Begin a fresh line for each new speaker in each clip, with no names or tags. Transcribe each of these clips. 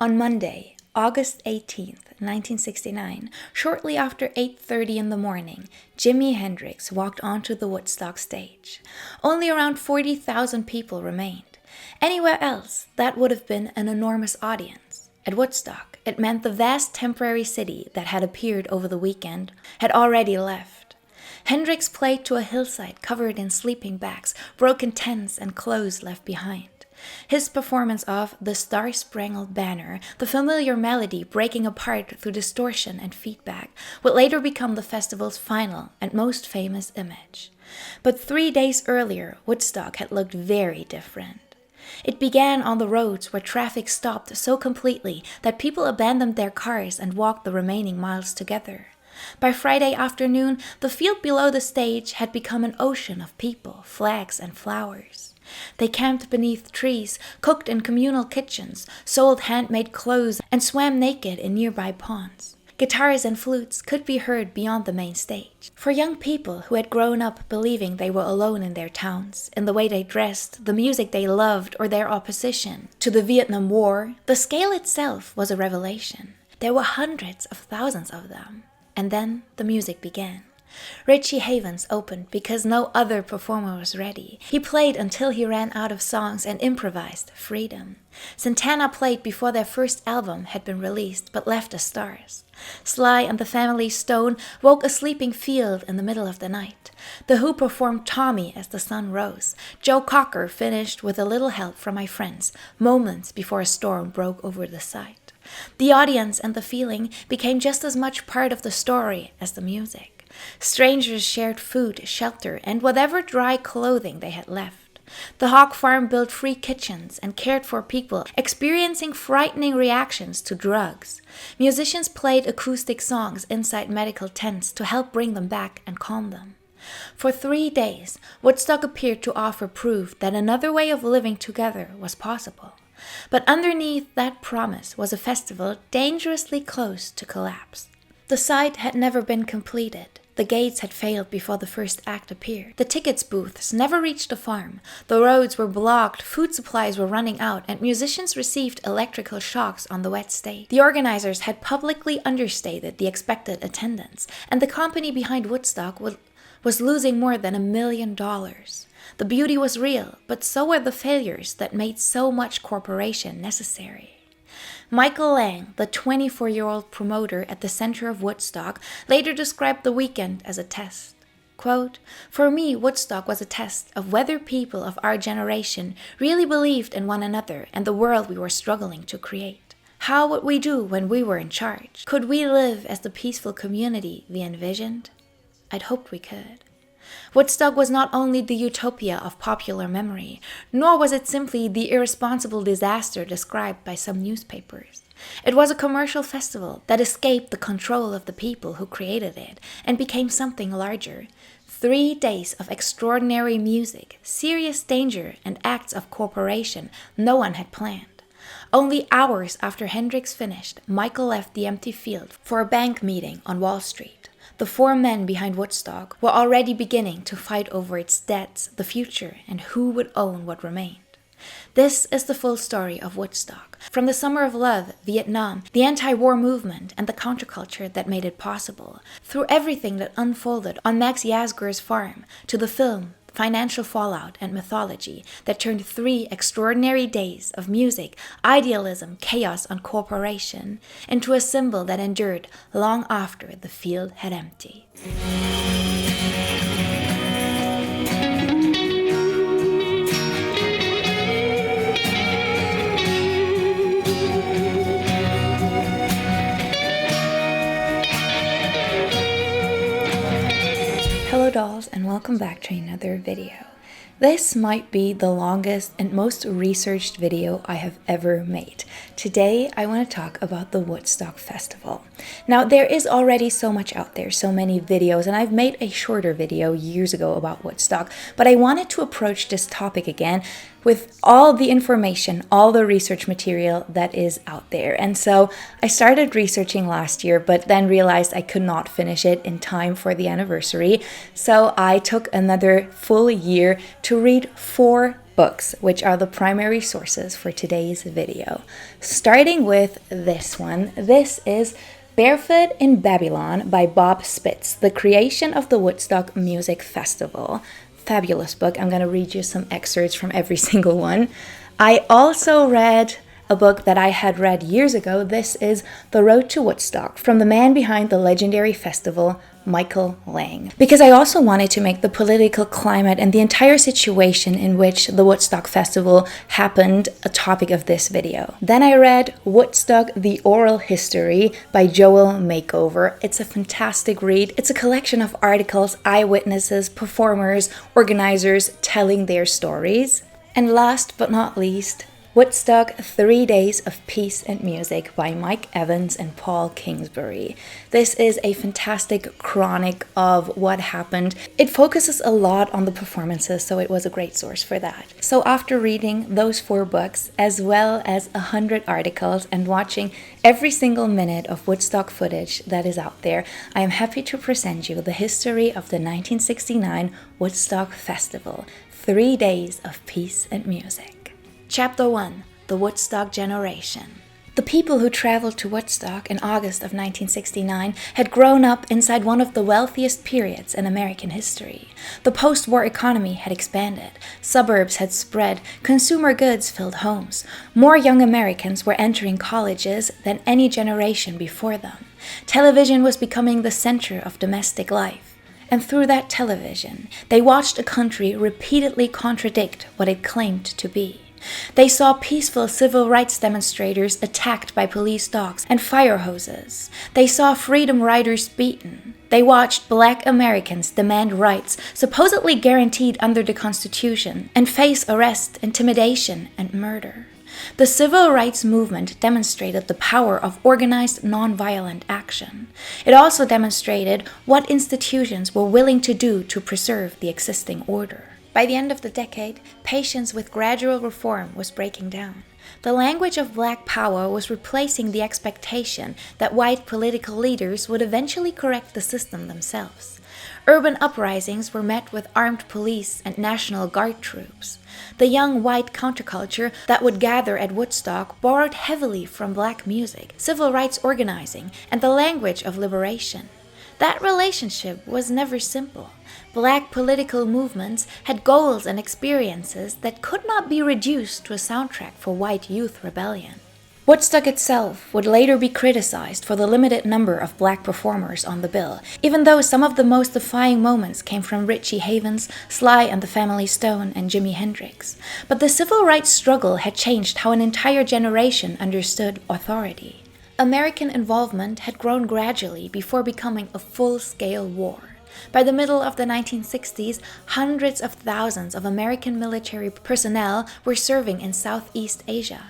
On Monday, August 18th, 1969, shortly after 8:30 in the morning, Jimi Hendrix walked onto the Woodstock stage. Only around 40,000 people remained. Anywhere else, that would have been an enormous audience. At Woodstock, it meant the vast temporary city that had appeared over the weekend had already left. Hendrix played to a hillside covered in sleeping bags, broken tents, and clothes left behind. His performance of The Star-Spangled Banner, the familiar melody breaking apart through distortion and feedback, would later become the festival's final and most famous image. But 3 days earlier, Woodstock had looked very different. It began on the roads where traffic stopped so completely that people abandoned their cars and walked the remaining miles together. By Friday afternoon, the field below the stage had become an ocean of people, flags, and flowers. They camped beneath trees, cooked in communal kitchens, sold handmade clothes, and swam naked in nearby ponds. Guitars and flutes could be heard beyond the main stage. For young people who had grown up believing they were alone in their towns, in the way they dressed, the music they loved, or their opposition to the Vietnam War, the scale itself was a revelation. There were hundreds of thousands of them. And then the music began. Richie Havens opened because no other performer was ready. He played until he ran out of songs and improvised freedom. Santana played before their first album had been released but left as stars. Sly and the Family Stone woke a sleeping field in the middle of the night. The Who performed Tommy as the sun rose. Joe Cocker finished with a little help from my friends, moments before a storm broke over the site. The audience and the feeling became just as much part of the story as the music. Strangers shared food, shelter, and whatever dry clothing they had left. The hog farm built free kitchens and cared for people experiencing frightening reactions to drugs. Musicians played acoustic songs inside medical tents to help bring them back and calm them. For 3 days, Woodstock appeared to offer proof that another way of living together was possible. But underneath that promise was a festival dangerously close to collapse. The site had never been completed. The gates had failed before the first act appeared. The tickets booths never reached the farm. The roads were blocked, food supplies were running out, and musicians received electrical shocks on the wet stage. The organizers had publicly understated the expected attendance, and the company behind Woodstock was losing more than $1 million. The beauty was real, but so were the failures that made so much cooperation necessary. Michael Lang, the 24-year-old promoter at the center of Woodstock, later described the weekend as a test. Quote, "For me, Woodstock was a test of whether people of our generation really believed in one another and the world we were struggling to create. How would we do when we were in charge? Could we live as the peaceful community we envisioned? I'd hoped we could." Woodstock was not only the utopia of popular memory, nor was it simply the irresponsible disaster described by some newspapers. It was a commercial festival that escaped the control of the people who created it and became something larger. 3 days of extraordinary music, serious danger, and acts of cooperation no one had planned. Only hours after Hendrix finished, Michael left the empty field for a bank meeting on Wall Street. The 4 men behind Woodstock were already beginning to fight over its debts, the future, and who would own what remained. This is the full story of Woodstock. From the Summer of Love, Vietnam, the anti-war movement, and the counterculture that made it possible, through everything that unfolded on Max Yasgur's farm, to the film, financial fallout, and mythology that turned 3 extraordinary days of music, idealism, chaos, and cooperation into a symbol that endured long after the field had emptied. Hello dolls, and welcome back to another video. This might be the longest and most researched video I have ever made. Today, I want to talk about the Woodstock Festival. Now, there is already so much out there, so many videos, and I've made a shorter video years ago about Woodstock, but I wanted to approach this topic again with all the information, all the research material that is out there. And so I started researching last year, but then realized I could not finish it in time for the anniversary. So I took another full year to read 4 books, which are the primary sources for today's video. Starting with this one. This is Barefoot in Babylon by Bob Spitz, the creation of the Woodstock Music Festival. Fabulous book. I'm going to read you some excerpts from every single one. I also read a book that I had read years ago. This is The Road to Woodstock, from the man behind the legendary festival, Michael Lang. Because I also wanted to make the political climate and the entire situation in which the Woodstock Festival happened a topic of this video. Then I read Woodstock, The Oral History by Joel Makeover. It's a fantastic read. It's a collection of articles, eyewitnesses, performers, organizers telling their stories. And last but not least, Woodstock, 3 Days of Peace and Music by Mike Evans and Paul Kingsbury. This is a fantastic chronic of what happened. It focuses a lot on the performances, so it was a great source for that. So after reading those 4 books, as well as 100 articles and watching every single minute of Woodstock footage that is out there, I am happy to present you the history of the 1969 Woodstock Festival, 3 Days of Peace and Music. Chapter 1. The Woodstock Generation. The people who traveled to Woodstock in August of 1969 had grown up inside one of the wealthiest periods in American history. The post-war economy had expanded, suburbs had spread, consumer goods filled homes. More young Americans were entering colleges than any generation before them. Television was becoming the center of domestic life. And through that television, they watched a country repeatedly contradict what it claimed to be. They saw peaceful civil rights demonstrators attacked by police dogs and fire hoses. They saw freedom riders beaten. They watched Black Americans demand rights supposedly guaranteed under the Constitution and face arrest, intimidation, and murder. The civil rights movement demonstrated the power of organized nonviolent action. It also demonstrated what institutions were willing to do to preserve the existing order. By the end of the decade, patience with gradual reform was breaking down. The language of Black power was replacing the expectation that white political leaders would eventually correct the system themselves. Urban uprisings were met with armed police and National Guard troops. The young white counterculture that would gather at Woodstock borrowed heavily from Black music, civil rights organizing, and the language of liberation. That relationship was never simple. Black political movements had goals and experiences that could not be reduced to a soundtrack for white youth rebellion. Woodstock itself would later be criticized for the limited number of Black performers on the bill, even though some of the most defying moments came from Richie Havens, Sly and the Family Stone, and Jimi Hendrix. But the civil rights struggle had changed how an entire generation understood authority. American involvement had grown gradually before becoming a full-scale war. By the middle of the 1960s, hundreds of thousands of American military personnel were serving in Southeast Asia.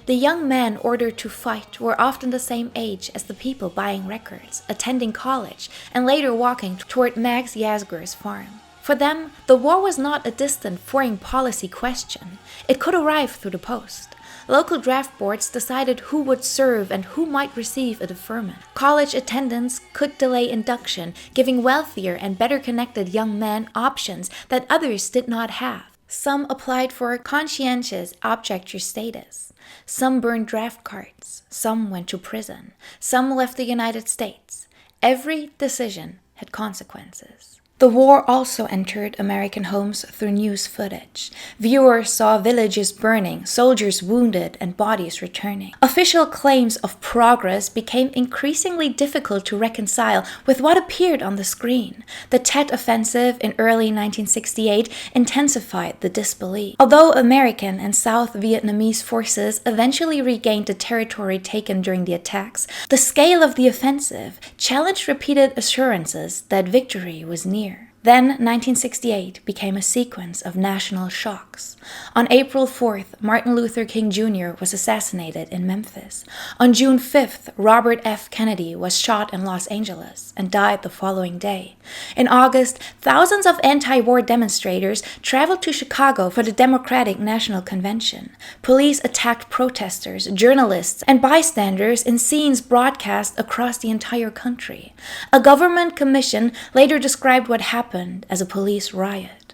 The young men ordered to fight were often the same age as the people buying records, attending college, and later walking toward Max Yasgur's farm. For them, the war was not a distant foreign policy question. It could arrive through the post. Local draft boards decided who would serve and who might receive a deferment. College attendance could delay induction, giving wealthier and better connected young men options that others did not have. Some applied for conscientious objector status. Some burned draft cards. Some went to prison. Some left the United States. Every decision had consequences. The war also entered American homes through news footage. Viewers saw villages burning, soldiers wounded, and bodies returning. Official claims of progress became increasingly difficult to reconcile with what appeared on the screen. The Tet Offensive in early 1968 intensified the disbelief. Although American and South Vietnamese forces eventually regained the territory taken during the attacks, the scale of the offensive challenged repeated assurances that victory was near. Then, 1968 became a sequence of national shocks. On April 4th, Martin Luther King Jr. was assassinated in Memphis. On June 5th, Robert F. Kennedy was shot in Los Angeles and died the following day. In August, thousands of anti-war demonstrators traveled to Chicago for the Democratic National Convention. Police attacked protesters, journalists, and bystanders in scenes broadcast across the entire country. A government commission later described what happened as a police riot.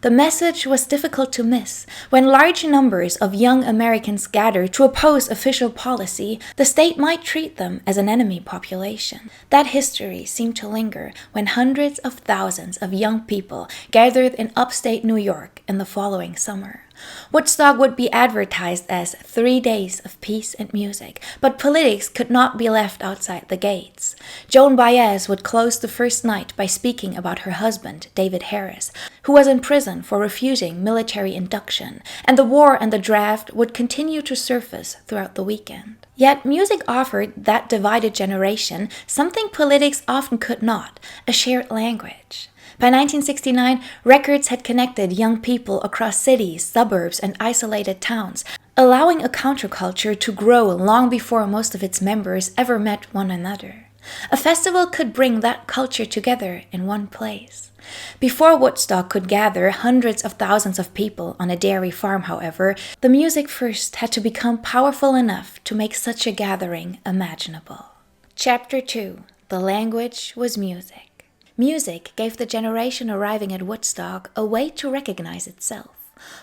The message was difficult to miss. When large numbers of young Americans gathered to oppose official policy, the state might treat them as an enemy population. That history seemed to linger when hundreds of thousands of young people gathered in upstate New York in the following summer. Woodstock would be advertised as 3 days of peace and music, but politics could not be left outside the gates. Joan Baez would close the first night by speaking about her husband, David Harris, who was in prison for refusing military induction, and the war and the draft would continue to surface throughout the weekend. Yet music offered that divided generation something politics often could not, a shared language. By 1969, records had connected young people across cities, suburbs, and isolated towns, allowing a counterculture to grow long before most of its members ever met one another. A festival could bring that culture together in one place. Before Woodstock could gather hundreds of thousands of people on a dairy farm, however, the music first had to become powerful enough to make such a gathering imaginable. Chapter 2. The language was music. Music gave the generation arriving at Woodstock a way to recognize itself.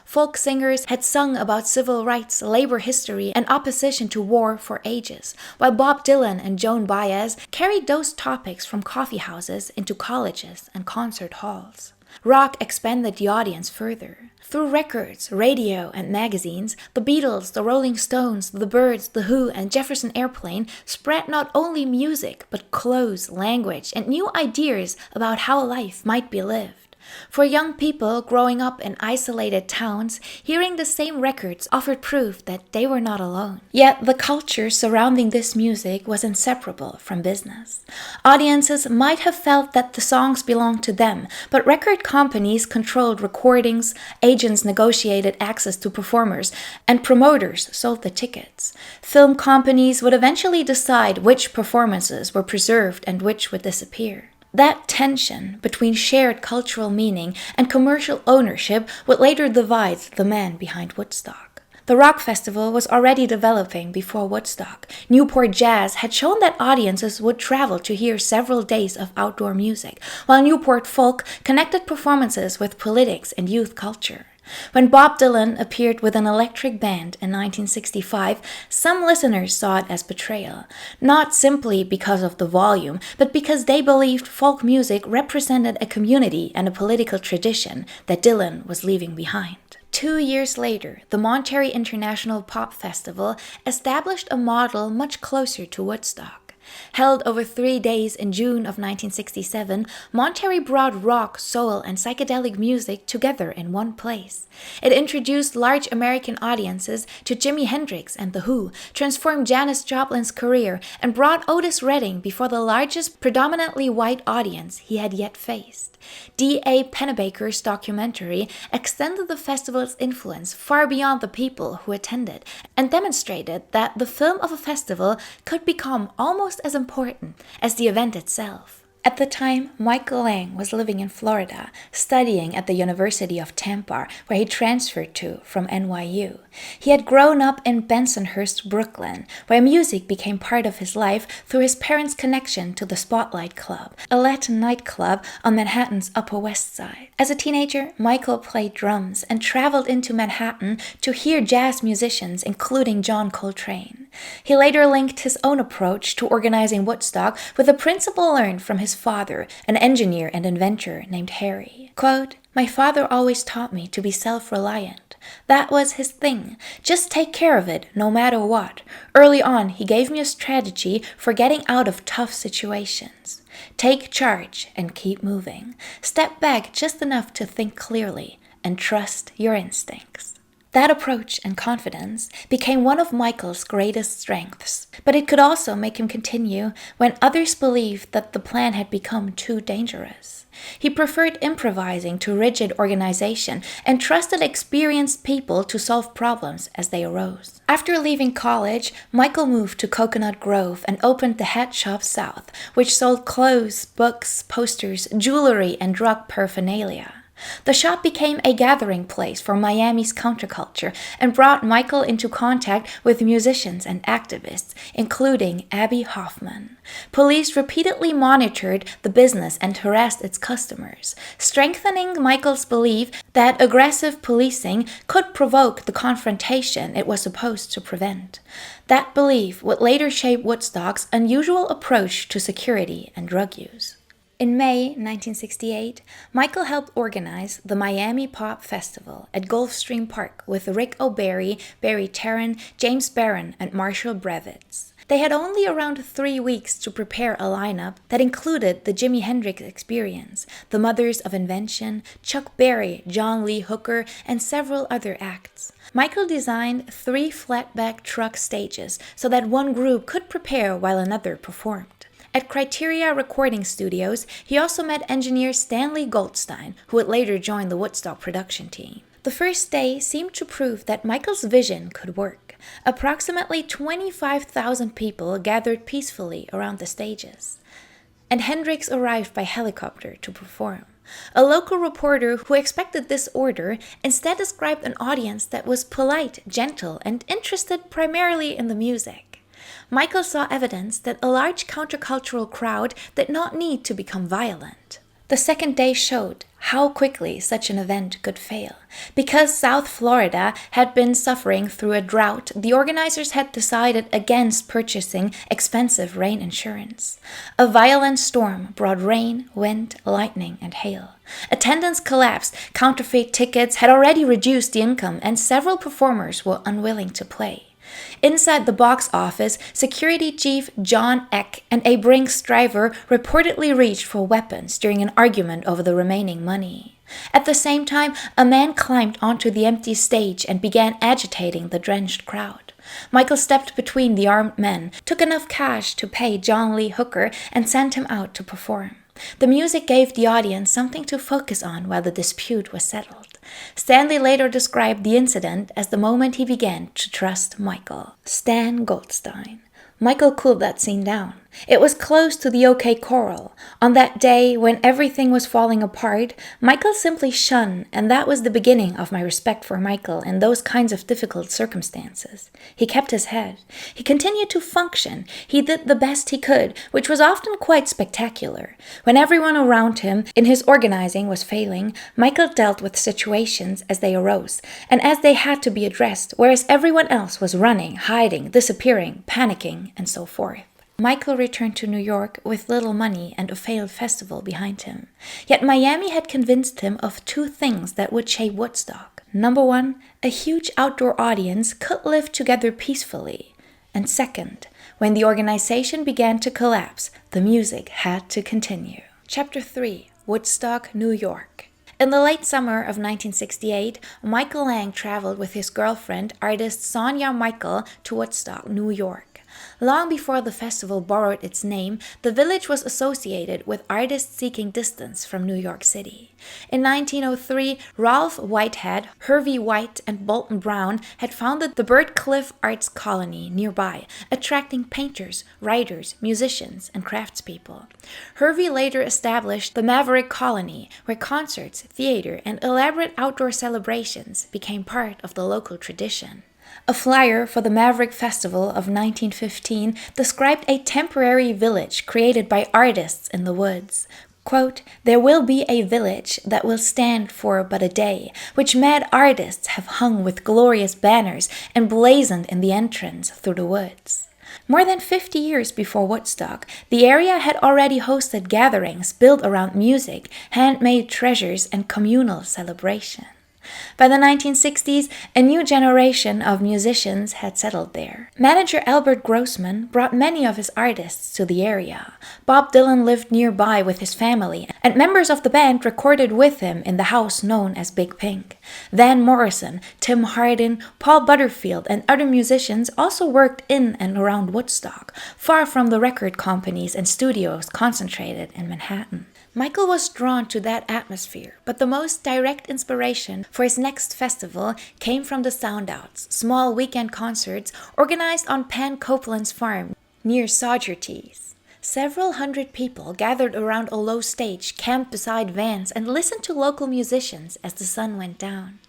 Folk singers had sung about civil rights, labor history, and opposition to war for ages, while Bob Dylan and Joan Baez carried those topics from coffeehouses into colleges and concert halls. Rock expanded the audience further. Through records, radio, and magazines, the Beatles, the Rolling Stones, the Byrds, the Who, and Jefferson Airplane spread not only music, but clothes, language, and new ideas about how life might be lived. For young people growing up in isolated towns, hearing the same records offered proof that they were not alone. Yet the culture surrounding this music was inseparable from business. Audiences might have felt that the songs belonged to them, but record companies controlled recordings, agents negotiated access to performers, and promoters sold the tickets. Film companies would eventually decide which performances were preserved and which would disappear. That tension between shared cultural meaning and commercial ownership would later divide the man behind Woodstock. The rock festival was already developing before Woodstock. Newport Jazz had shown that audiences would travel to hear several days of outdoor music, while Newport Folk connected performances with politics and youth culture. When Bob Dylan appeared with an electric band in 1965, some listeners saw it as betrayal, not simply because of the volume, but because they believed folk music represented a community and a political tradition that Dylan was leaving behind. 2 years later, the Monterey International Pop Festival established a model much closer to Woodstock. Held over 3 days in June of 1967, Monterey brought rock, soul, and psychedelic music together in one place. It introduced large American audiences to Jimi Hendrix and The Who, transformed Janis Joplin's career, and brought Otis Redding before the largest predominantly white audience he had yet faced. D.A. Pennebaker's documentary extended the festival's influence far beyond the people who attended and demonstrated that the film of a festival could become almost as important as the event itself. At the time, Michael Lang was living in Florida, studying at the University of Tampa, where he transferred to from NYU. He had grown up in Bensonhurst, Brooklyn, where music became part of his life through his parents' connection to the Spotlight Club, a Latin nightclub on Manhattan's Upper West Side. As a teenager, Michael played drums and traveled into Manhattan to hear jazz musicians, including John Coltrane. He later linked his own approach to organizing Woodstock with a principle learned from his father, an engineer and inventor named Harry. Quote, "My father always taught me to be self-reliant. That was his thing. Just take care of it, no matter what. Early on, he gave me a strategy for getting out of tough situations. Take charge and keep moving. Step back just enough to think clearly and trust your instincts." That approach and confidence became one of Michael's greatest strengths, but it could also make him continue when others believed that the plan had become too dangerous. He preferred improvising to rigid organization and trusted experienced people to solve problems as they arose. After leaving college, Michael moved to Coconut Grove and opened the Hat Shop South, which sold clothes, books, posters, jewelry, and drug paraphernalia. The shop became a gathering place for Miami's counterculture and brought Michael into contact with musicians and activists, including Abby Hoffman. Police repeatedly monitored the business and harassed its customers, strengthening Michael's belief that aggressive policing could provoke the confrontation it was supposed to prevent. That belief would later shape Woodstock's unusual approach to security and drug use. In May 1968, Michael helped organize the Miami Pop Festival at Gulfstream Park with Rick O'Barry, Barry Tarran, James Barron, and Marshall Brevitz. They had only around 3 weeks to prepare a lineup that included the Jimi Hendrix Experience, the Mothers of Invention, Chuck Berry, John Lee Hooker, and several other acts. Michael designed 3 flatback truck stages so that one group could prepare while another performed. At Criteria Recording Studios, he also met engineer Stanley Goldstein, who would later join the Woodstock production team. The first day seemed to prove that Michael's vision could work. Approximately 25,000 people gathered peacefully around the stages, and Hendrix arrived by helicopter to perform. A local reporter who expected this order instead described an audience that was polite, gentle, and interested primarily in the music. Michael saw evidence that a large countercultural crowd did not need to become violent. The second day showed how quickly such an event could fail. Because South Florida had been suffering through a drought, the organizers had decided against purchasing expensive rain insurance. A violent storm brought rain, wind, lightning, and hail. Attendance collapsed, counterfeit tickets had already reduced the income, and several performers were unwilling to play. Inside the box office, security chief John Eck and a Brinks driver reportedly reached for weapons during an argument over the remaining money. At the same time, a man climbed onto the empty stage and began agitating the drenched crowd. Michael stepped between the armed men, took enough cash to pay John Lee Hooker, and sent him out to perform. The music gave the audience something to focus on while the dispute was settled. Stanley later described the incident as the moment he began to trust Michael. Stan Goldstein. Michael cooled that scene down. It was close to the OK Corral. On that day, when everything was falling apart, Michael simply shone, and that was the beginning of my respect for Michael in those kinds of difficult circumstances. He kept his head. He continued to function. He did the best he could, which was often quite spectacular. When everyone around him in his organizing was failing, Michael dealt with situations as they arose, and as they had to be addressed, whereas everyone else was running, hiding, disappearing, panicking, and so forth. Michael returned to New York with little money and a failed festival behind him. Yet Miami had convinced him of 2 things that would shape Woodstock. Number 1, a huge outdoor audience could live together peacefully. And second, when the organization began to collapse, the music had to continue. Chapter 3, Woodstock, New York. In the late summer of 1968, Michael Lang traveled with his girlfriend, artist Sonia Michael, to Woodstock, New York. Long before the festival borrowed its name, the village was associated with artists seeking distance from New York City. In 1903, Ralph Whitehead, Hervey White, and Bolton Brown had founded the Bird Cliff Arts Colony nearby, attracting painters, writers, musicians, and craftspeople. Hervey later established the Maverick Colony, where concerts, theater, and elaborate outdoor celebrations became part of the local tradition. A flyer for the Maverick Festival of 1915 described a temporary village created by artists in the woods. Quote, "There will be a village that will stand for but a day, which mad artists have hung with glorious banners emblazoned in the entrance through the woods." More than 50 years before Woodstock, the area had already hosted gatherings built around music, handmade treasures, and communal celebration. By the 1960s, a new generation of musicians had settled there. Manager Albert Grossman brought many of his artists to the area. Bob Dylan lived nearby with his family, and members of the band recorded with him in the house known as Big Pink. Van Morrison, Tim Hardin, Paul Butterfield, and other musicians also worked in and around Woodstock, far from the record companies and studios concentrated in Manhattan. Michael was drawn to that atmosphere, but the most direct inspiration for his next festival came from the Soundouts, small weekend concerts organized on Pan Copeland's farm near Saugerties. Several hundred people gathered around a low stage, camped beside vans, and listened to local musicians as the sun went down.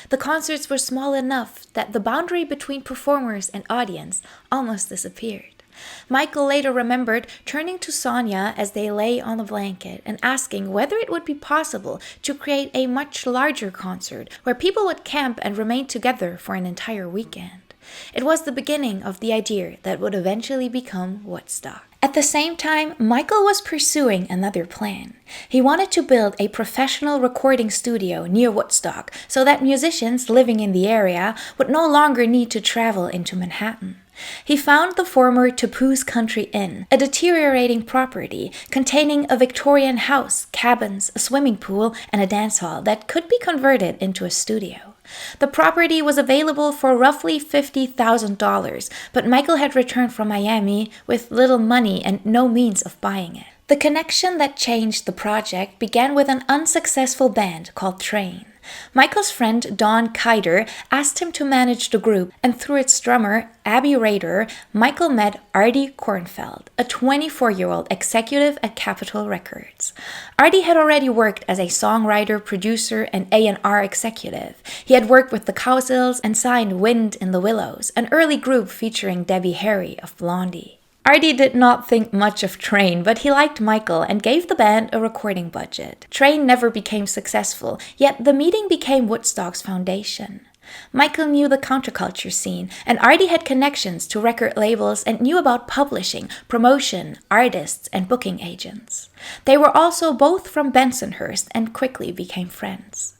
The concerts were small enough that the boundary between performers and audience almost disappeared. Michael later remembered turning to Sonia as they lay on the blanket and asking whether it would be possible to create a much larger concert where people would camp and remain together for an entire weekend. It was the beginning of the idea that would eventually become Woodstock. At the same time, Michael was pursuing another plan. He wanted to build a professional recording studio near Woodstock so that musicians living in the area would no longer need to travel into Manhattan. He found the former Tapoose Country Inn, a deteriorating property containing a Victorian house, cabins, a swimming pool, and a dance hall that could be converted into a studio. The property was available for roughly $50,000, but Michael had returned from Miami with little money and no means of buying it. The connection that changed the project began with an unsuccessful band called Train. Michael's friend Don Kider asked him to manage the group, and through its drummer, Abby Rader, Michael met Artie Kornfeld, a 24-year-old executive at Capitol Records. Artie had already worked as a songwriter, producer, and A&R executive. He had worked with the Cowsills and signed Wind in the Willows, an early group featuring Debbie Harry of Blondie. Artie did not think much of Train, but he liked Michael and gave the band a recording budget. Train never became successful, yet the meeting became Woodstock's foundation. Michael knew the counterculture scene, and Artie had connections to record labels and knew about publishing, promotion, artists, and booking agents. They were also both from Bensonhurst and quickly became friends.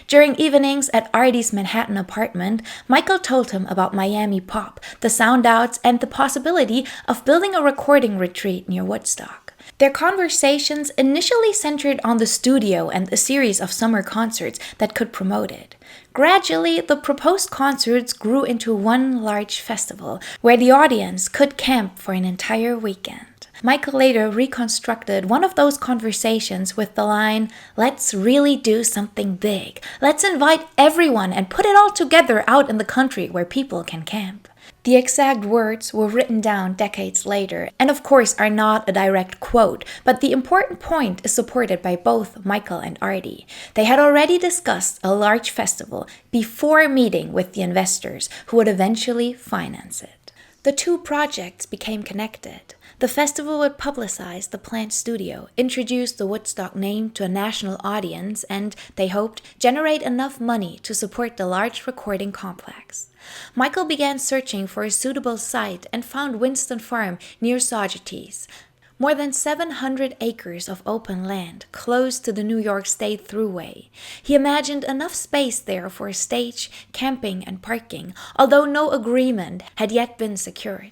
During evenings at Artie's Manhattan apartment, Michael told him about Miami pop, the sound outs, and the possibility of building a recording retreat near Woodstock. Their conversations initially centered on the studio and a series of summer concerts that could promote it. Gradually, the proposed concerts grew into one large festival where the audience could camp for an entire weekend. Michael later reconstructed one of those conversations with the line, "Let's really do something big. Let's invite everyone and put it all together out in the country where people can camp." The exact words were written down decades later, and of course are not a direct quote, but the important point is supported by both Michael and Artie. They had already discussed a large festival before meeting with the investors who would eventually finance it. The two projects became connected. The festival would publicize the planned studio, introduce the Woodstock name to a national audience, and, they hoped, generate enough money to support the large recording complex. Michael began searching for a suitable site and found Winston Farm near Saugerties. More than 700 acres of open land, close to the New York State Thruway. He imagined enough space there for a stage, camping, and parking, although no agreement had yet been secured.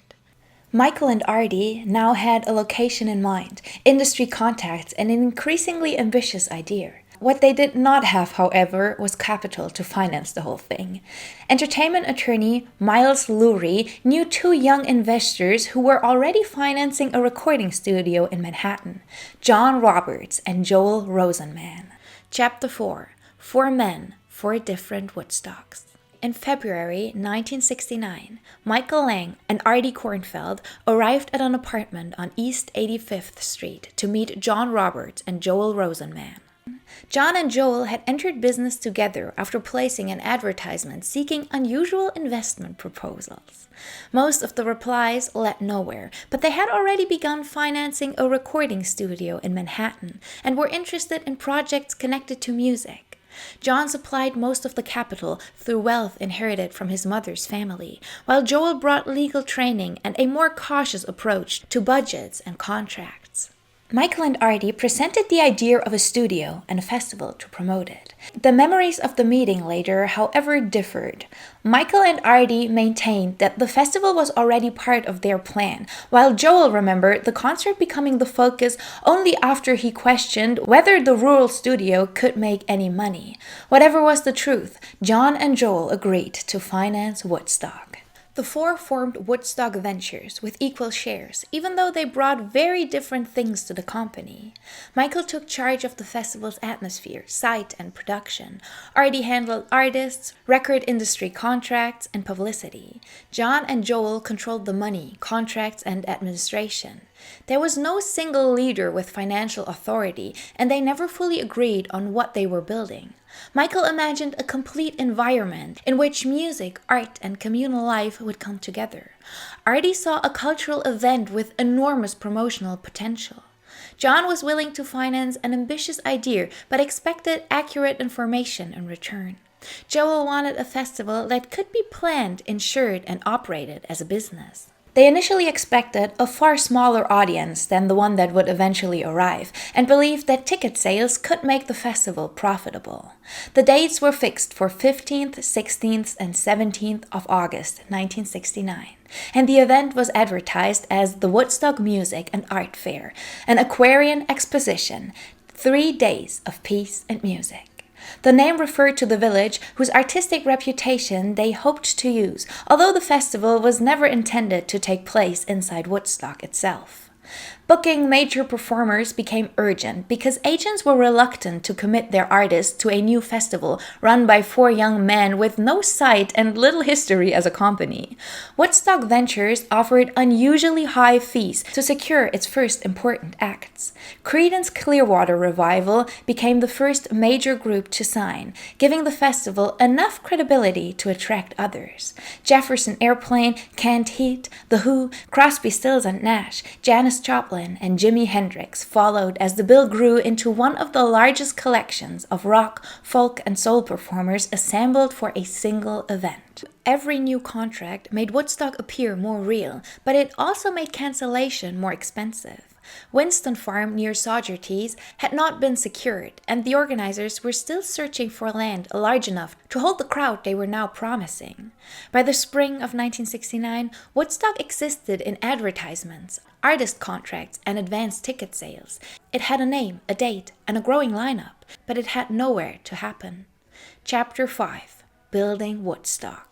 Michael and Artie now had a location in mind, industry contacts, and an increasingly ambitious idea. What they did not have, however, was capital to finance the whole thing. Entertainment attorney Miles Lurie knew two young investors who were already financing a recording studio in Manhattan, John Roberts and Joel Rosenman. Chapter 4. 4 Men, 4 Different Woodstocks. In February 1969, Michael Lang and Artie Kornfeld arrived at an apartment on East 85th Street to meet John Roberts and Joel Rosenman. John and Joel had entered business together after placing an advertisement seeking unusual investment proposals. Most of the replies led nowhere, but they had already begun financing a recording studio in Manhattan and were interested in projects connected to music. John supplied most of the capital through wealth inherited from his mother's family, while Joel brought legal training and a more cautious approach to budgets and contracts. Michael and Artie presented the idea of a studio and a festival to promote it. The memories of the meeting later, however, differed. Michael and Artie maintained that the festival was already part of their plan, while Joel remembered the concert becoming the focus only after he questioned whether the rural studio could make any money. Whatever was the truth, John and Joel agreed to finance Woodstock. The four formed Woodstock Ventures with equal shares, even though they brought very different things to the company. Michael took charge of the festival's atmosphere, site, and production. Artie handled artists, record industry contracts, and publicity. John and Joel controlled the money, contracts, and administration. There was no single leader with financial authority, and they never fully agreed on what they were building. Michael imagined a complete environment in which music, art, and communal life would come together. Artie saw a cultural event with enormous promotional potential. John was willing to finance an ambitious idea, but expected accurate information in return. Joel wanted a festival that could be planned, insured, and operated as a business. They initially expected a far smaller audience than the one that would eventually arrive, and believed that ticket sales could make the festival profitable. The dates were fixed for 15th, 16th, and 17th of August 1969, and the event was advertised as the Woodstock Music and Art Fair, an Aquarian exposition, 3 days of peace and music. The name referred to the village whose artistic reputation they hoped to use, although the festival was never intended to take place inside Woodstock itself. Booking major performers became urgent because agents were reluctant to commit their artists to a new festival run by 4 young men with no sight and little history as a company. Woodstock Ventures offered unusually high fees to secure its first important acts. Creedence Clearwater Revival became the first major group to sign, giving the festival enough credibility to attract others. Jefferson Airplane, Canned Heat, The Who, Crosby, Stills and Nash, Janis Joplin, and Jimi Hendrix followed as the bill grew into one of the largest collections of rock, folk, and soul performers assembled for a single event. Every new contract made Woodstock appear more real, but it also made cancellation more expensive. Winston Farm near Saugerties had not been secured, and the organizers were still searching for land large enough to hold the crowd they were now promising. By the spring of 1969, Woodstock existed in advertisements, artist contracts, and advance ticket sales. It had a name, a date, and a growing lineup, but it had nowhere to happen. Chapter 5: Building Woodstock.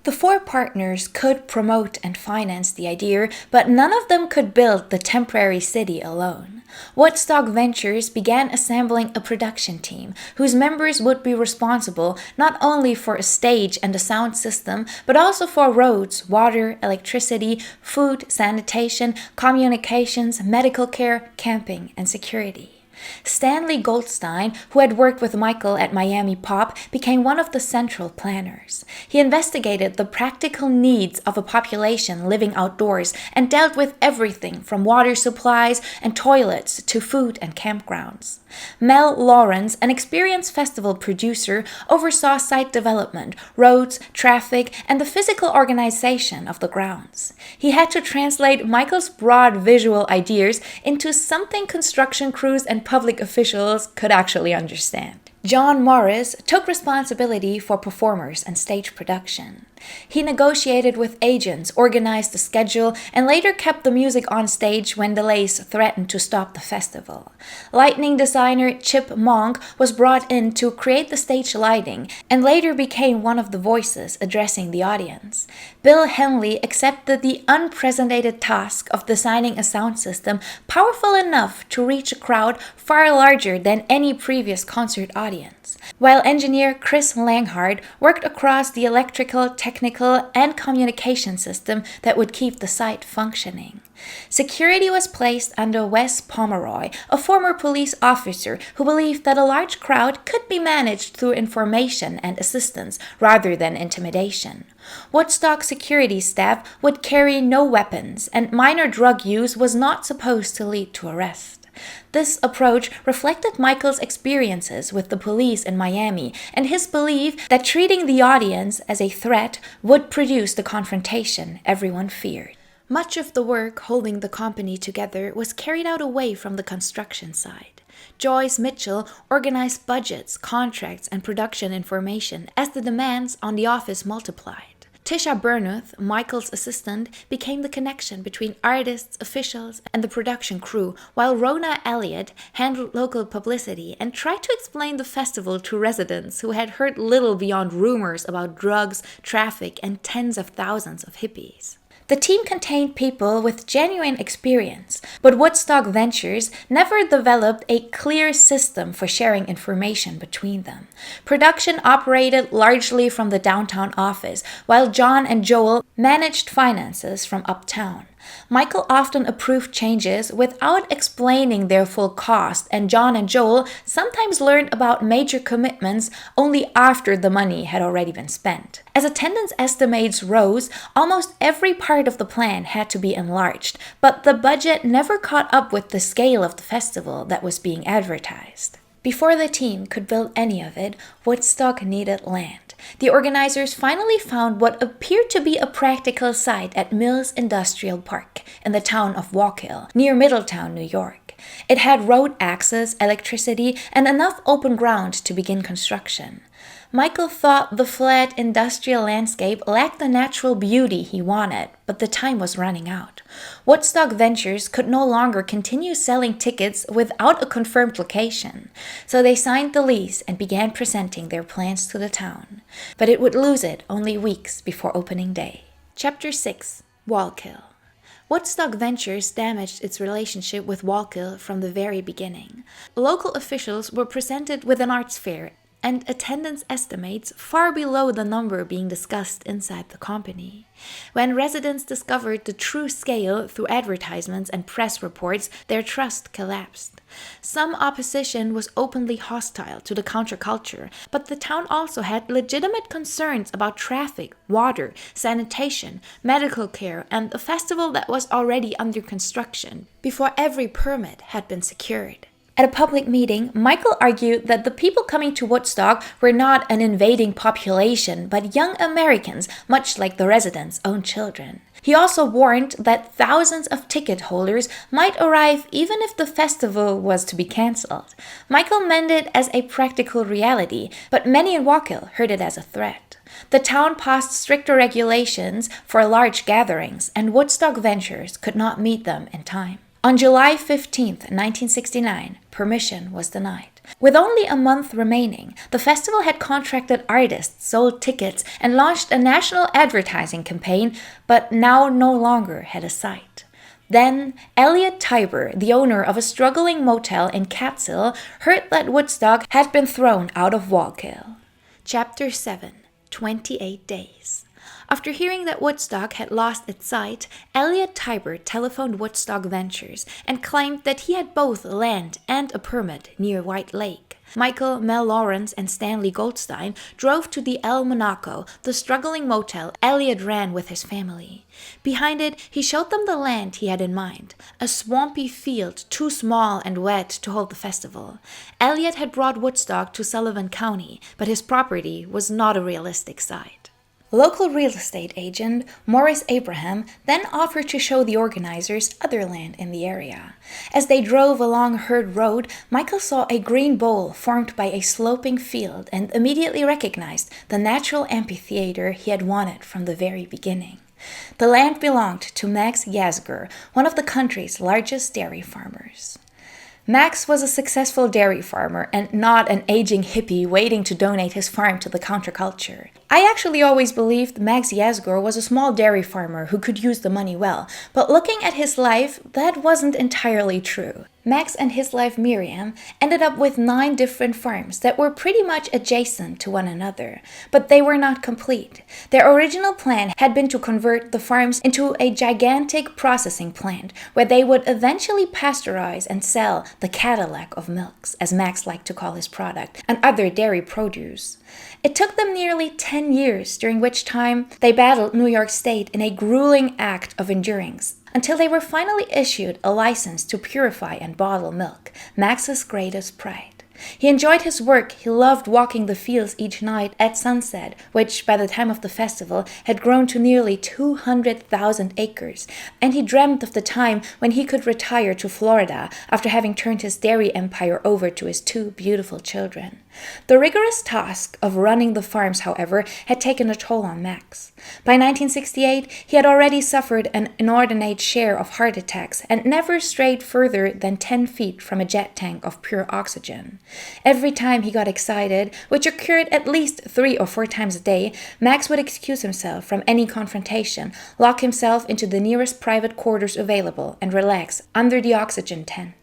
The 4 partners could promote and finance the idea, but none of them could build the temporary city alone. Woodstock Ventures began assembling a production team whose members would be responsible not only for a stage and a sound system, but also for roads, water, electricity, food, sanitation, communications, medical care, camping, and security. Stanley Goldstein, who had worked with Michael at Miami Pop, became one of the central planners. He investigated the practical needs of a population living outdoors and dealt with everything from water supplies and toilets to food and campgrounds. Mel Lawrence, an experienced festival producer, oversaw site development, roads, traffic, and the physical organization of the grounds. He had to translate Michael's broad visual ideas into something construction crews and public officials could actually understand. John Morris took responsibility for performers and stage production. He negotiated with agents, organized the schedule, and later kept the music on stage when delays threatened to stop the festival. Lighting designer Chip Monk was brought in to create the stage lighting, and later became one of the voices addressing the audience. Bill Henley accepted the unprecedented task of designing a sound system powerful enough to reach a crowd far larger than any previous concert audience, while engineer Chris Langhard worked across the electrical, technical, and communication system that would keep the site functioning. Security was placed under Wes Pomeroy, a former police officer who believed that a large crowd could be managed through information and assistance rather than intimidation. Woodstock security staff would carry no weapons, and minor drug use was not supposed to lead to arrest. This approach reflected Michael's experiences with the police in Miami and his belief that treating the audience as a threat would produce the confrontation everyone feared. Much of the work holding the company together was carried out away from the construction side. Joyce Mitchell organized budgets, contracts, and production information as the demands on the office multiplied. Tisha Bernuth, Michael's assistant, became the connection between artists, officials, and the production crew, while Rona Elliott handled local publicity and tried to explain the festival to residents who had heard little beyond rumors about drugs, traffic, and tens of thousands of hippies. The team contained people with genuine experience, but Woodstock Ventures never developed a clear system for sharing information between them. Production operated largely from the downtown office, while John and Joel managed finances from uptown. Michael often approved changes without explaining their full cost, and John and Joel sometimes learned about major commitments only after the money had already been spent. As attendance estimates rose, almost every part of the plan had to be enlarged, but the budget never caught up with the scale of the festival that was being advertised. Before the team could build any of it, Woodstock needed land. The organizers finally found what appeared to be a practical site at Mills Industrial Park in the town of Wallkill, near Middletown, New York. It had road access, electricity, and enough open ground to begin construction. Michael thought the flat industrial landscape lacked the natural beauty he wanted, but the time was running out. Woodstock Ventures could no longer continue selling tickets without a confirmed location, so they signed the lease and began presenting their plans to the town. But it would lose it only weeks before opening day. Chapter 6. Wallkill. Woodstock Ventures damaged its relationship with Wallkill from the very beginning. Local officials were presented with an arts fair and attendance estimates far below the number being discussed inside the company. When residents discovered the true scale through advertisements and press reports, their trust collapsed. Some opposition was openly hostile to the counterculture, but the town also had legitimate concerns about traffic, water, sanitation, medical care, and a festival that was already under construction before every permit had been secured. At a public meeting, Michael argued that the people coming to Woodstock were not an invading population, but young Americans, much like the residents' own children. He also warned that thousands of ticket holders might arrive even if the festival was to be cancelled. Michael meant it as a practical reality, but many in Wallkill heard it as a threat. The town passed stricter regulations for large gatherings, and Woodstock Ventures could not meet them in time. On July 15, 1969, permission was denied. With only a month remaining, the festival had contracted artists, sold tickets, and launched a national advertising campaign, but now no longer had a site. Then, Elliot Tiber, the owner of a struggling motel in Catskill, heard that Woodstock had been thrown out of Wallkill. Chapter 7. 28 Days. After hearing that Woodstock had lost its site, Elliot Tiber telephoned Woodstock Ventures and claimed that he had both land and a permit near White Lake. Michael, Mel Lawrence, and Stanley Goldstein drove to the El Monaco, the struggling motel Elliot ran with his family. Behind it, he showed them the land he had in mind, a swampy field too small and wet to hold the festival. Elliot had brought Woodstock to Sullivan County, but his property was not a realistic site. Local real estate agent Morris Abraham then offered to show the organizers other land in the area. As they drove along Herd Road, Michael saw a green bowl formed by a sloping field and immediately recognized the natural amphitheater he had wanted from the very beginning. The land belonged to Max Yasgur, one of the country's largest dairy farmers. Max was a successful dairy farmer and not an aging hippie waiting to donate his farm to the counterculture. I actually always believed Max Yasgur was a small dairy farmer who could use the money well, but looking at his life, that wasn't entirely true. Max and his wife Miriam ended up with 9 different farms that were pretty much adjacent to one another, but they were not complete. Their original plan had been to convert the farms into a gigantic processing plant where they would eventually pasteurize and sell the Cadillac of milks, as Max liked to call his product, and other dairy produce. It took them nearly 10 years, during which time they battled New York State in a grueling act of endurance, until they were finally issued a license to purify and bottle milk, Max's greatest pride. He enjoyed his work. He loved walking the fields each night at sunset, which by the time of the festival had grown to nearly 200,000 acres, and he dreamt of the time when he could retire to Florida after having turned his dairy empire over to his 2 beautiful children. The rigorous task of running the farms, however, had taken a toll on Max. By 1968, he had already suffered an inordinate share of heart attacks and never strayed further than 10 feet from a jet tank of pure oxygen. Every time he got excited, which occurred at least 3 or 4 times a day, Max would excuse himself from any confrontation, lock himself into the nearest private quarters available, and relax under the oxygen tent.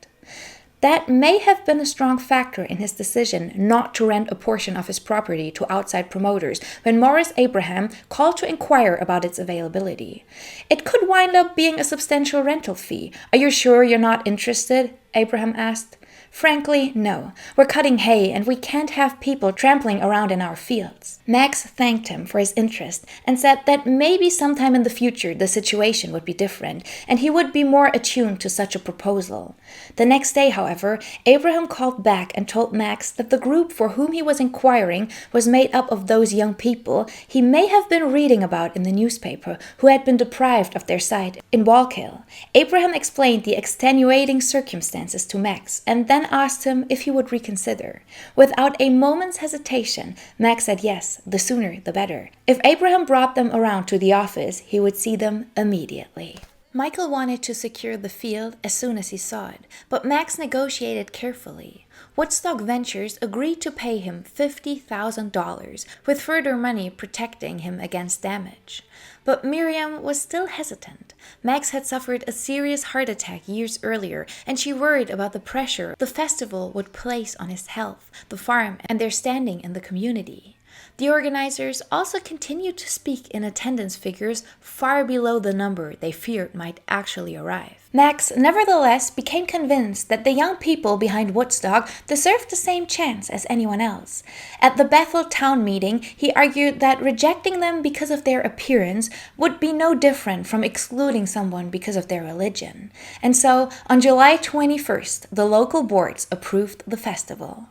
That may have been a strong factor in his decision not to rent a portion of his property to outside promoters when Morris Abraham called to inquire about its availability. "It could wind up being a substantial rental fee. Are you sure you're not interested?" Abraham asked. "Frankly, no. We're cutting hay and we can't have people trampling around in our fields." Max thanked him for his interest and said that maybe sometime in the future the situation would be different and he would be more attuned to such a proposal. The next day, however, Abraham called back and told Max that the group for whom he was inquiring was made up of those young people he may have been reading about in the newspaper who had been deprived of their sight in Wallkill. Abraham explained the extenuating circumstances to Max and then asked him if he would reconsider. Without a moment's hesitation, Max said yes, the sooner the better. If Abraham brought them around to the office, he would see them immediately. Michael wanted to secure the field as soon as he saw it, but Max negotiated carefully. Woodstock Ventures agreed to pay him $50,000, with further money protecting him against damage. But Miriam was still hesitant. Max had suffered a serious heart attack years earlier, and she worried about the pressure the festival would place on his health, the farm, and their standing in the community. The organizers also continued to speak in attendance figures far below the number they feared might actually arrive. Max nevertheless became convinced that the young people behind Woodstock deserved the same chance as anyone else. At the Bethel town meeting, he argued that rejecting them because of their appearance would be no different from excluding someone because of their religion. And so, on July 21st, the local boards approved the festival.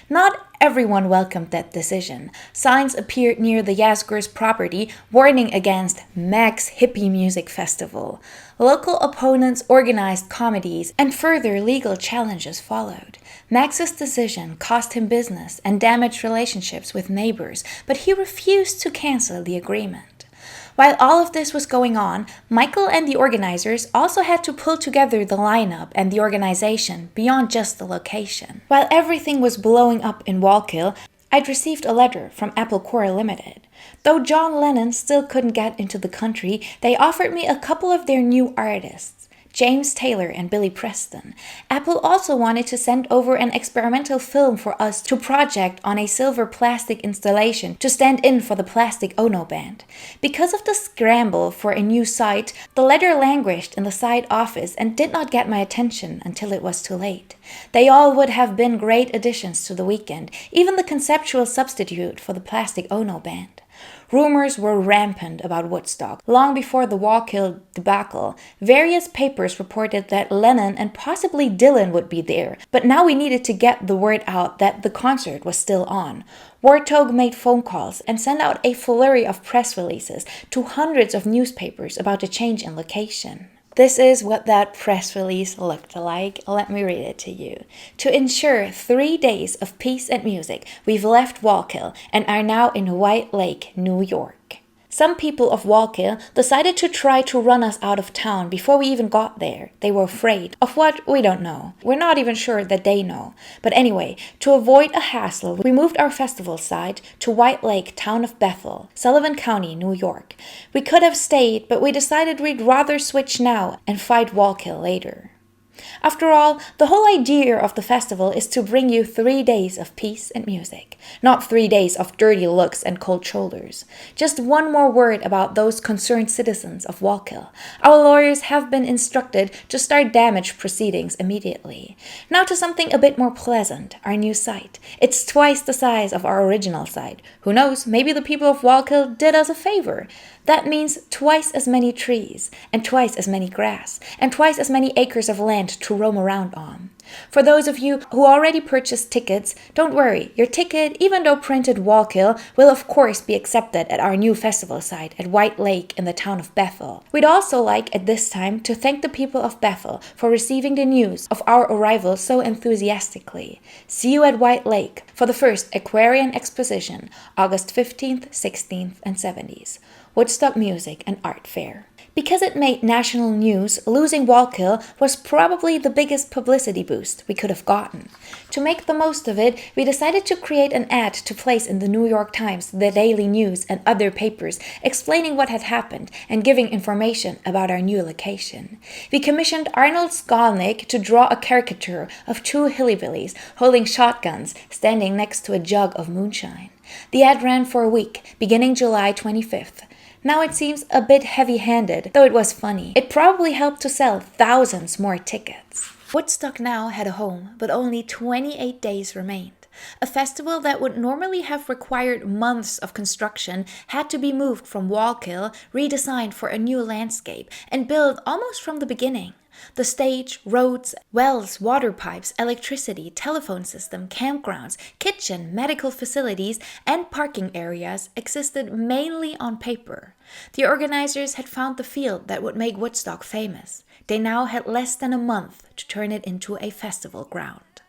Not everyone welcomed that decision. Signs appeared near the Yasgur's property warning against Mac's hippie music festival. Local opponents organized committees and further legal challenges followed. Max's decision cost him business and damaged relationships with neighbors, but he refused to cancel the agreement. While all of this was going on, Michael and the organizers also had to pull together the lineup and the organization beyond just the location. While everything was blowing up in Wallkill, I'd received a letter from Apple Corps Limited. Though John Lennon still couldn't get into the country, they offered me a couple of their new artists, James Taylor and Billy Preston. Apple also wanted to send over an experimental film for us to project on a silver plastic installation to stand in for the Plastic Ono Band. Because of the scramble for a new site, the letter languished in the side office and did not get my attention until it was too late. They all would have been great additions to the weekend, even the conceptual substitute for the Plastic Ono Band. Rumors were rampant about Woodstock. Long before the Wallkill debacle, various papers reported that Lennon and possibly Dylan would be there, but now we needed to get the word out that the concert was still on. Warthog made phone calls and sent out a flurry of press releases to hundreds of newspapers about the change in location. This is what that press release looked like. Let me read it to you. "To ensure 3 days of peace and music, we've left Wallkill and are now in White Lake, New York. Some people of Wallkill decided to try to run us out of town before we even got there. They were afraid. Of what? We don't know. We're not even sure that they know. But anyway, to avoid a hassle, we moved our festival site to White Lake, town of Bethel, Sullivan County, New York. We could have stayed, but we decided we'd rather switch now and fight Wallkill later. After all, the whole idea of the festival is to bring you 3 days of peace and music, not 3 days of dirty looks and cold shoulders. Just one more word about those concerned citizens of Wallkill. Our lawyers have been instructed to start damage proceedings immediately. Now to something a bit more pleasant, our new site. It's twice the size of our original site. Who knows, maybe the people of Wallkill did us a favor. That means twice as many trees, and twice as many grass, and twice as many acres of land to roam around on. For those of you who already purchased tickets, don't worry, your ticket, even though printed Wallkill, will of course be accepted at our new festival site at White Lake in the town of Bethel. We'd also like at this time to thank the people of Bethel for receiving the news of our arrival so enthusiastically. See you at White Lake for the first Aquarian Exposition, August 15th, 16th, and 17th. Woodstock Music and Art Fair. Because it made national news, losing Wallkill was probably the biggest publicity boost we could have gotten. To make the most of it, we decided to create an ad to place in the New York Times, the Daily News, and other papers explaining what had happened and giving information about our new location. We commissioned Arnold Skolnick to draw a caricature of two hillbillies holding shotguns standing next to a jug of moonshine. The ad ran for a week, beginning July 25th. Now it seems a bit heavy-handed, though it was funny. It probably helped to sell thousands more tickets. Woodstock now had a home, but only 28 days remained. A festival that would normally have required months of construction had to be moved from Wallkill, redesigned for a new landscape, and built almost from the beginning. The stage, roads, wells, water pipes, electricity, telephone system, campgrounds, kitchen, medical facilities, and parking areas existed mainly on paper. The organizers had found the field that would make Woodstock famous. They now had less than a month to turn it into a festival ground.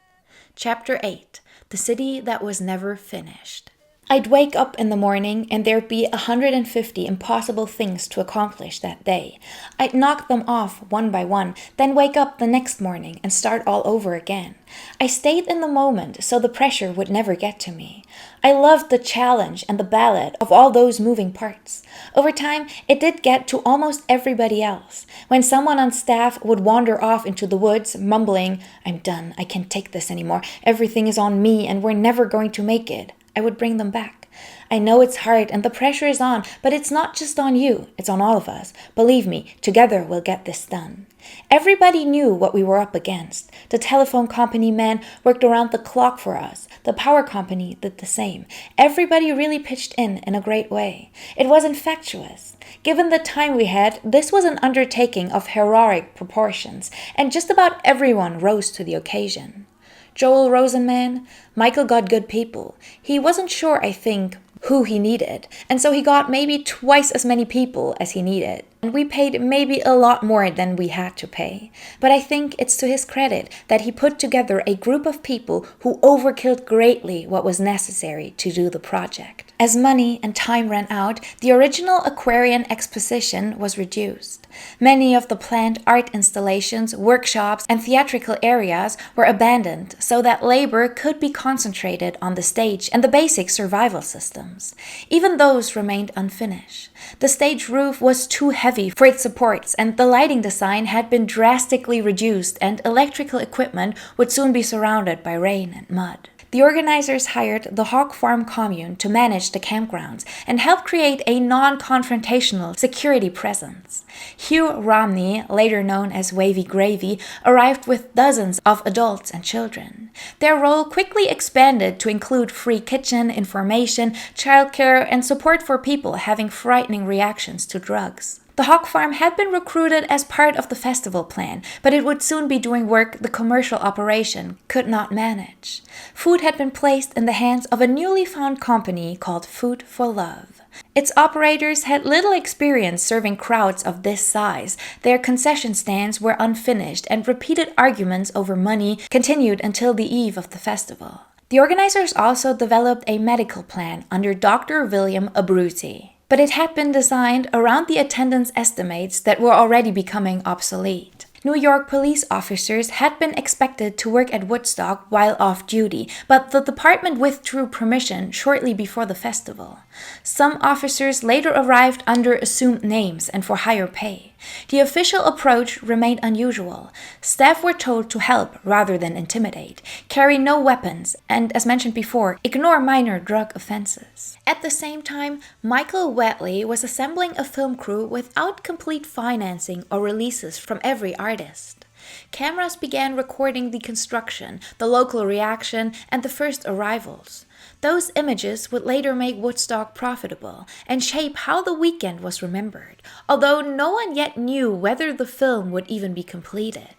Chapter 8. The City That Was Never Finished. I'd wake up in the morning and there'd be 150 impossible things to accomplish that day. I'd knock them off one by one, then wake up the next morning and start all over again. I stayed in the moment so the pressure would never get to me. I loved the challenge and the ballad of all those moving parts. Over time, it did get to almost everybody else. When someone on staff would wander off into the woods, mumbling, "I'm done, I can't take this anymore, everything is on me and we're never going to make it," I would bring them back. I know it's hard and the pressure is on, but it's not just on you, it's on all of us. Believe me, together we'll get this done. Everybody knew what we were up against. The telephone company men worked around the clock for us. The power company did the same. Everybody really pitched in a great way. It was infectious. Given the time we had, this was an undertaking of heroic proportions, and just about everyone rose to the occasion. Joel Rosenman, Michael got good people. He wasn't sure, I think, who he needed, and so he got maybe twice as many people as he needed. And we paid maybe a lot more than we had to pay. But I think it's to his credit that he put together a group of people who overkilled greatly what was necessary to do the project. As money and time ran out, the original Aquarian exposition was reduced. Many of the planned art installations, workshops, and theatrical areas were abandoned so that labor could be concentrated on the stage and the basic survival systems. Even those remained unfinished. The stage roof was too heavy for its supports, and the lighting design had been drastically reduced, and electrical equipment would soon be surrounded by rain and mud. The organizers hired the Hawk Farm commune to manage the campgrounds and help create a non-confrontational security presence. Hugh Romney, later known as Wavy Gravy, arrived with dozens of adults and children. Their role quickly expanded to include free kitchen, information, childcare, and support for people having frightening reactions to drugs. The Hawk Farm had been recruited as part of the festival plan, but it would soon be doing work the commercial operation could not manage. Food had been placed in the hands of a newly found company called Food for Love. Its operators had little experience serving crowds of this size. Their concession stands were unfinished, and repeated arguments over money continued until the eve of the festival. The organizers also developed a medical plan under Dr. William Abruzzi, but it had been designed around the attendance estimates that were already becoming obsolete. New York police officers had been expected to work at Woodstock while off duty, but the department withdrew permission shortly before the festival. Some officers later arrived under assumed names and for higher pay. The official approach remained unusual. Staff were told to help rather than intimidate, carry no weapons, and, as mentioned before, ignore minor drug offenses. At the same time, Michael Watley was assembling a film crew without complete financing or releases from every artist. Cameras began recording the construction, the local reaction, and the first arrivals. Those images would later make Woodstock profitable and shape how the weekend was remembered, although no one yet knew whether the film would even be completed.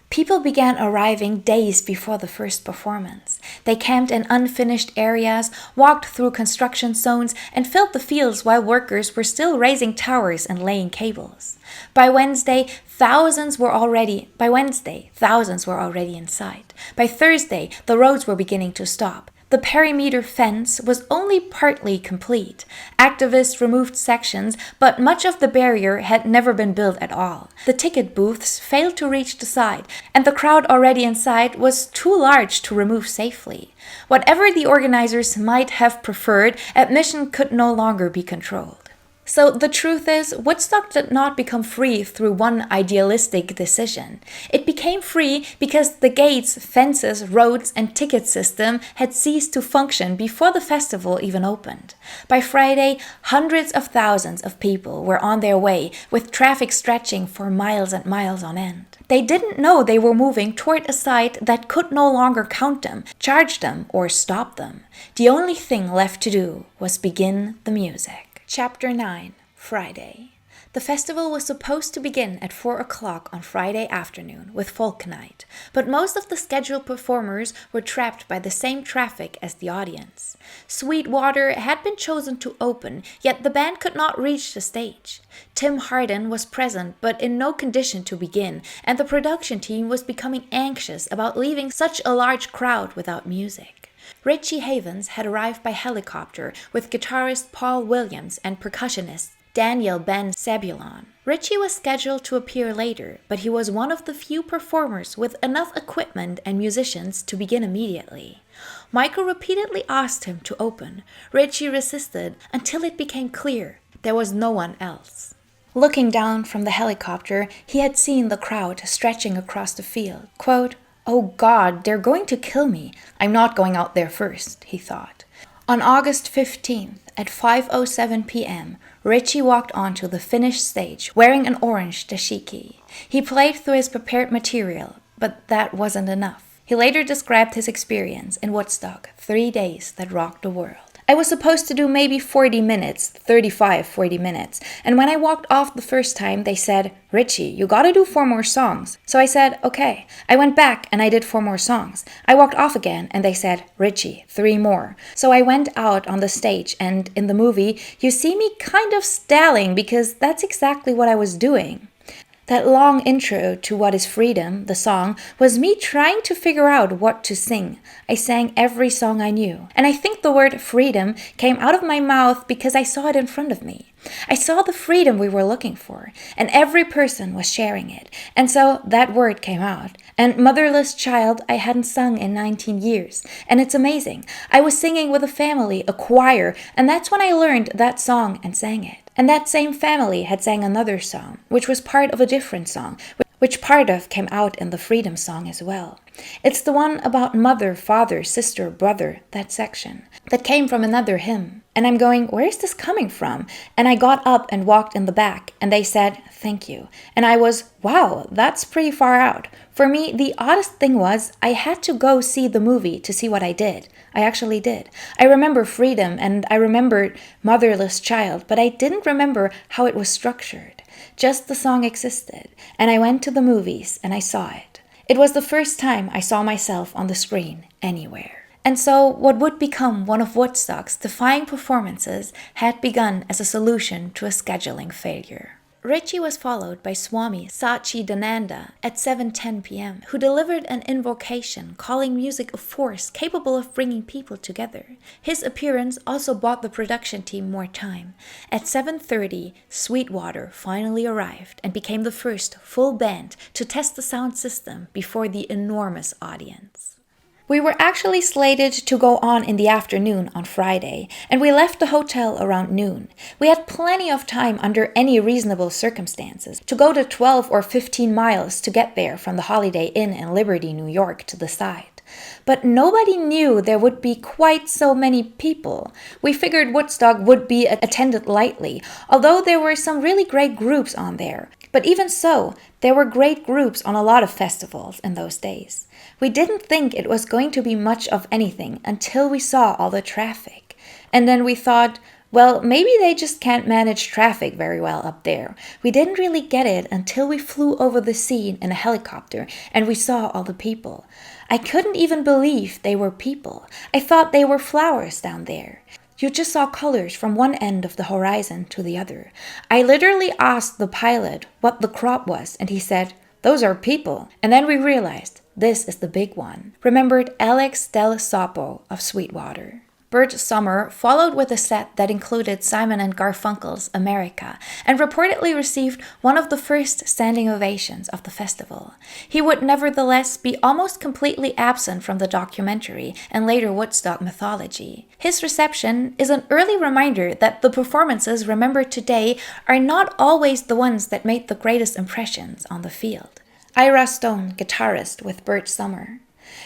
People began arriving days before the first performance. They camped in unfinished areas, walked through construction zones, and filled the fields while workers were still raising towers and laying cables. By Wednesday, thousands were already in sight. By Thursday, the roads were beginning to stop. The perimeter fence was only partly complete. Activists removed sections, but much of the barrier had never been built at all. The ticket booths failed to reach the side, and the crowd already inside was too large to remove safely. Whatever the organizers might have preferred, admission could no longer be controlled. So the truth is, Woodstock did not become free through one idealistic decision. It became free because the gates, fences, roads, and ticket system had ceased to function before the festival even opened. By Friday, hundreds of thousands of people were on their way, with traffic stretching for miles and miles on end. They didn't know they were moving toward a site that could no longer count them, charge them, or stop them. The only thing left to do was begin the music. Chapter 9, Friday. The festival was supposed to begin at 4 o'clock on Friday afternoon with folk night, but most of the scheduled performers were trapped by the same traffic as the audience. Sweetwater had been chosen to open, yet the band could not reach the stage. Tim Hardin was present but in no condition to begin, and the production team was becoming anxious about leaving such a large crowd without music. Richie Havens had arrived by helicopter with guitarist Paul Williams and percussionist Daniel Ben Sabulon. Richie was scheduled to appear later, but he was one of the few performers with enough equipment and musicians to begin immediately. Michael repeatedly asked him to open. Richie resisted until it became clear there was no one else. Looking down from the helicopter, he had seen the crowd stretching across the field. Quote, "Oh God, they're going to kill me. I'm not going out there first," he thought. On August 15th, at 5:07 p.m., Richie walked onto the finished stage wearing an orange dashiki. He played through his prepared material, but that wasn't enough. He later described his experience in Woodstock, 3 days that rocked the world. I was supposed to do maybe 40 minutes, 40 minutes. And when I walked off the first time, they said, "Richie, you gotta do 4 more songs." So I said, okay. I went back and I did 4 more songs. I walked off again and they said, "Richie, 3 more." So I went out on the stage, and in the movie, you see me kind of stalling because that's exactly what I was doing. That long intro to What is Freedom, the song, was me trying to figure out what to sing. I sang every song I knew. And I think the word freedom came out of my mouth because I saw it in front of me. I saw the freedom we were looking for, and every person was sharing it. And so that word came out. And Motherless Child I hadn't sung in 19 years. And it's amazing. I was singing with a family, a choir, and that's when I learned that song and sang it. And that same family had sang another song, which was part of a different song, which part of came out in the Freedom song as well. It's the one about mother, father, sister, brother, that section, that came from another hymn. And I'm going, where is this coming from? And I got up and walked in the back, and they said, "Thank you." And I was, wow, that's pretty far out. For me, the oddest thing was I had to go see the movie to see what I did. I actually did. I remember Freedom and I remembered Motherless Child, but I didn't remember how it was structured. Just the song existed, and I went to the movies and I saw it. It was the first time I saw myself on the screen anywhere. And so what would become one of Woodstock's defying performances had begun as a solution to a scheduling failure. Richie was followed by Swami Sachidananda at 7:10 p.m., who delivered an invocation calling music a force capable of bringing people together. His appearance also bought the production team more time. At 7:30, Sweetwater finally arrived and became the first full band to test the sound system before the enormous audience. We were actually slated to go on in the afternoon on Friday, and we left the hotel around noon. We had plenty of time under any reasonable circumstances to go the 12 or 15 miles to get there from the Holiday Inn in Liberty, New York to the site. But nobody knew there would be quite so many people. We figured Woodstock would be attended lightly, although there were some really great groups on there. But even so, there were great groups on a lot of festivals in those days. We didn't think it was going to be much of anything until we saw all the traffic. And then we thought, well, maybe they just can't manage traffic very well up there. We didn't really get it until we flew over the scene in a helicopter and we saw all the people. I couldn't even believe they were people. I thought they were flowers down there. You just saw colors from one end of the horizon to the other. I literally asked the pilot what the crop was, and he said, "Those are people." And then we realized This is the big one, remembered Alex Del Sapo of Sweetwater. Burt Summer followed with a set that included Simon and Garfunkel's America and reportedly received one of the first standing ovations of the festival. He would nevertheless be almost completely absent from the documentary and later Woodstock mythology. His reception is an early reminder that the performances remembered today are not always the ones that made the greatest impressions on the field. Ira Stone, guitarist with Burt Summer.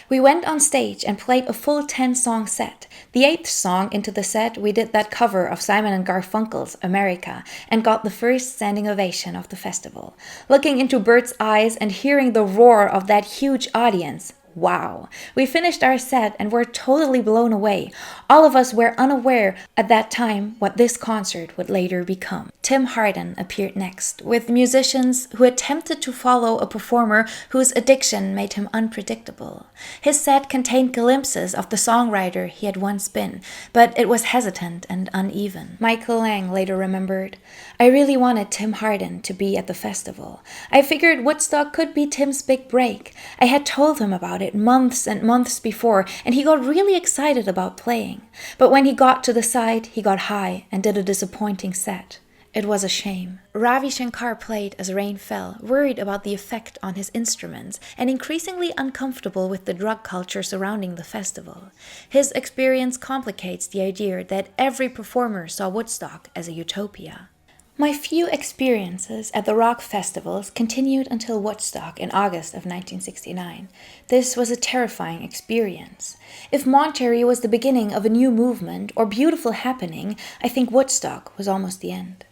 We went on stage and played a full 10-song set. The 8th song into the set, we did that cover of Simon and Garfunkel's America and got the first standing ovation of the festival. Looking into Bert's eyes and hearing the roar of that huge audience, wow. We finished our set and were totally blown away. All of us were unaware at that time what this concert would later become. Tim Hardin appeared next, with musicians who attempted to follow a performer whose addiction made him unpredictable. His set contained glimpses of the songwriter he had once been, but it was hesitant and uneven. Michael Lang later remembered, "I really wanted Tim Hardin to be at the festival. I figured Woodstock could be Tim's big break. I had told him about it months and months before, and he got really excited about playing. But when he got to the side, he got high and did a disappointing set. It was a shame." Ravi Shankar played as rain fell, worried about the effect on his instruments and increasingly uncomfortable with the drug culture surrounding the festival. His experience complicates the idea that every performer saw Woodstock as a utopia. My few experiences at the rock festivals continued until Woodstock in August of 1969. This was a terrifying experience. If Monterey was the beginning of a new movement or beautiful happening, I think Woodstock was almost the end.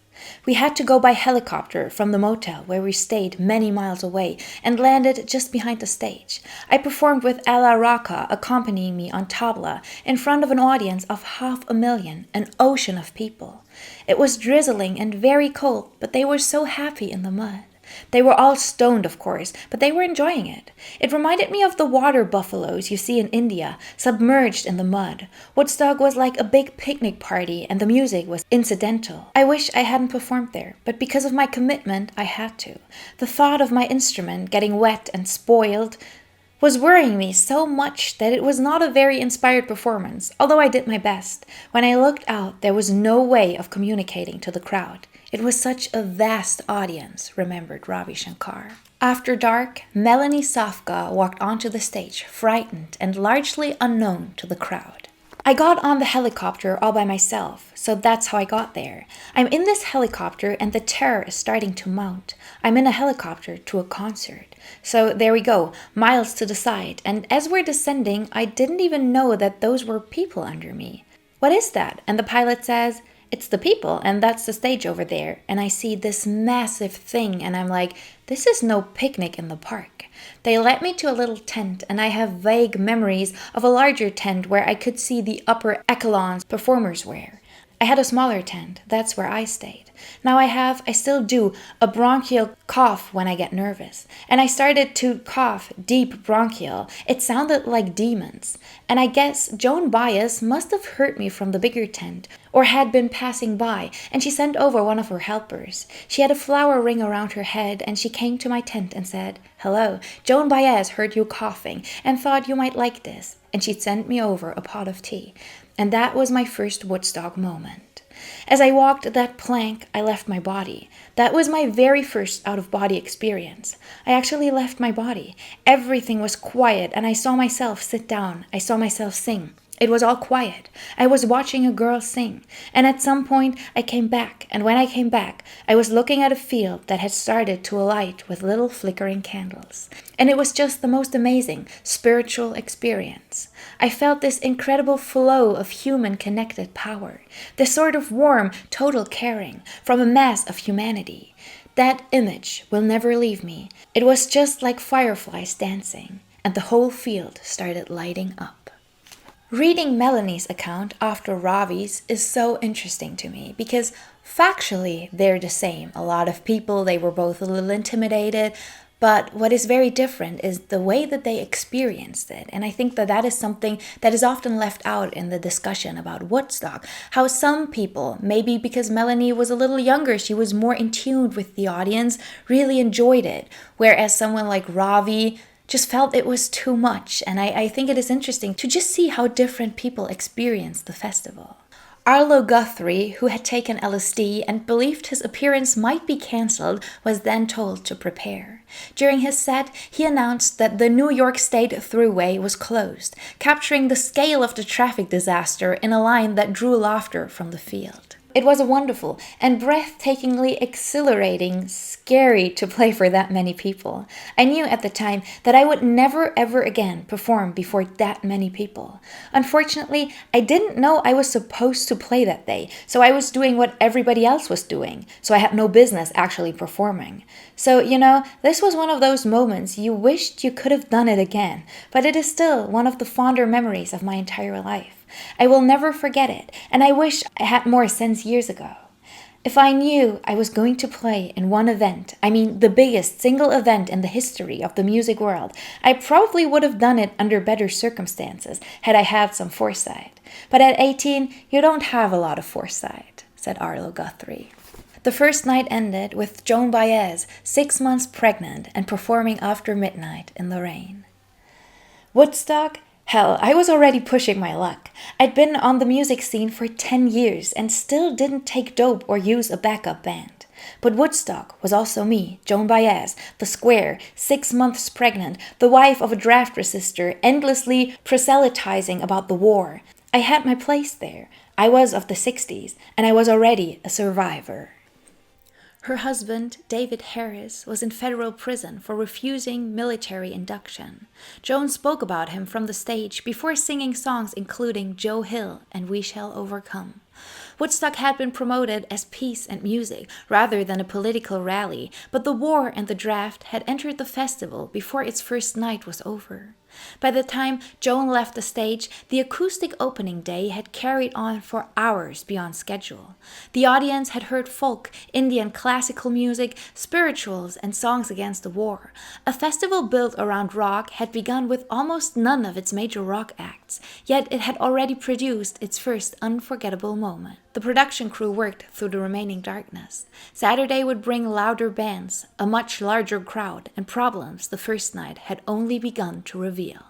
We had to go by helicopter from the motel where we stayed many miles away and landed just behind the stage. I performed with Ella Rocca accompanying me on tabla in front of an audience of 500,000, an ocean of people. It was drizzling and very cold, but they were so happy in the mud. They were all stoned, of course, but they were enjoying it. It reminded me of the water buffaloes you see in India, submerged in the mud. Woodstock was like a big picnic party, and the music was incidental. I wish I hadn't performed there, but because of my commitment, I had to. The thought of my instrument getting wet and spoiled was worrying me so much that it was not a very inspired performance, although I did my best. When I looked out, there was no way of communicating to the crowd. It was such a vast audience, remembered Ravi Shankar. After dark, Melanie Safka walked onto the stage, frightened and largely unknown to the crowd. I got on the helicopter all by myself, so that's how I got there. I'm in this helicopter and the terror is starting to mount. I'm in a helicopter to a concert. So there we go, miles to the side, and as we're descending, I didn't even know that those were people under me. "What is that?" And the pilot says, "It's the people, and that's the stage over there." And I see this massive thing, and I'm like, this is no picnic in the park. They led me to a little tent, and I have vague memories of a larger tent where I could see the upper echelons performers wear. I had a smaller tent, that's where I stayed. Now I still do, a bronchial cough when I get nervous. And I started to cough deep bronchial. It sounded like demons. And I guess Joan Baez must have heard me from the bigger tent, or had been passing by, and she sent over one of her helpers. She had a flower ring around her head, and she came to my tent and said, "Hello, Joan Baez heard you coughing and thought you might like this." And she sent me over a pot of tea. And that was my first Woodstock moment. As I walked that plank, I left my body. That was my very first out-of-body experience. I actually left my body. Everything was quiet, and I saw myself sit down. I saw myself sing. It was all quiet. I was watching a girl sing. And at some point, I came back. And when I came back, I was looking at a field that had started to alight with little flickering candles. And it was just the most amazing spiritual experience. I felt this incredible flow of human connected power. This sort of warm, total caring from a mass of humanity. That image will never leave me. It was just like fireflies dancing. And the whole field started lighting up. Reading Melanie's account after Ravi's is so interesting to me because factually they're the same. A lot of people, they were both a little intimidated, but what is very different is the way that they experienced it. And I think that is something that is often left out in the discussion about Woodstock. How some people, maybe because Melanie was a little younger, she was more in tune with the audience, really enjoyed it. Whereas someone like Ravi just felt it was too much, and I think it is interesting to just see how different people experience the festival. Arlo Guthrie, who had taken LSD and believed his appearance might be cancelled, was then told to prepare. During his set, he announced that the New York State Thruway was closed, capturing the scale of the traffic disaster in a line that drew laughter from the field. It was wonderful and breathtakingly exhilarating, scary to play for that many people. I knew at the time that I would never ever again perform before that many people. Unfortunately, I didn't know I was supposed to play that day, so I was doing what everybody else was doing, so I had no business actually performing. So, this was one of those moments you wished you could have done it again, but it is still one of the fonder memories of my entire life. I will never forget it, and I wish I had more sense years ago. If I knew I was going to play in one event, I mean the biggest single event in the history of the music world, I probably would have done it under better circumstances had I had some foresight. But at 18, you don't have a lot of foresight, said Arlo Guthrie. The first night ended with Joan Baez, 6 months pregnant and performing after midnight in the rain. Woodstock? Hell, I was already pushing my luck. I'd been on the music scene for 10 years and still didn't take dope or use a backup band. But Woodstock was also me, Joan Baez, the square, 6 months pregnant, the wife of a draft resistor, endlessly proselytizing about the war. I had my place there. I was of the 60s, and I was already a survivor. Her husband, David Harris, was in federal prison for refusing military induction. Joan spoke about him from the stage before singing songs including Joe Hill and We Shall Overcome. Woodstock had been promoted as peace and music rather than a political rally, but the war and the draft had entered the festival before its first night was over. By the time Joan left the stage, the acoustic opening day had carried on for hours beyond schedule. The audience had heard folk, Indian classical music, spirituals, and songs against the war. A festival built around rock had begun with almost none of its major rock acts, yet it had already produced its first unforgettable moment. The production crew worked through the remaining darkness. Saturday would bring louder bands, a much larger crowd, and problems the first night had only begun to reveal.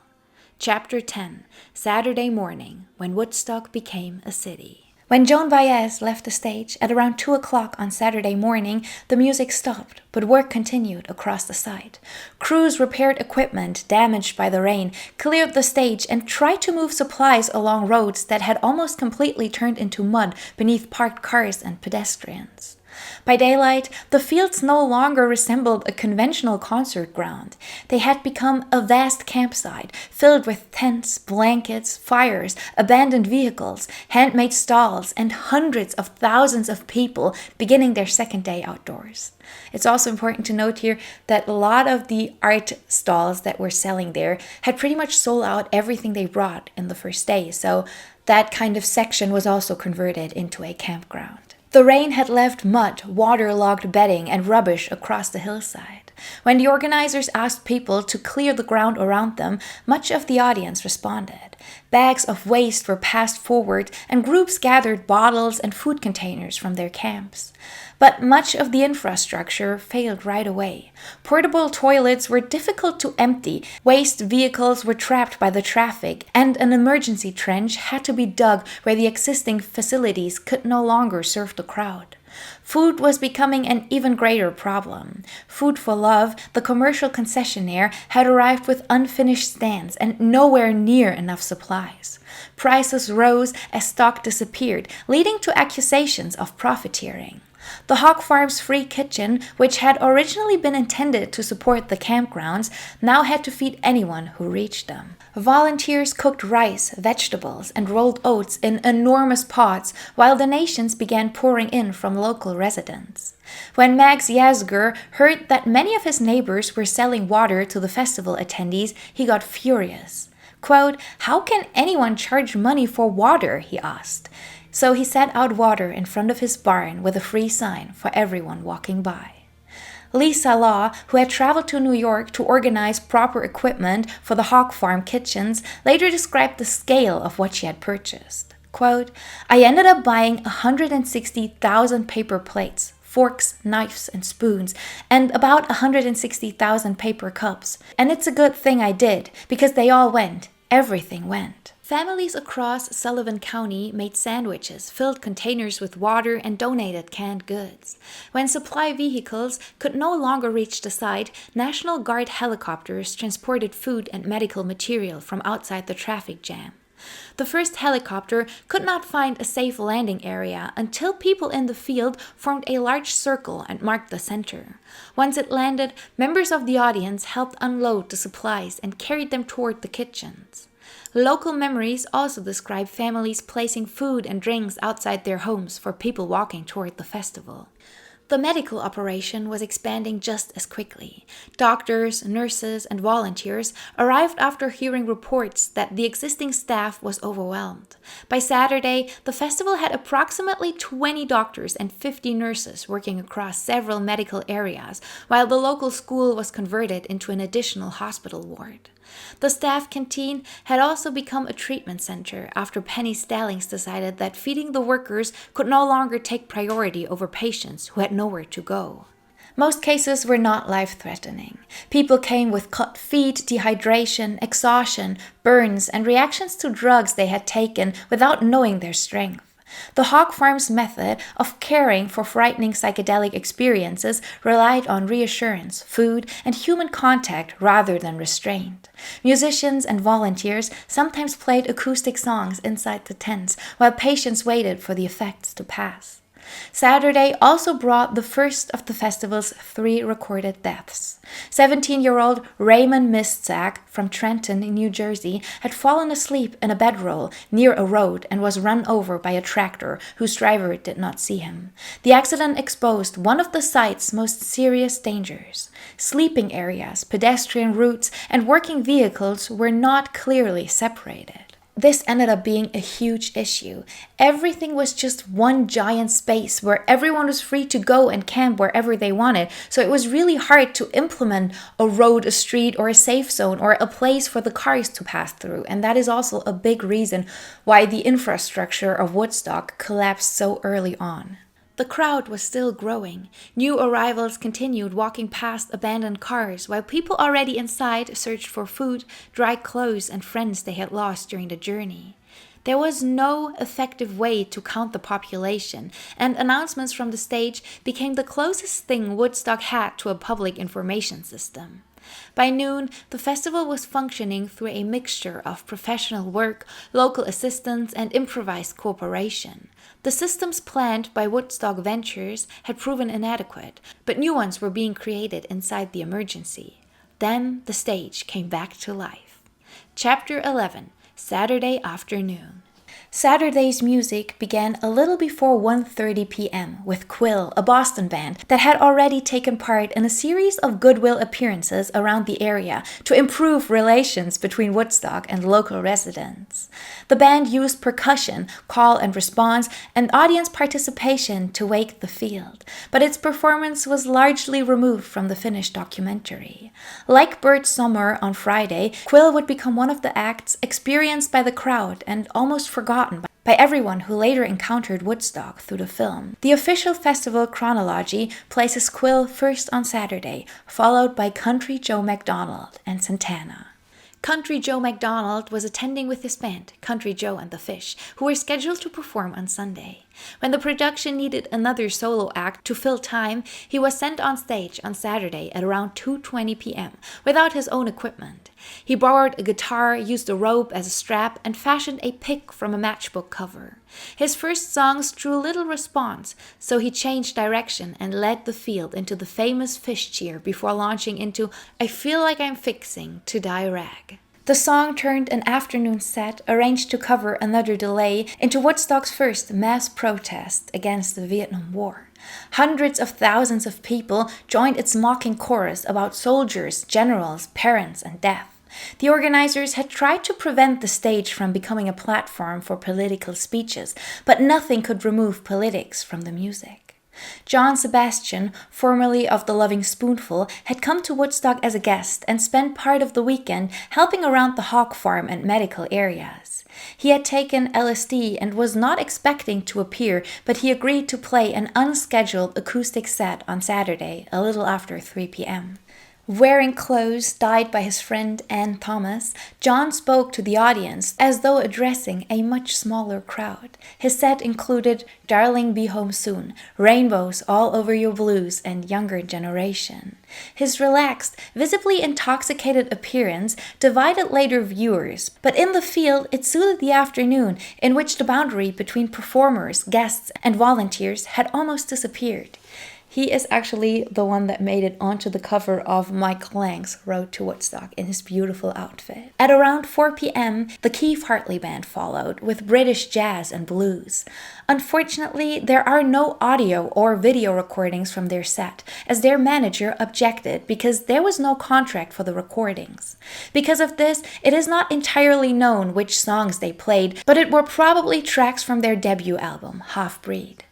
Chapter 10, Saturday Morning, When Woodstock Became a City. When Joan Baez left the stage at around 2 o'clock on Saturday morning, the music stopped, but work continued across the site. Crews repaired equipment damaged by the rain, cleared the stage, and tried to move supplies along roads that had almost completely turned into mud beneath parked cars and pedestrians. By daylight, the fields no longer resembled a conventional concert ground. They had become a vast campsite, filled with tents, blankets, fires, abandoned vehicles, handmade stalls, and hundreds of thousands of people beginning their second day outdoors. It's also important to note here that a lot of the art stalls that were selling there had pretty much sold out everything they brought in the first day, so that kind of section was also converted into a campground. The rain had left mud, waterlogged bedding, and rubbish across the hillside. When the organizers asked people to clear the ground around them, much of the audience responded. Bags of waste were passed forward, and groups gathered bottles and food containers from their camps. But much of the infrastructure failed right away. Portable toilets were difficult to empty, waste vehicles were trapped by the traffic, and an emergency trench had to be dug where the existing facilities could no longer serve the crowd. Food was becoming an even greater problem. Food for Love, the commercial concessionaire, had arrived with unfinished stands and nowhere near enough supplies. Prices rose as stock disappeared, leading to accusations of profiteering. The Hog Farm's free kitchen, which had originally been intended to support the campgrounds, now had to feed anyone who reached them. Volunteers cooked rice, vegetables, and rolled oats in enormous pots while donations began pouring in from local residents. When Max Yasgur heard that many of his neighbors were selling water to the festival attendees, he got furious. Quote, "How can anyone charge money for water?" he asked. So he set out water in front of his barn with a free sign for everyone walking by. Lisa Law, who had traveled to New York to organize proper equipment for the Hog Farm kitchens, later described the scale of what she had purchased. Quote, "I ended up buying 160,000 paper plates, forks, knives, and spoons, and about 160,000 paper cups. And it's a good thing I did, because they all went. Everything went. Families across Sullivan County made sandwiches, filled containers with water, and donated canned goods. When supply vehicles could no longer reach the site, National Guard helicopters transported food and medical material from outside the traffic jam. The first helicopter could not find a safe landing area until people in the field formed a large circle and marked the center. Once it landed, members of the audience helped unload the supplies and carried them toward the kitchens. Local memories also describe families placing food and drinks outside their homes for people walking toward the festival. The medical operation was expanding just as quickly. Doctors, nurses, and volunteers arrived after hearing reports that the existing staff was overwhelmed. By Saturday, the festival had approximately 20 doctors and 50 nurses working across several medical areas, while the local school was converted into an additional hospital ward. The staff canteen had also become a treatment center after Penny Stallings decided that feeding the workers could no longer take priority over patients who had nowhere to go. Most cases were not life-threatening. People came with cut feet, dehydration, exhaustion, burns, and reactions to drugs they had taken without knowing their strength. The Hog Farm's method of caring for frightening psychedelic experiences relied on reassurance, food, and human contact rather than restraint. Musicians and volunteers sometimes played acoustic songs inside the tents while patients waited for the effects to pass. Saturday also brought the first of the festival's 3 recorded deaths. 17-year-old Raymond Mistsack from Trenton, New Jersey, had fallen asleep in a bedroll near a road and was run over by a tractor whose driver did not see him. The accident exposed one of the site's most serious dangers. Sleeping areas, pedestrian routes, and working vehicles were not clearly separated. This ended up being a huge issue. Everything was just one giant space where everyone was free to go and camp wherever they wanted. So it was really hard to implement a road, a street, or a safe zone, or a place for the cars to pass through. And that is also a big reason why the infrastructure of Woodstock collapsed so early on. The crowd was still growing. New arrivals continued walking past abandoned cars, while people already inside searched for food, dry clothes, and friends they had lost during the journey. There was no effective way to count the population, and announcements from the stage became the closest thing Woodstock had to a public information system. By noon, the festival was functioning through a mixture of professional work, local assistance, and improvised cooperation. The systems planned by Woodstock Ventures had proven inadequate, but new ones were being created inside the emergency. Then the stage came back to life. Chapter 11, Saturday Afternoon. Saturday's music began a little before 1:30 p.m. with Quill, a Boston band that had already taken part in a series of goodwill appearances around the area to improve relations between Woodstock and local residents. The band used percussion, call and response, and audience participation to wake the field, but its performance was largely removed from the finished documentary. Like Burt Sommer on Friday, Quill would become one of the acts experienced by the crowd and almost forgotten by everyone who later encountered Woodstock through the film. The official festival chronology places Quill first on Saturday, followed by Country Joe McDonald and Santana. Country Joe McDonald was attending with his band, Country Joe and the Fish, who were scheduled to perform on Sunday. When the production needed another solo act to fill time, he was sent on stage on Saturday at around 2:20 p.m. without his own equipment. He borrowed a guitar, used a rope as a strap, and fashioned a pick from a matchbook cover. His first songs drew little response, so he changed direction and led the field into the famous Fish cheer before launching into I Feel Like I'm Fixing to Die Rag. The song turned an afternoon set arranged to cover another delay into Woodstock's first mass protest against the Vietnam War. Hundreds of thousands of people joined its mocking chorus about soldiers, generals, parents, and death. The organizers had tried to prevent the stage from becoming a platform for political speeches, but nothing could remove politics from the music. John Sebastian, formerly of the Loving Spoonful, had come to Woodstock as a guest and spent part of the weekend helping around the hog farm and medical areas. He had taken LSD and was not expecting to appear, but he agreed to play an unscheduled acoustic set on Saturday, a little after 3 p.m. Wearing clothes dyed by his friend Ann Thomas, John spoke to the audience as though addressing a much smaller crowd. His set included Darling Be Home Soon, Rainbows All Over Your Blues, and Younger Generation. His relaxed, visibly intoxicated appearance divided later viewers, but in the field it suited the afternoon in which the boundary between performers, guests, and volunteers had almost disappeared. He is actually the one that made it onto the cover of Mike Lang's Road to Woodstock in his beautiful outfit. At around 4 p.m., the Keith Hartley Band followed with British jazz and blues. Unfortunately, there are no audio or video recordings from their set, as their manager objected because there was no contract for the recordings. Because of this, it is not entirely known which songs they played, but it were probably tracks from their debut album, Half Breed.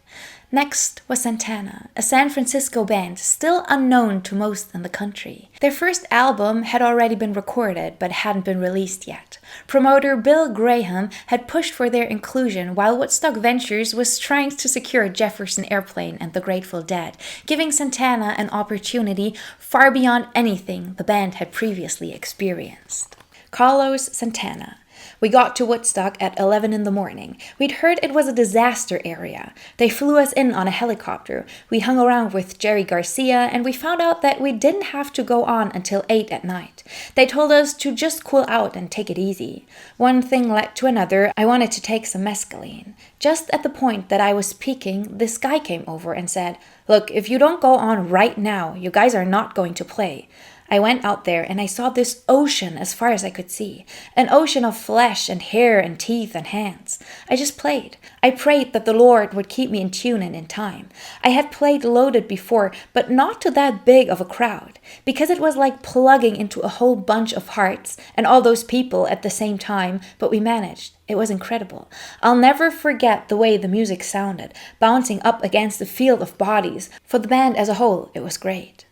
Next was Santana, a San Francisco band still unknown to most in the country. Their first album had already been recorded but hadn't been released yet. Promoter Bill Graham had pushed for their inclusion while Woodstock Ventures was trying to secure Jefferson Airplane and the Grateful Dead, giving Santana an opportunity far beyond anything the band had previously experienced. Carlos Santana. We got to Woodstock at 11 in the morning. We'd heard it was a disaster area. They flew us in on a helicopter. We hung around with Jerry Garcia, and we found out that we didn't have to go on until 8 at night. They told us to just cool out and take it easy. One thing led to another. I wanted to take some mescaline. Just at the point that I was peaking, this guy came over and said, "Look, if you don't go on right now, you guys are not going to play." I went out there and I saw this ocean as far as I could see. An ocean of flesh and hair and teeth and hands. I just played. I prayed that the Lord would keep me in tune and in time. I had played loaded before, but not to that big of a crowd. Because it was like plugging into a whole bunch of hearts and all those people at the same time, but we managed. It was incredible. I'll never forget the way the music sounded, bouncing up against the field of bodies. For the band as a whole, it was great.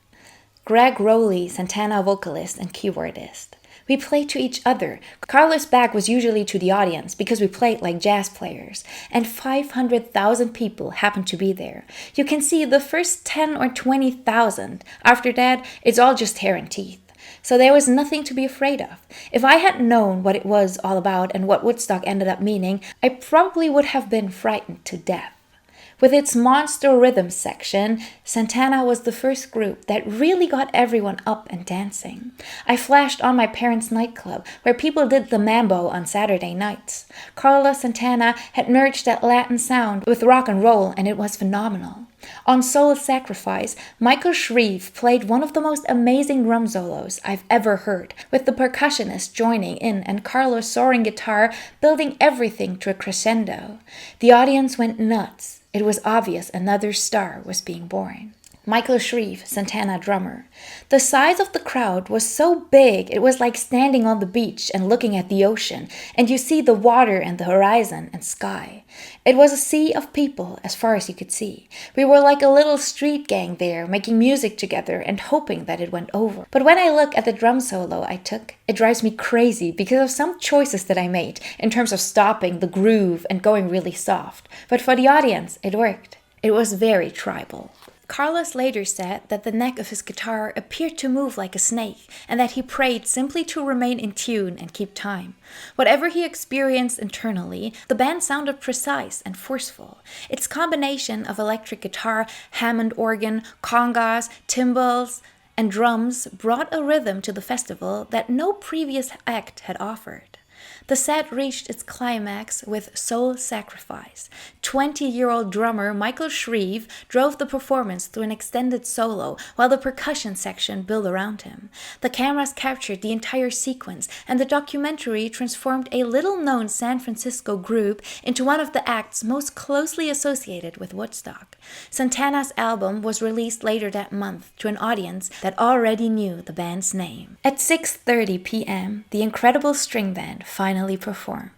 Greg Rowley, Santana vocalist and keyboardist. We played to each other. Carlos' back was usually to the audience because we played like jazz players, and 500,000 people happened to be there. You can see the first 10 or 20,000. After that, it's all just hair and teeth. So there was nothing to be afraid of. If I had known what it was all about and what Woodstock ended up meaning, I probably would have been frightened to death. With its monster rhythm section, Santana was the first group that really got everyone up and dancing. I flashed on my parents' nightclub, where people did the mambo on Saturday nights. Carlos Santana had merged that Latin sound with rock and roll, and it was phenomenal. On Soul Sacrifice, Michael Shreve played one of the most amazing drum solos I've ever heard, with the percussionist joining in and Carlos' soaring guitar building everything to a crescendo. The audience went nuts. It was obvious another star was being born. Michael Shreve, Santana drummer. The size of the crowd was so big it was like standing on the beach and looking at the ocean, and you see the water and the horizon and sky. It was a sea of people as far as you could see. We were like a little street gang there, making music together and hoping that it went over. But when I look at the drum solo I took, it drives me crazy because of some choices that I made in terms of stopping the groove and going really soft. But for the audience, it worked. It was very tribal. Carlos later said that the neck of his guitar appeared to move like a snake and that he prayed simply to remain in tune and keep time. Whatever he experienced internally, the band sounded precise and forceful. Its combination of electric guitar, Hammond organ, congas, timbales, and drums brought a rhythm to the festival that no previous act had offered. The set reached its climax with Soul Sacrifice. 20-year-old drummer Michael Shreve drove the performance through an extended solo while the percussion section built around him. The cameras captured the entire sequence, and the documentary transformed a little-known San Francisco group into one of the acts most closely associated with Woodstock. Santana's album was released later that month to an audience that already knew the band's name. At 6:30 p.m., the incredible string band finally performed.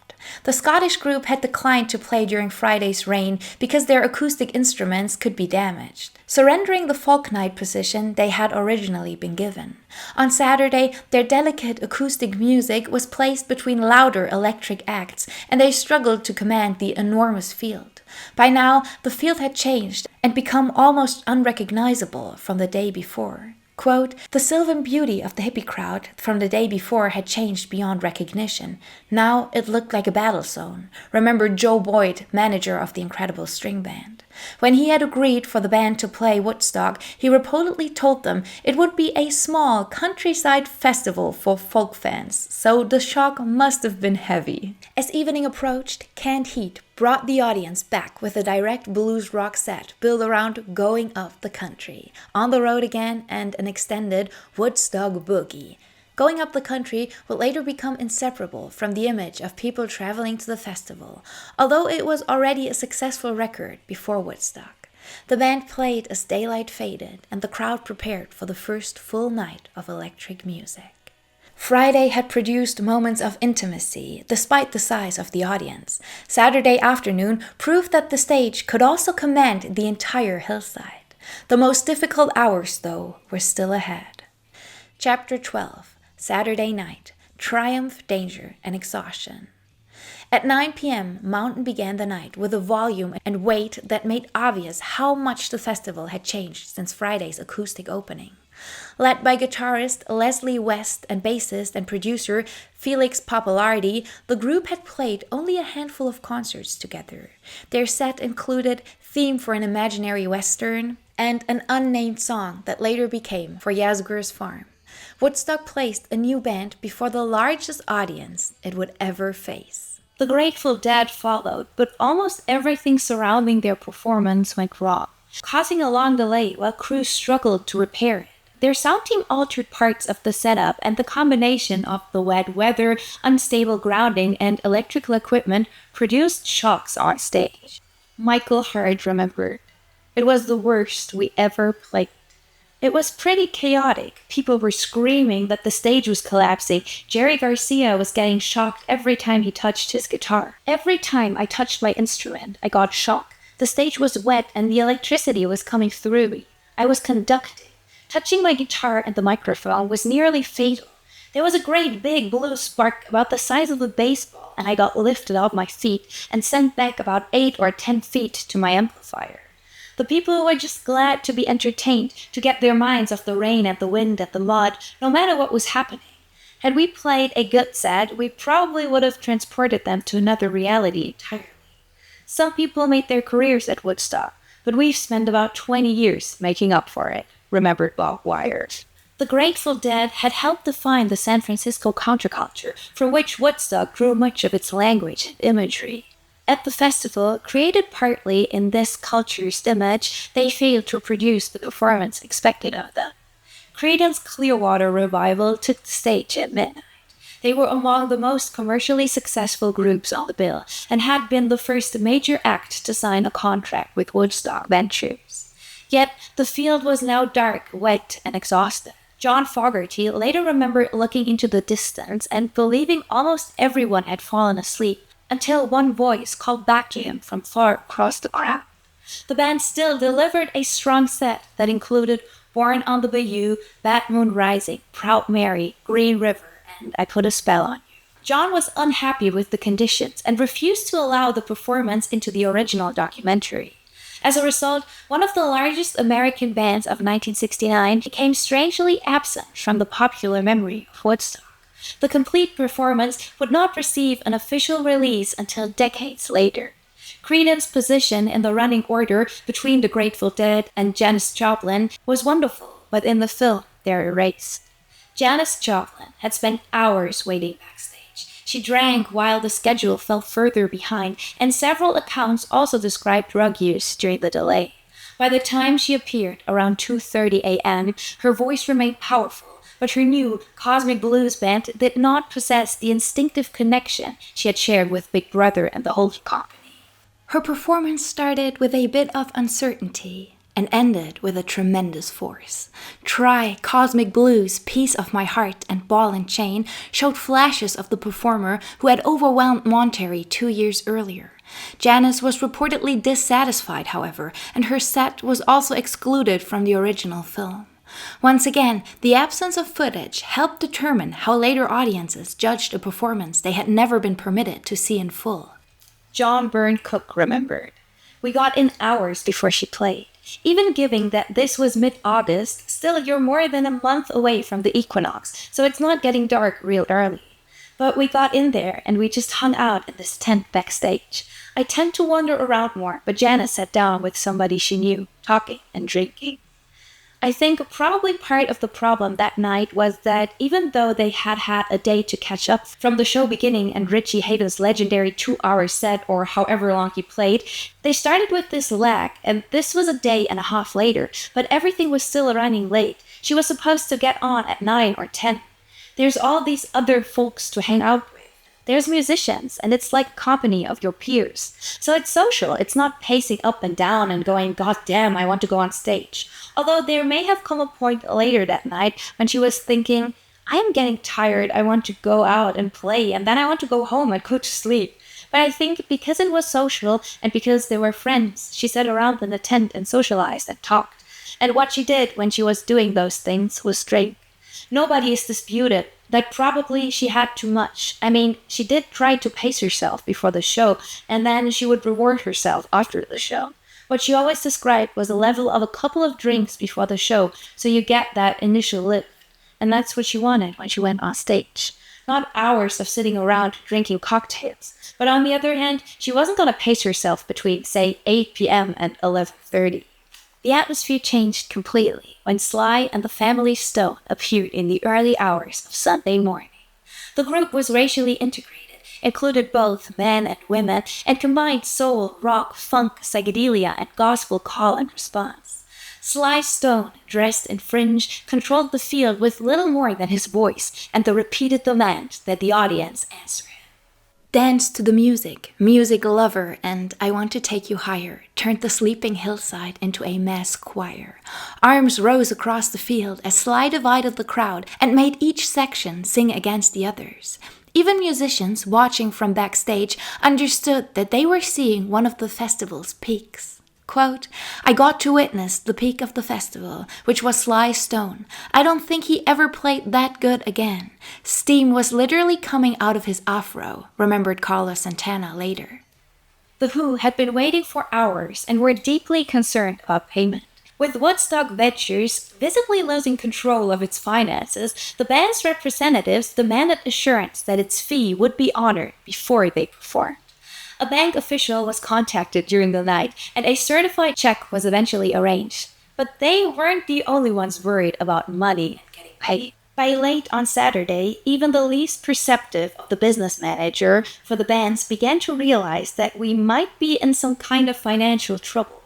The Scottish group had declined to play during Friday's rain because their acoustic instruments could be damaged, surrendering the folk night position they had originally been given. On Saturday, their delicate acoustic music was placed between louder electric acts, and they struggled to command the enormous field. By now, the field had changed and become almost unrecognizable from the day before. Quote, the sylvan beauty of the hippie crowd from the day before had changed beyond recognition. Now it looked like a battle zone, remembered Joe Boyd, manager of the Incredible String Band. When he had agreed for the band to play Woodstock, he reportedly told them it would be a small countryside festival for folk fans, so the shock must have been heavy. As evening approached, Canned Heat brought the audience back with a direct blues rock set built around Going Up the Country, On the Road Again, and an extended Woodstock Boogie. Going Up the Country would later become inseparable from the image of people traveling to the festival, although it was already a successful record before Woodstock. The band played as daylight faded and the crowd prepared for the first full night of electric music. Friday had produced moments of intimacy, despite the size of the audience. Saturday afternoon proved that the stage could also command the entire hillside. The most difficult hours, though, were still ahead. Chapter 12. Saturday Night. Triumph, Danger, and Exhaustion. At 9 p.m., Mountain began the night with a volume and weight that made obvious how much the festival had changed since Friday's acoustic opening. Led by guitarist Leslie West and bassist and producer Felix Popularity, the group had played only a handful of concerts together. Their set included Theme for an Imaginary Western and an unnamed song that later became For Yazgur's Farm. Woodstock placed a new band before the largest audience it would ever face.
The Grateful Dead followed, but almost everything surrounding their performance went wrong, causing a long delay while crews struggled to repair it. Their sound team altered parts of the setup, and the combination of the wet weather, unstable grounding, and electrical equipment produced shocks on stage. Michael Hurd remembered, "It was the worst we ever played. It was pretty chaotic. People were screaming that the stage was collapsing. Jerry Garcia was getting shocked every time he touched his guitar. Every time I touched my instrument, I got shocked. The stage was wet and the electricity was coming through me. I was conducting. Touching my guitar and the microphone was nearly fatal. There was a great big blue spark about the size of a baseball, and I got lifted off my feet and sent back about 8 or 10 feet to my amplifier. The people were just glad to be entertained, to get their minds off the rain and the wind and the mud, no matter what was happening. Had we played a good set, we probably would have transported them to another reality entirely. Some people made their careers at Woodstock, but we've spent about 20 years making up for it," remembered Bob Wyatt. The Grateful Dead had helped define the San Francisco counterculture, from which Woodstock drew much of its language and imagery. At the festival, created partly in this culture's image, they failed to produce the performance expected of them. Creedence Clearwater Revival took the stage at midnight. They were among the most commercially successful groups on the bill and had been the first major act to sign a contract with Woodstock Ventures. Yet the field was now dark, wet, and exhausted. John Fogerty later remembered looking into the distance and believing almost everyone had fallen asleep until one voice called back to him from far across the crowd. The band still delivered a strong set that included Born on the Bayou, Bad Moon Rising, Proud Mary, Green River, and I Put a Spell on You. John was unhappy with the conditions and refused to allow the performance into the original documentary. As a result, one of the largest American bands of 1969 became strangely absent from the popular memory of Woodstock. The complete performance would not receive an official release until decades later. Creedence's position in the running order between the Grateful Dead and Janis Joplin was wonderful, but in the film, they're erased. Janis Joplin had spent hours waiting backstage. She drank while the schedule fell further behind, and several accounts also described drug use during the delay. By the time she appeared, around 2:30 a.m., her voice remained powerful, but her new Cosmic Blues band did not possess the instinctive connection she had shared with Big Brother and the Holy Company.
Her performance started with a bit of uncertainty, and ended with a tremendous force. Try, Cosmic Blues, Piece of My Heart, and Ball and Chain showed flashes of the performer who had overwhelmed Monterey 2 years earlier. Janis was reportedly dissatisfied, however, and her set was also excluded from the original film. Once again, the absence of footage helped determine how later audiences judged a performance they had never been permitted to see in full.
John Byrne Cook remembered. We got in hours before she played. Even given that this was mid-August, still you're more than a month away from the equinox, so it's not getting dark real early. But we got in there and we just hung out in this tent backstage. I tend to wander around more, but Janis sat down with somebody she knew, talking and drinking. I think probably part of the problem that night was that even though they had had a day to catch up from the show beginning and Richie Havens' legendary 2-hour set or however long he played, they started with this lag, and this was a day and a half later, but everything was still running late. She was supposed to get on at 9 or 10. There's all these other folks to hang out with. There's musicians, and it's like company of your peers. So it's social, it's not pacing up and down and going, God damn, I want to go on stage. Although there may have come a point later that night when she was thinking, I am getting tired, I want to go out and play, and then I want to go home and go to sleep. But I think because it was social, and because they were friends, she sat around in the tent and socialized and talked. And what she did when she was doing those things was drink. Nobody is disputed that probably she had too much. I mean, she did try to pace herself before the show, and then she would reward herself after the show. What she always described was a level of a couple of drinks before the show, so you get that initial lift. And that's what she wanted when she went on stage. Not hours of sitting around drinking cocktails. But on the other hand, she wasn't going to pace herself between, say, 8 p.m. and 11:30. The atmosphere changed completely when Sly and the Family Stone appeared in the early hours of Sunday morning. The group was racially integrated, included both men and women, and combined soul, rock, funk, psychedelia, and gospel call and response. Sly Stone, dressed in fringe, controlled the field with little more than his voice and the repeated demand that the audience answer him.
Dance to the Music, Music Lover, and I Want to Take You Higher turned the sleeping hillside into a mass choir. Arms rose across the field as Sly divided the crowd and made each section sing against the others. Even musicians watching from backstage understood that they were seeing one of the festival's peaks. Quote, I got to witness the peak of the festival, which was Sly Stone. I don't think he ever played that good again. Steam was literally coming out of his afro, remembered Carlos Santana later.
The Who had been waiting for hours and were deeply concerned about payment. With Woodstock Ventures visibly losing control of its finances, the band's representatives demanded assurance that its fee would be honored before they performed. A bank official was contacted during the night, and a certified check was eventually arranged. But they weren't the only ones worried about money and getting paid. By late on Saturday, even the least perceptive of the business manager for the bands began to realize that we might be in some kind of financial trouble.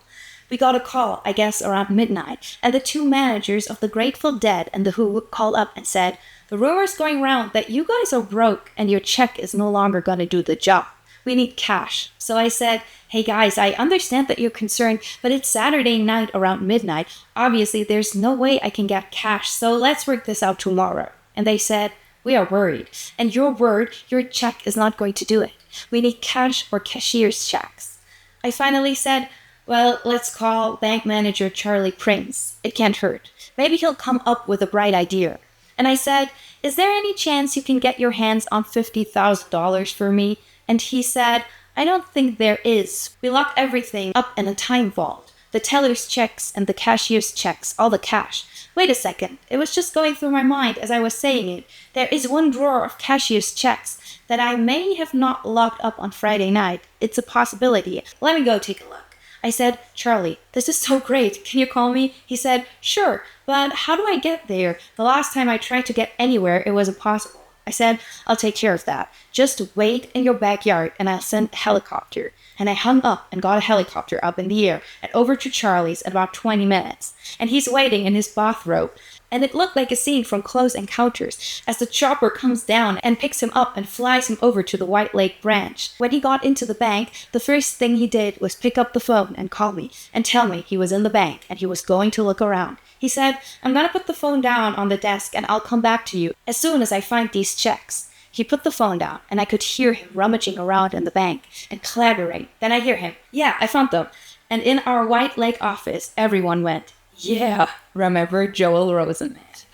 We got a call, I guess around midnight, and the two managers of the Grateful Dead and the Who called up and said, the rumor's going round that you guys are broke and your check is no longer gonna do the job. We need cash. So I said, hey guys, I understand that you're concerned, but it's Saturday night around midnight. Obviously, there's no way I can get cash, so let's work this out tomorrow. And they said, we are worried. And your word, your check is not going to do it. We need cash or cashier's checks. I finally said, well, let's call bank manager Charlie Prince. It can't hurt. Maybe he'll come up with a bright idea. And I said, is there any chance you can get your hands on $50,000 for me? And he said, I don't think there is. We locked everything up in a time vault. The teller's checks and the cashier's checks, all the cash. Wait a second. It was just going through my mind as I was saying it. There is one drawer of cashier's checks that I may have not locked up on Friday night. It's a possibility. Let me go take a look. I said, Charlie, this is so great. Can you call me? He said, sure, but how do I get there? The last time I tried to get anywhere, it was impossible. I said, I'll take care of that. Just wait in your backyard and I'll send a helicopter. And I hung up and got a helicopter up in the air and over to Charlie's in about 20 minutes. And he's waiting in his bathrobe. and it looked like a scene from Close Encounters, as the chopper comes down and picks him up and flies him over to the White Lake branch. When he got into the bank, the first thing he did was pick up the phone and call me and tell me he was in the bank and he was going to look around. He said, "I'm gonna put the phone down on the desk and I'll come back to you as soon as I find these checks." He put the phone down, and I could hear him rummaging around in the bank and clattering. Then I hear him, "Yeah, I found them." And in our White Lake office, everyone went, "Yeah, remember Joel Rosenman."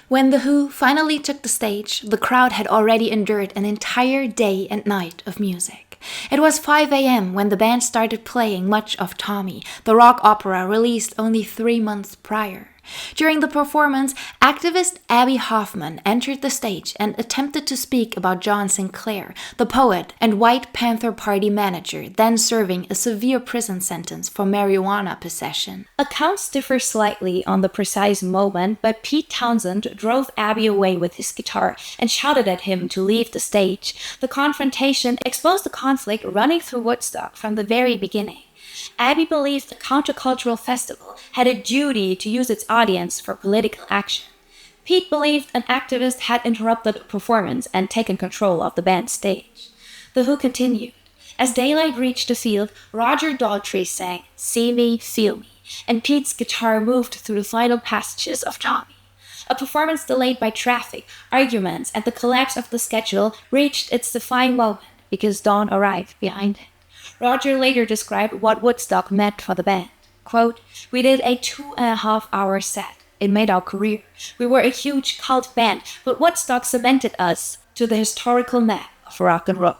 When The Who finally took the stage, the crowd had already endured an entire day and night of music. It was 5 a.m. when the band started playing much of Tommy, the rock opera released only 3 months prior. During the performance, activist Abby Hoffman entered the stage and attempted to speak about John Sinclair, the poet and White Panther Party manager, then serving a severe prison sentence for marijuana possession.
Accounts differ slightly on the precise moment, but Pete Townsend drove Abby away with his guitar and shouted at him to leave the stage. The confrontation exposed the conflict running through Woodstock from the very beginning. Abby believed the countercultural festival had a duty to use its audience for political action. Pete believed an activist had interrupted the performance and taken control of the band's stage. The Who continued. As daylight reached the field, Roger Daltrey sang "See Me, Feel Me," and Pete's guitar moved through the final passages of Tommy. A performance delayed by traffic, arguments, and the collapse of the schedule reached its defining moment because dawn arrived behind it. Roger later described what Woodstock meant for the band. Quote, "We did a 2.5-hour set. It made our career. We were a huge cult band, but Woodstock cemented us to the historical map of rock and roll."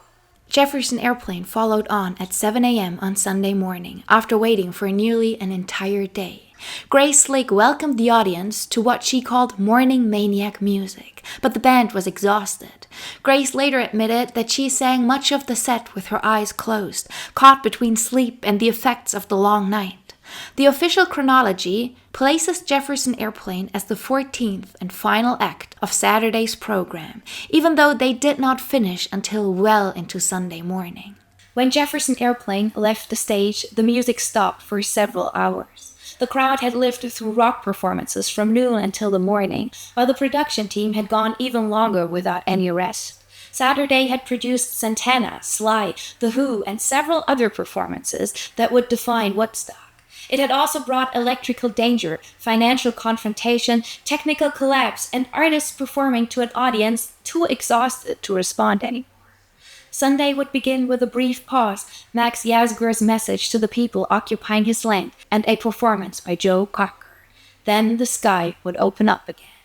Jefferson Airplane followed on at 7 a.m. on Sunday morning, after waiting for nearly an entire day. Grace Slick welcomed the audience to what she called morning maniac music, but the band was exhausted. Grace later admitted that she sang much of the set with her eyes closed, caught between sleep and the effects of the long night. The official chronology places Jefferson Airplane as the 14th and final act of Saturday's program, even though they did not finish until well into Sunday morning.
When Jefferson Airplane left the stage, the music stopped for several hours. The crowd had lived through rock performances from noon until the morning, while the production team had gone even longer without any rest. Saturday had produced Santana, Sly, The Who, and several other performances that would define Woodstock. It had also brought electrical danger, financial confrontation, technical collapse, and artists performing to an audience too exhausted to respond anymore. Sunday would begin with a brief pause, Max Yasgur's message to the people occupying his land, and a performance by Joe Cocker. Then the sky would open up again.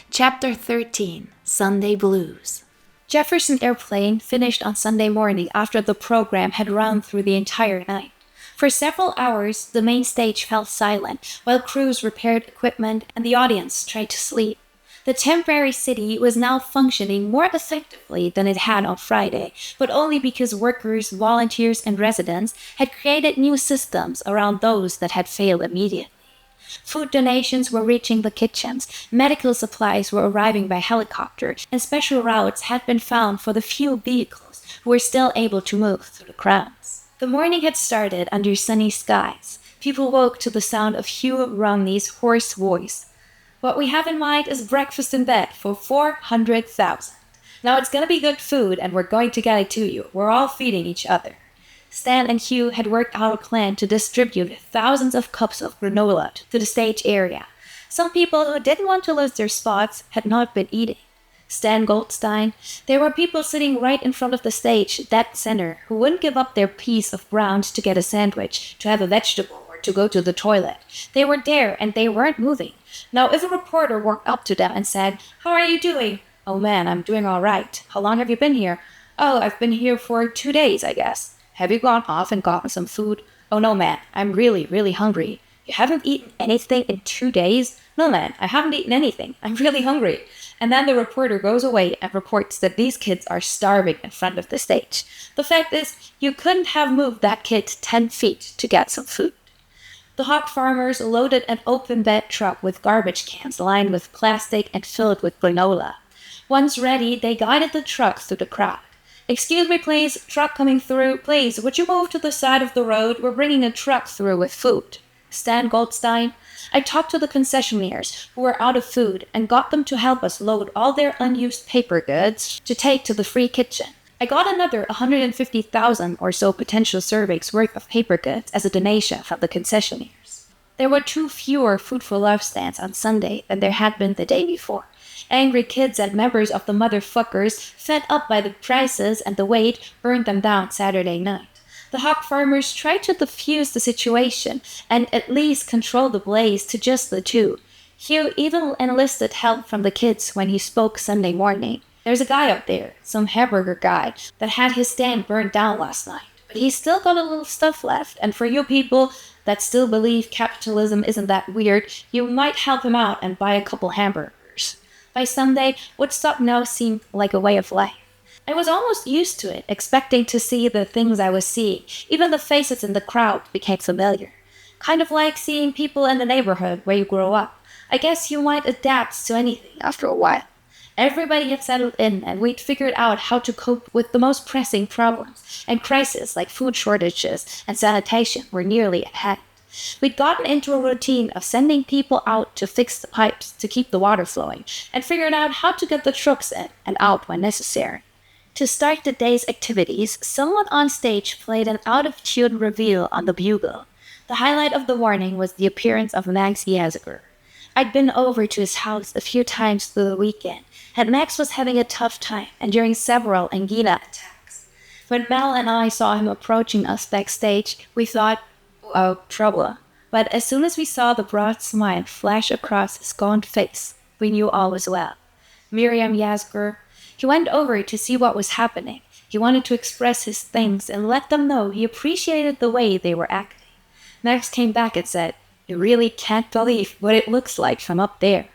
Chapter 13, Sunday Blues.
Jefferson Airplane finished on Sunday morning after the program had run through the entire night. For several hours, the main stage fell silent, while crews repaired equipment and the audience tried to sleep. The temporary city was now functioning more effectively than it had on Friday, but only because workers, volunteers, and residents had created new systems around those that had failed immediately. Food donations were reaching the kitchens, medical supplies were arriving by helicopter, and special routes had been found for the few vehicles who were still able to move through the crowds. The morning had started under sunny skies. People woke to the sound of Hugh Romney's hoarse voice. "What we have in mind is breakfast in bed for 400,000. Now it's gonna be good food and we're going to get it to you. We're all feeding each other." Stan and Hugh had worked out a plan to distribute thousands of cups of granola to the stage area. Some people who didn't want to lose their spots had not been eating. Stan Goldstein, there were people sitting right in front of the stage, dead center, who wouldn't give up their piece of ground to get a sandwich, to have a vegetable, or to go to the toilet. They were there and they weren't moving. Now, if a reporter walked up to them and said, "How are you doing?" "Oh man, I'm doing all right. How long have you been here?" "Oh, I've been here for 2 days, I guess." "Have you gone off and gotten some food?" "Oh no, man, I'm really, really hungry." "You haven't eaten anything in 2 days?" "No, man, I haven't eaten anything. I'm really hungry." And then the reporter goes away and reports that these kids are starving in front of the stage. The fact is, you couldn't have moved that kid 10 feet to get some food. The hog farmers loaded an open bed truck with garbage cans lined with plastic and filled with granola. Once ready, they guided the truck through the crowd. "Excuse me, please, truck coming through. Please, would you move to the side of the road? We're bringing a truck through with food." Stan Goldstein. I talked to the concessionaires who were out of food and got them to help us load all their unused paper goods to take to the free kitchen. I got another 150,000 or so potential servings worth of paper goods as a donation from the concessionaires. There were 2 fewer Fruitful Love stands on Sunday than there had been the day before. Angry kids and members of the motherfuckers, fed up by the prices and the wait, burned them down Saturday night. The hog farmers tried to defuse the situation and at least control the blaze to just the 2. Hugh even enlisted help from the kids when he spoke Sunday morning. There's a guy up there, some hamburger guy, that had his stand burned down last night. But he's still got a little stuff left, and for you people that still believe capitalism isn't that weird, you might help him out and buy a couple hamburgers. By Sunday, Woodstock now seemed like a way of life. I was almost used to it, expecting to see the things I was seeing. Even the faces in the crowd became familiar. Kind of like seeing people in the neighborhood where you grow up. I guess you might adapt to anything after a while. Everybody had settled in, and we'd figured out how to cope with the most pressing problems, and crises like food shortages and sanitation were nearly at hand. We'd gotten into a routine of sending people out to fix the pipes to keep the water flowing, and figured out how to get the trucks in and out when necessary. To start the day's activities, someone on stage played an out-of-tune reveal on the bugle. The highlight of the morning was the appearance of Max Yazger. I'd been over to his house a few times through the weekend, and Max was having a tough time enduring several angina attacks. When Mel and I saw him approaching us backstage, we thought, oh, trouble. But as soon as we saw the broad smile flash across his gaunt face, we knew all was well. Miriam Yazger. He went over to see what was happening. He wanted to express his thanks and let them know he appreciated the way they were acting. Max came back and said, "You really can't believe what it looks like from up there."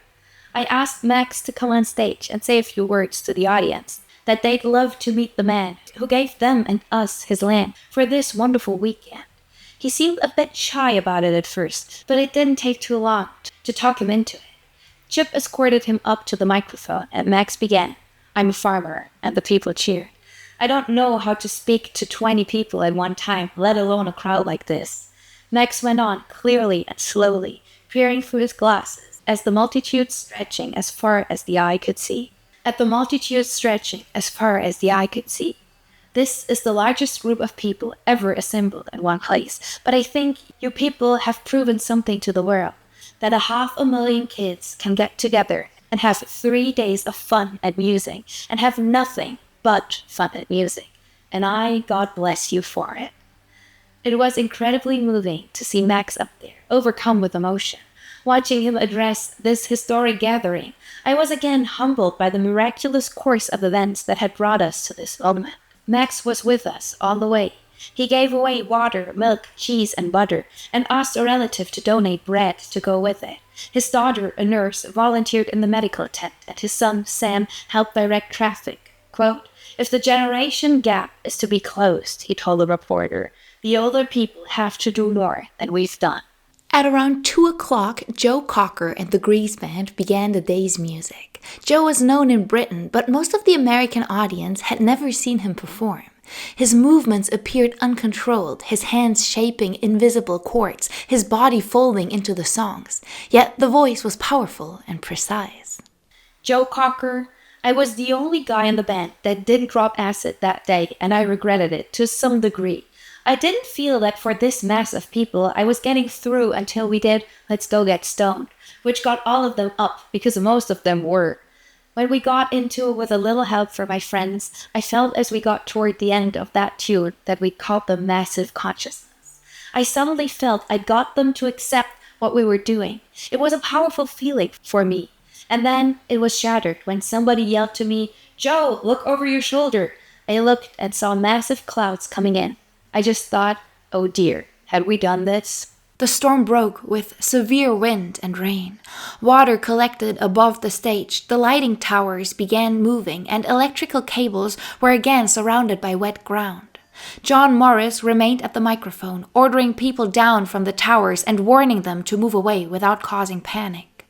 I asked Max to come on stage and say a few words to the audience, that they'd love to meet the man who gave them and us his land for this wonderful weekend. He seemed a bit shy about it at first, but it didn't take too long to talk him into it. Chip escorted him up to the microphone, and Max began, "I'm a farmer," and the people cheered. I don't know how to speak to 20 people at one time, let alone a crowd like this. Max went on, clearly and slowly, peering through his glasses, as the multitude stretching as far as the eye could see. At the multitude stretching as far as the eye could see. This is the largest group of people ever assembled in one place, but I think you people have proven something to the world, that 500,000 kids can get together and have 3 days of fun and music, and have nothing but fun and music. And I, God bless you for it. It was incredibly moving to see Max up there, overcome with emotion. Watching him address this historic gathering, I was again humbled by the miraculous course of events that had brought us to this moment. Max was with us all the way. He gave away water, milk, cheese, and butter, and asked a relative to donate bread to go with it. His daughter, a nurse, volunteered in the medical tent, and his son, Sam, helped direct traffic. Quote, "If the generation gap is to be closed," he told the reporter, "the older people have to do more than we've done."
At around 2 o'clock, Joe Cocker and the Grease Band began the day's music. Joe was known in Britain, but most of the American audience had never seen him perform. His movements appeared uncontrolled, his hands shaping invisible chords, his body folding into the songs. Yet the voice was powerful and precise.
Joe Cocker. I was the only guy in the band that didn't drop acid that day, and I regretted it to some degree. I didn't feel that for this mass of people I was getting through until we did "Let's Go Get Stoned," which got all of them up because most of them were. When we got into it with a little help from my friends, I felt as we got toward the end of that tune that we called the Massive Consciousness. I suddenly felt I'd got them to accept what we were doing. It was a powerful feeling for me. And then it was shattered when somebody yelled to me, "Joe, look over your shoulder." I looked and saw massive clouds coming in. I just thought, oh dear, had we done this?
The storm broke with severe wind and rain. Water collected above the stage, the lighting towers began moving, and electrical cables were again surrounded by wet ground. John Morris remained at the microphone, ordering people down from the towers and warning them to move away without causing panic.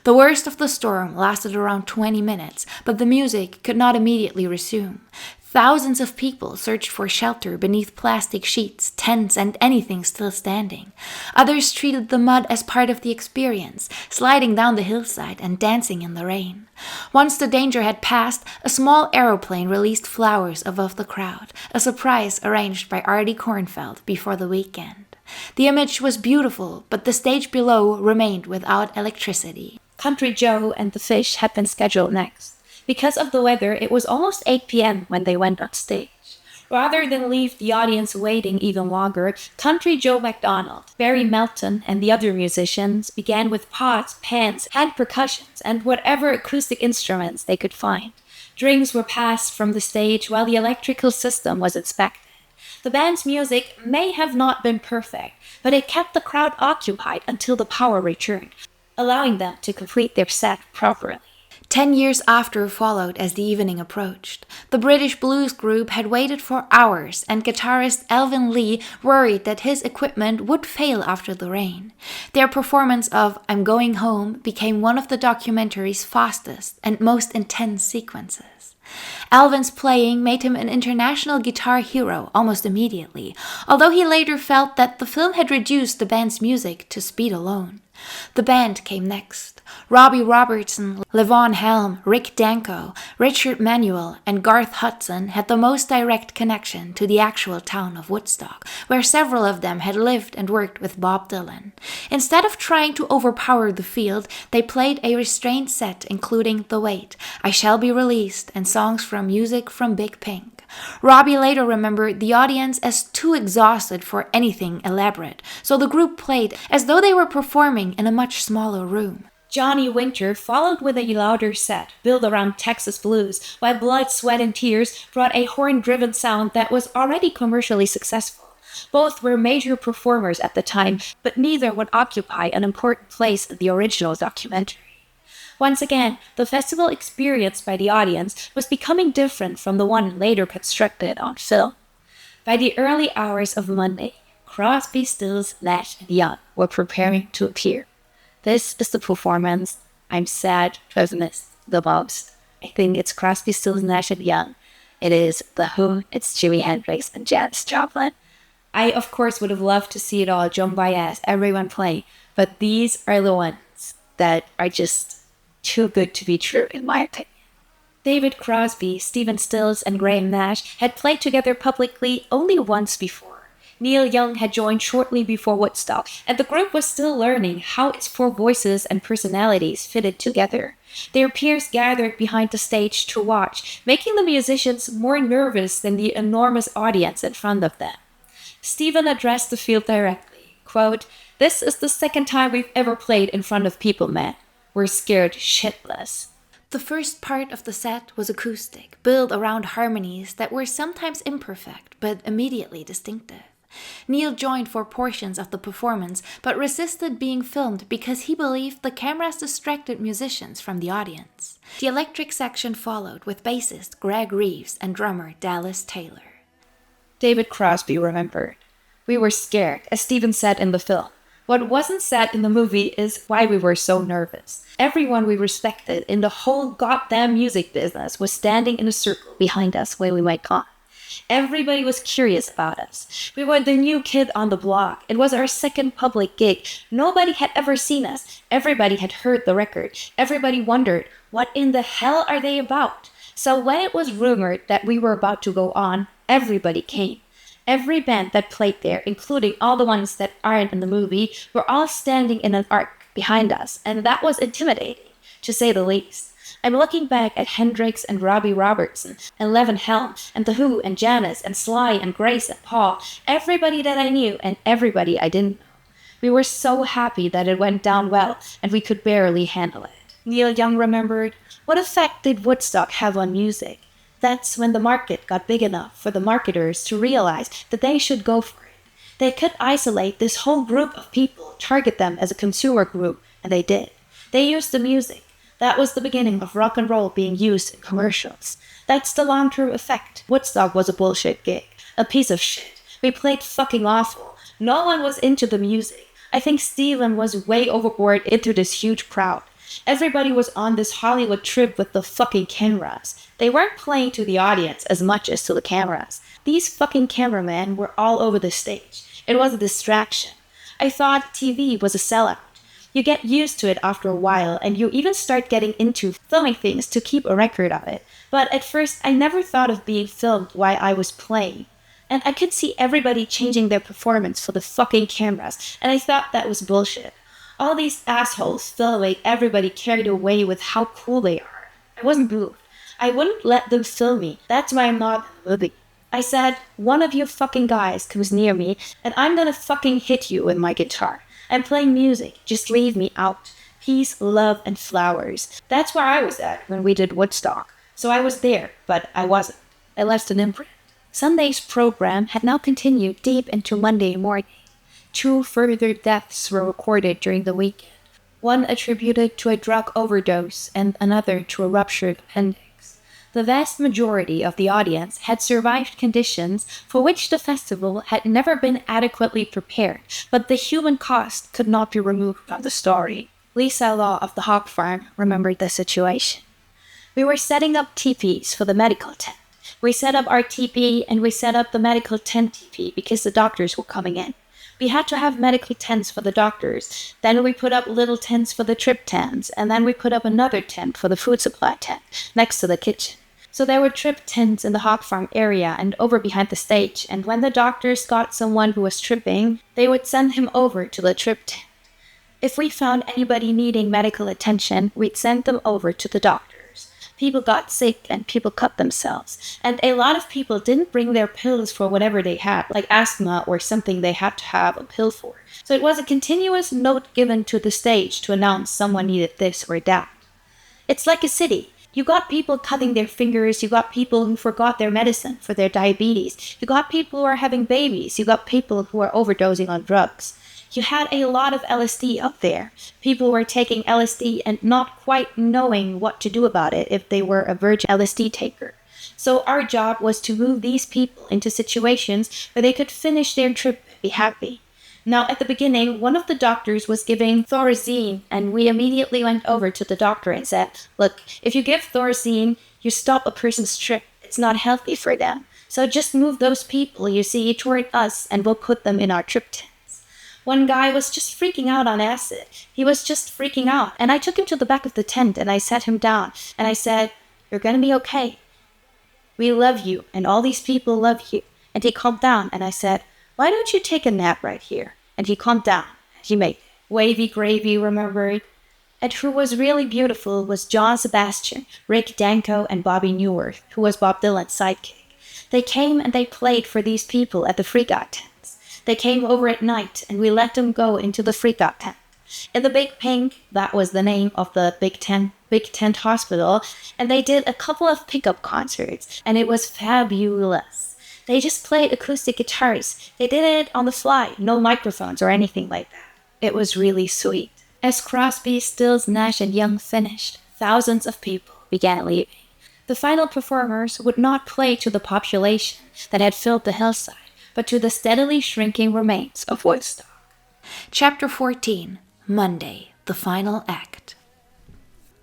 The worst of the storm lasted around 20 minutes, but the music could not immediately resume. Thousands of people searched for shelter beneath plastic sheets, tents, and anything still standing. Others treated the mud as part of the experience, sliding down the hillside and dancing in the rain. Once the danger had passed, a small aeroplane released flowers above the crowd, a surprise arranged by Artie Kornfeld before the weekend. The image was beautiful, but the stage below remained without electricity.
Country Joe and the Fish had been scheduled next. Because of the weather, it was almost 8 p.m. when they went on stage. Rather than leave the audience waiting even longer, Country Joe McDonald, Barry Melton, and the other musicians began with pots, pans, hand percussions, and whatever acoustic instruments they could find. Drinks were passed from the stage while the electrical system was inspected. The band's music may have not been perfect, but it kept the crowd occupied until the power returned, allowing them to complete their set properly.
10 years after followed as the evening approached. The British blues group had waited for hours, and guitarist Elvin Lee worried that his equipment would fail after the rain. Their performance of I'm Going Home became one of the documentary's fastest and most intense sequences. Alvin's playing made him an international guitar hero almost immediately, although he later felt that the film had reduced the band's music to speed alone. The band came next. Robbie Robertson, Levon Helm, Rick Danko, Richard Manuel, and Garth Hudson had the most direct connection to the actual town of Woodstock, where several of them had lived and worked with Bob Dylan. Instead of trying to overpower the field, they played a restrained set including The Wait, I Shall Be Released, and songs from Music from Big Pink. Robbie later remembered the audience as too exhausted for anything elaborate, so the group played as though they were performing in a much smaller room.
Johnny Winter followed with a louder set, built around Texas blues, while Blood, Sweat, and Tears brought a horn-driven sound that was already commercially successful. Both were major performers at the time, but neither would occupy an important place in the original documentary. Once again, the festival experienced by the audience was becoming different from the one later constructed on film. By the early hours of Monday, Crosby, Stills, Nash, and Young were preparing to appear. This is the performance I'm sad to have missed the most. I think it's Crosby, Stills, Nash, and Young. It is The Who, it's Jimi Hendrix, and Janis Joplin. I, of course, would have loved to see it all, Joan Baez, everyone play, but these are the ones that are just too good to be true, in my opinion. David Crosby, Stephen Stills, and Graham Nash had played together publicly only once before. Neil Young had joined shortly before Woodstock, and the group was still learning how its four voices and personalities fitted together. Their peers gathered behind the stage to watch, making the musicians more nervous than the enormous audience in front of them. Stephen addressed the field directly, quote, "This is the second time we've ever played in front of people, man. We're scared shitless."
The first part of the set was acoustic, built around harmonies that were sometimes imperfect but immediately distinctive. Neil joined for portions of the performance, but resisted being filmed because he believed the cameras distracted musicians from the audience. The electric section followed with bassist Greg Reeves and drummer Dallas Taylor.
David Crosby remembered, "We were scared, as Stephen said in the film. What wasn't said in the movie is why we were so nervous. Everyone we respected in the whole goddamn music business was standing in a circle behind us when we went on. Everybody was curious about us. We were the new kid on the block. It was our second public gig. Nobody had ever seen us. Everybody had heard the record. Everybody wondered, what in the hell are they about? So when it was rumored that we were about to go on, everybody came. Every band that played there, including all the ones that aren't in the movie, were all standing in an arc behind us, and that was intimidating, to say the least. I'm looking back at Hendrix and Robbie Robertson and Levon Helm and The Who and Janis and Sly and Grace and Paul, everybody that I knew and everybody I didn't know. We were so happy that it went down well, and we could barely handle it." Neil Young remembered, "What effect did Woodstock have on music? That's when the market got big enough for the marketers to realize that they should go for it. They could isolate this whole group of people, target them as a consumer group, and they did. They used the music. That was the beginning of rock and roll being used in commercials. That's the long-term effect. Woodstock was a bullshit gig. A piece of shit. We played fucking awful. No one was into the music. I think Steven was way overboard into this huge crowd. Everybody was on this Hollywood trip with the fucking cameras. They weren't playing to the audience as much as to the cameras. These fucking cameramen were all over the stage. It was a distraction. I thought TV was a sellout. You get used to it after a while, and you even start getting into filming things to keep a record of it. But at first, I never thought of being filmed while I was playing. And I could see everybody changing their performance for the fucking cameras, and I thought that was bullshit. All these assholes filming everybody carried away with how cool they are. I wasn't moved. I wouldn't let them film me. That's why I'm not in the movie. I said, one of you fucking guys comes near me, and I'm gonna fucking hit you with my guitar. I'm playing music. Just leave me out. Peace, love, and flowers. That's where I was at when we did Woodstock. So I was there, but I wasn't. I left an imprint. Sunday's program had now continued deep into Monday morning. 2 further deaths were recorded during the weekend. One attributed to a drug overdose and another to a ruptured appendix. The vast majority of the audience had survived conditions for which the festival had never been adequately prepared, but the human cost could not be removed from the story. Lisa Law of the Hog Farm remembered the situation. We were setting up teepees for the medical tent. We set up our teepee and we set up the medical tent teepee because the doctors were coming in. We had to have medical tents for the doctors. Then we put up little tents for the trip tents, and then we put up another tent for the food supply tent next to the kitchen. So there were trip tents in the hog farm area and over behind the stage, and when the doctors got someone who was tripping, they would send him over to the trip tent. If we found anybody needing medical attention, we'd send them over to the doctors. People got sick and people cut themselves, and a lot of people didn't bring their pills for whatever they had, like asthma or something they had to have a pill for. So it was a continuous note given to the stage to announce someone needed this or that. It's like a city. You got people cutting their fingers, you got people who forgot their medicine for their diabetes, you got people who are having babies, you got people who are overdosing on drugs. You had a lot of LSD up there. People were taking LSD and not quite knowing what to do about it if they were a virgin LSD taker. So our job was to move these people into situations where they could finish their trip and be happy. Now, at the beginning, one of the doctors was giving Thorazine, and we immediately went over to the doctor and said, look, if you give Thorazine, you stop a person's trip. It's not healthy for them. So just move those people you see toward us, and we'll put them in our trip tents. One guy was just freaking out on acid. He was just freaking out. And I took him to the back of the tent, and I sat him down, and I said, you're gonna be okay. We love you, and all these people love you. And he calmed down, and I said, why don't you take a nap right here? And he calmed down. He made wavy gravy, remembered. And who was really beautiful was John Sebastian, Rick Danko, and Bobby Newirth, who was Bob Dylan's sidekick. They came and they played for these people at the Freak Out tents. They came over at night, and we let them go into the Freak Out tent. In the Big Pink, that was the name of the Big Tent Hospital, and they did a couple of pickup concerts, and it was fabulous. They just played acoustic guitars. They did it on the fly, no microphones or anything like that. It was really sweet. As Crosby, Stills, Nash and Young finished, thousands of people began leaving. The final performers would not play to the population that had filled the hillside, but to the steadily shrinking remains of Woodstock.
Chapter 14, Monday, the final act.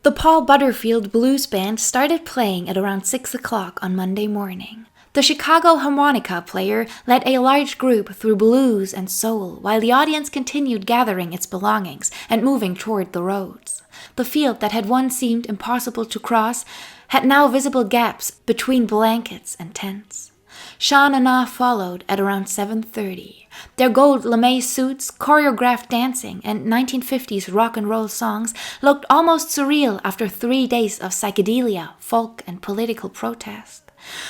The Paul Butterfield Blues Band started playing at around 6 o'clock on Monday morning. The Chicago harmonica player led a large group through blues and soul, while the audience continued gathering its belongings and moving toward the roads. The field that had once seemed impossible to cross had now visible gaps between blankets and tents. Sean and Ah followed at around 7:30. Their gold lame suits, choreographed dancing, and 1950s rock and roll songs looked almost surreal after 3 days of psychedelia, folk, and political protest.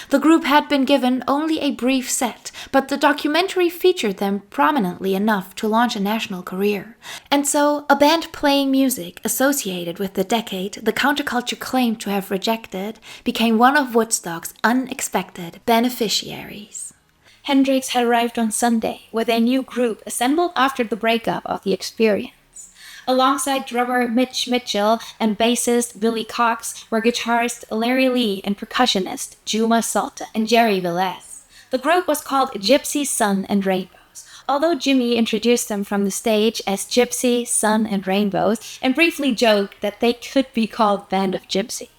The group had been given only a brief set, but the documentary featured them prominently enough to launch a national career. And so, a band playing music associated with the decade the counterculture claimed to have rejected became one of Woodstock's unexpected beneficiaries.
Hendrix had arrived on Sunday with a new group assembled after the breakup of the Experience. Alongside drummer Mitch Mitchell and bassist Billy Cox were guitarist Larry Lee and percussionist Juma Salta and Jerry Velez. The group was called Gypsy Sun and Rainbows. Although Jimi introduced them from the stage as Gypsy, Sun, and Rainbows, and briefly joked that they could be called Band of Gypsies.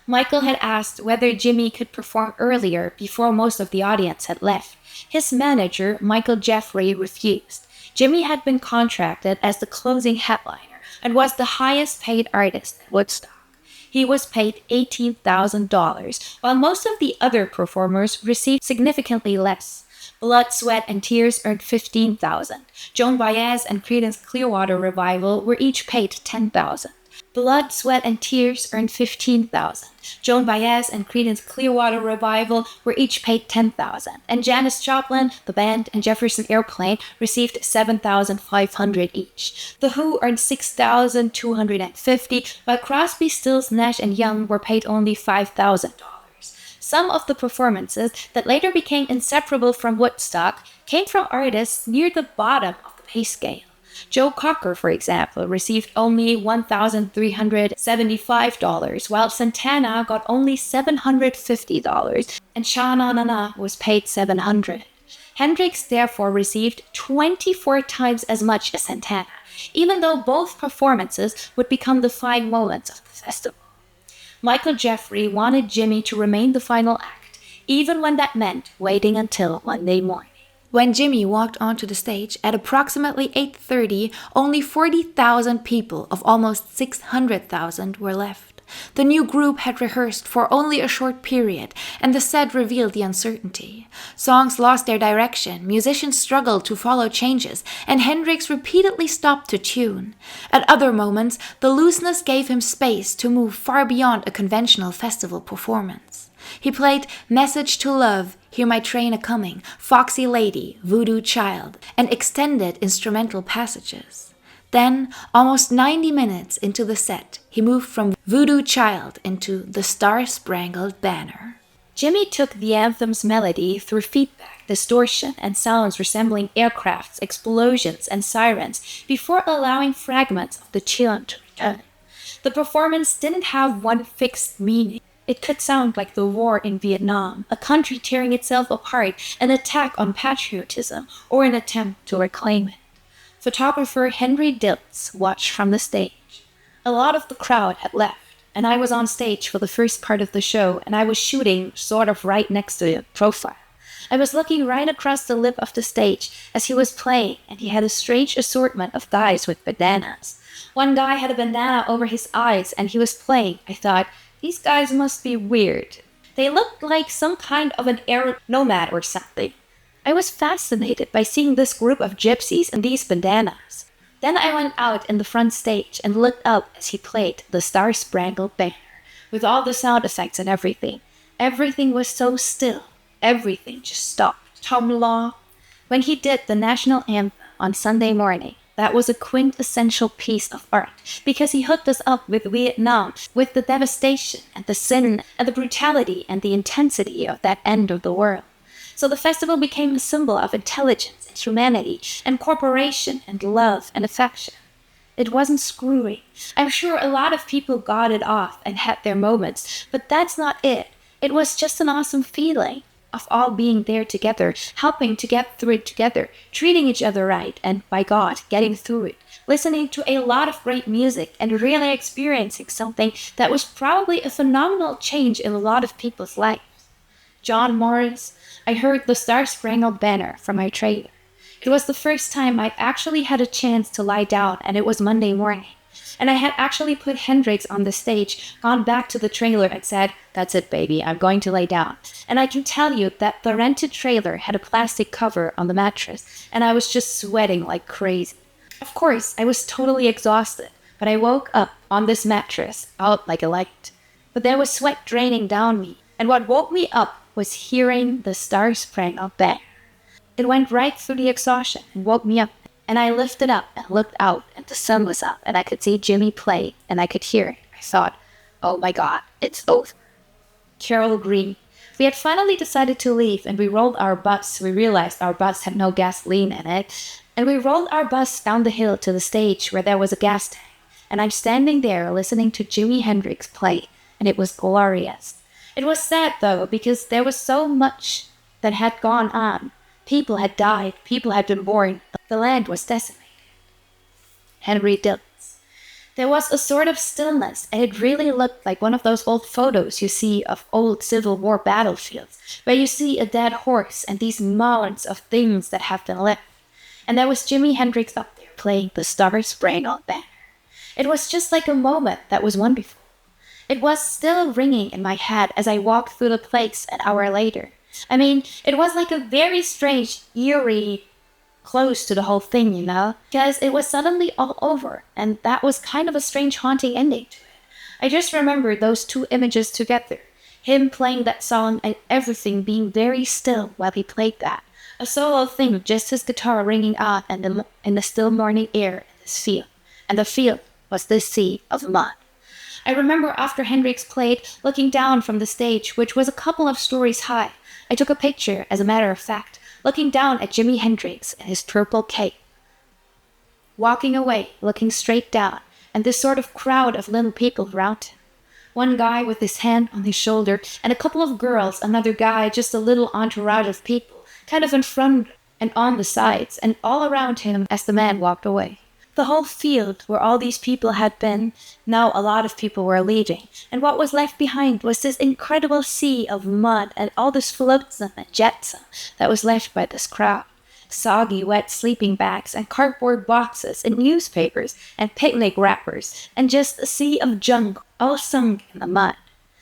Michael had asked whether Jimi could perform earlier before most of the audience had left. His manager, Michael Jeffrey, refused. Jimi had been contracted as the closing headliner and was the highest paid artist at Woodstock. He was paid $18,000, while most of the other performers received significantly less. Blood, Sweat, and Tears earned $15,000. Joan Baez and Creedence Clearwater Revival were each paid $10,000. Blood, Sweat, and Tears earned $15,000. Joan Baez and Creedence Clearwater Revival were each paid $10,000. And Janis Joplin, the band, and Jefferson Airplane received $7,500 each. The Who earned $6,250, while Crosby, Stills, Nash Young were paid only $5,000. Some of the performances that later became inseparable from Woodstock came from artists near the bottom of the pay scale. Joe Cocker, for example, received only $1,375, while Santana got only $750, and Sha-Na-Na-Na was paid $700. Hendrix therefore received 24 times as much as Santana, even though both performances would become the fine moments of the festival. Michael Jeffrey wanted Jimi to remain the final act, even when that meant waiting until Monday morning.
When Jimi walked onto the stage at approximately 8:30, only 40,000 people of almost 600,000 were left. The new group had rehearsed for only a short period, and the set revealed the uncertainty. Songs lost their direction, musicians struggled to follow changes, and Hendrix repeatedly stopped to tune. At other moments, the looseness gave him space to move far beyond a conventional festival performance. He played Message to Love, Hear My Train A-Coming, Foxy Lady, Voodoo Child, and extended instrumental passages. Then, almost 90 minutes into the set, he moved from Voodoo Child into The Star-Spangled Banner.
Jimi took the anthem's melody through feedback, distortion, and sounds resembling aircrafts, explosions, and sirens before allowing fragments of the tune to return. The performance didn't have one fixed meaning. It could sound like the war in Vietnam, a country tearing itself apart, an attack on patriotism, or an attempt to reclaim it. Photographer Henry Diltz watched from the stage. A lot of the crowd had left, and I was on stage for the first part of the show, and I was shooting sort of right next to the profile. I was looking right across the lip of the stage as he was playing, and he had a strange assortment of guys with bandanas. One guy had a bandana over his eyes, and he was playing. I thought, these guys must be weird. They looked like some kind of an Arab nomad or something. I was fascinated by seeing this group of gypsies and these bandanas. Then I went out in the front stage and looked up as he played The Star-Spangled Banner, with all the sound effects and everything. Everything was so still. Everything just stopped. Tom Law. When he did the national anthem on Sunday morning, that was a quintessential piece of art, because he hooked us up with Vietnam, with the devastation and the sin and the brutality and the intensity of that end of the world. So the festival became a symbol of intelligence and humanity and cooperation and love and affection. It wasn't screwy. I'm sure a lot of people got it off and had their moments, but that's not it. It was just an awesome feeling of all being there together, helping to get through it together, treating each other right, and by God, getting through it, listening to a lot of great music, and really experiencing something that was probably a phenomenal change in a lot of people's lives. John Morris, I heard The Star-Spangled Banner from my trailer. It was the first time I'd actually had a chance to lie down, and it was Monday morning. And I had actually put Hendrix on the stage, gone back to the trailer and said, "That's it, baby, I'm going to lay down." And I can tell you that the rented trailer had a plastic cover on the mattress, and I was just sweating like crazy. Of course, I was totally exhausted, but I woke up on this mattress, out like a light. But there was sweat draining down me, and what woke me up was hearing The Star-Spangled Banner. It went right through the exhaustion and woke me up. And I lifted up and looked out, and the sun was up, and I could see Jimi play, and I could hear it. I thought, oh my God, it's over. Carol Green. We had finally decided to leave, and we rolled our bus. We realized our bus had no gasoline in it. And we rolled our bus down the hill to the stage where there was a gas tank. And I'm standing there listening to Jimi Hendrix play, and it was glorious. It was sad, though, because there was so much that had gone on. People had died, people had been born, the land was decimated. Henry Dillon. There was a sort of stillness, and it really looked like one of those old photos you see of old Civil War battlefields, where you see a dead horse and these mounds of things that have been left. And there was Jimi Hendrix up there playing the Star Spangled Banner. It was just like a moment that was wonderful. It was still ringing in my head as I walked through the place an hour later. I mean, it was like a very strange, eerie close to the whole thing, because it was suddenly all over, and that was kind of a strange haunting ending to it. I just remember those two images together, him playing that song and everything being very still while he played that. A solo thing with just his guitar ringing out in the still morning air in this field, and the field was this sea of mud. I remember after Hendrix played, looking down from the stage, which was a couple of stories high. I took a picture, as a matter of fact, looking down at Jimi Hendrix in his purple cape, walking away, looking straight down, and this sort of crowd of little people around him. One guy with his hand on his shoulder, and a couple of girls, another guy, just a little entourage of people, kind of in front and on the sides, and all around him as the man walked away. The whole field where all these people had been, now a lot of people were leaving, and what was left behind was this incredible sea of mud and all this flotsam and jetsam that was left by this crowd. Soggy, wet sleeping bags and cardboard boxes and newspapers and picnic wrappers and just a sea of junk all sunk in the mud.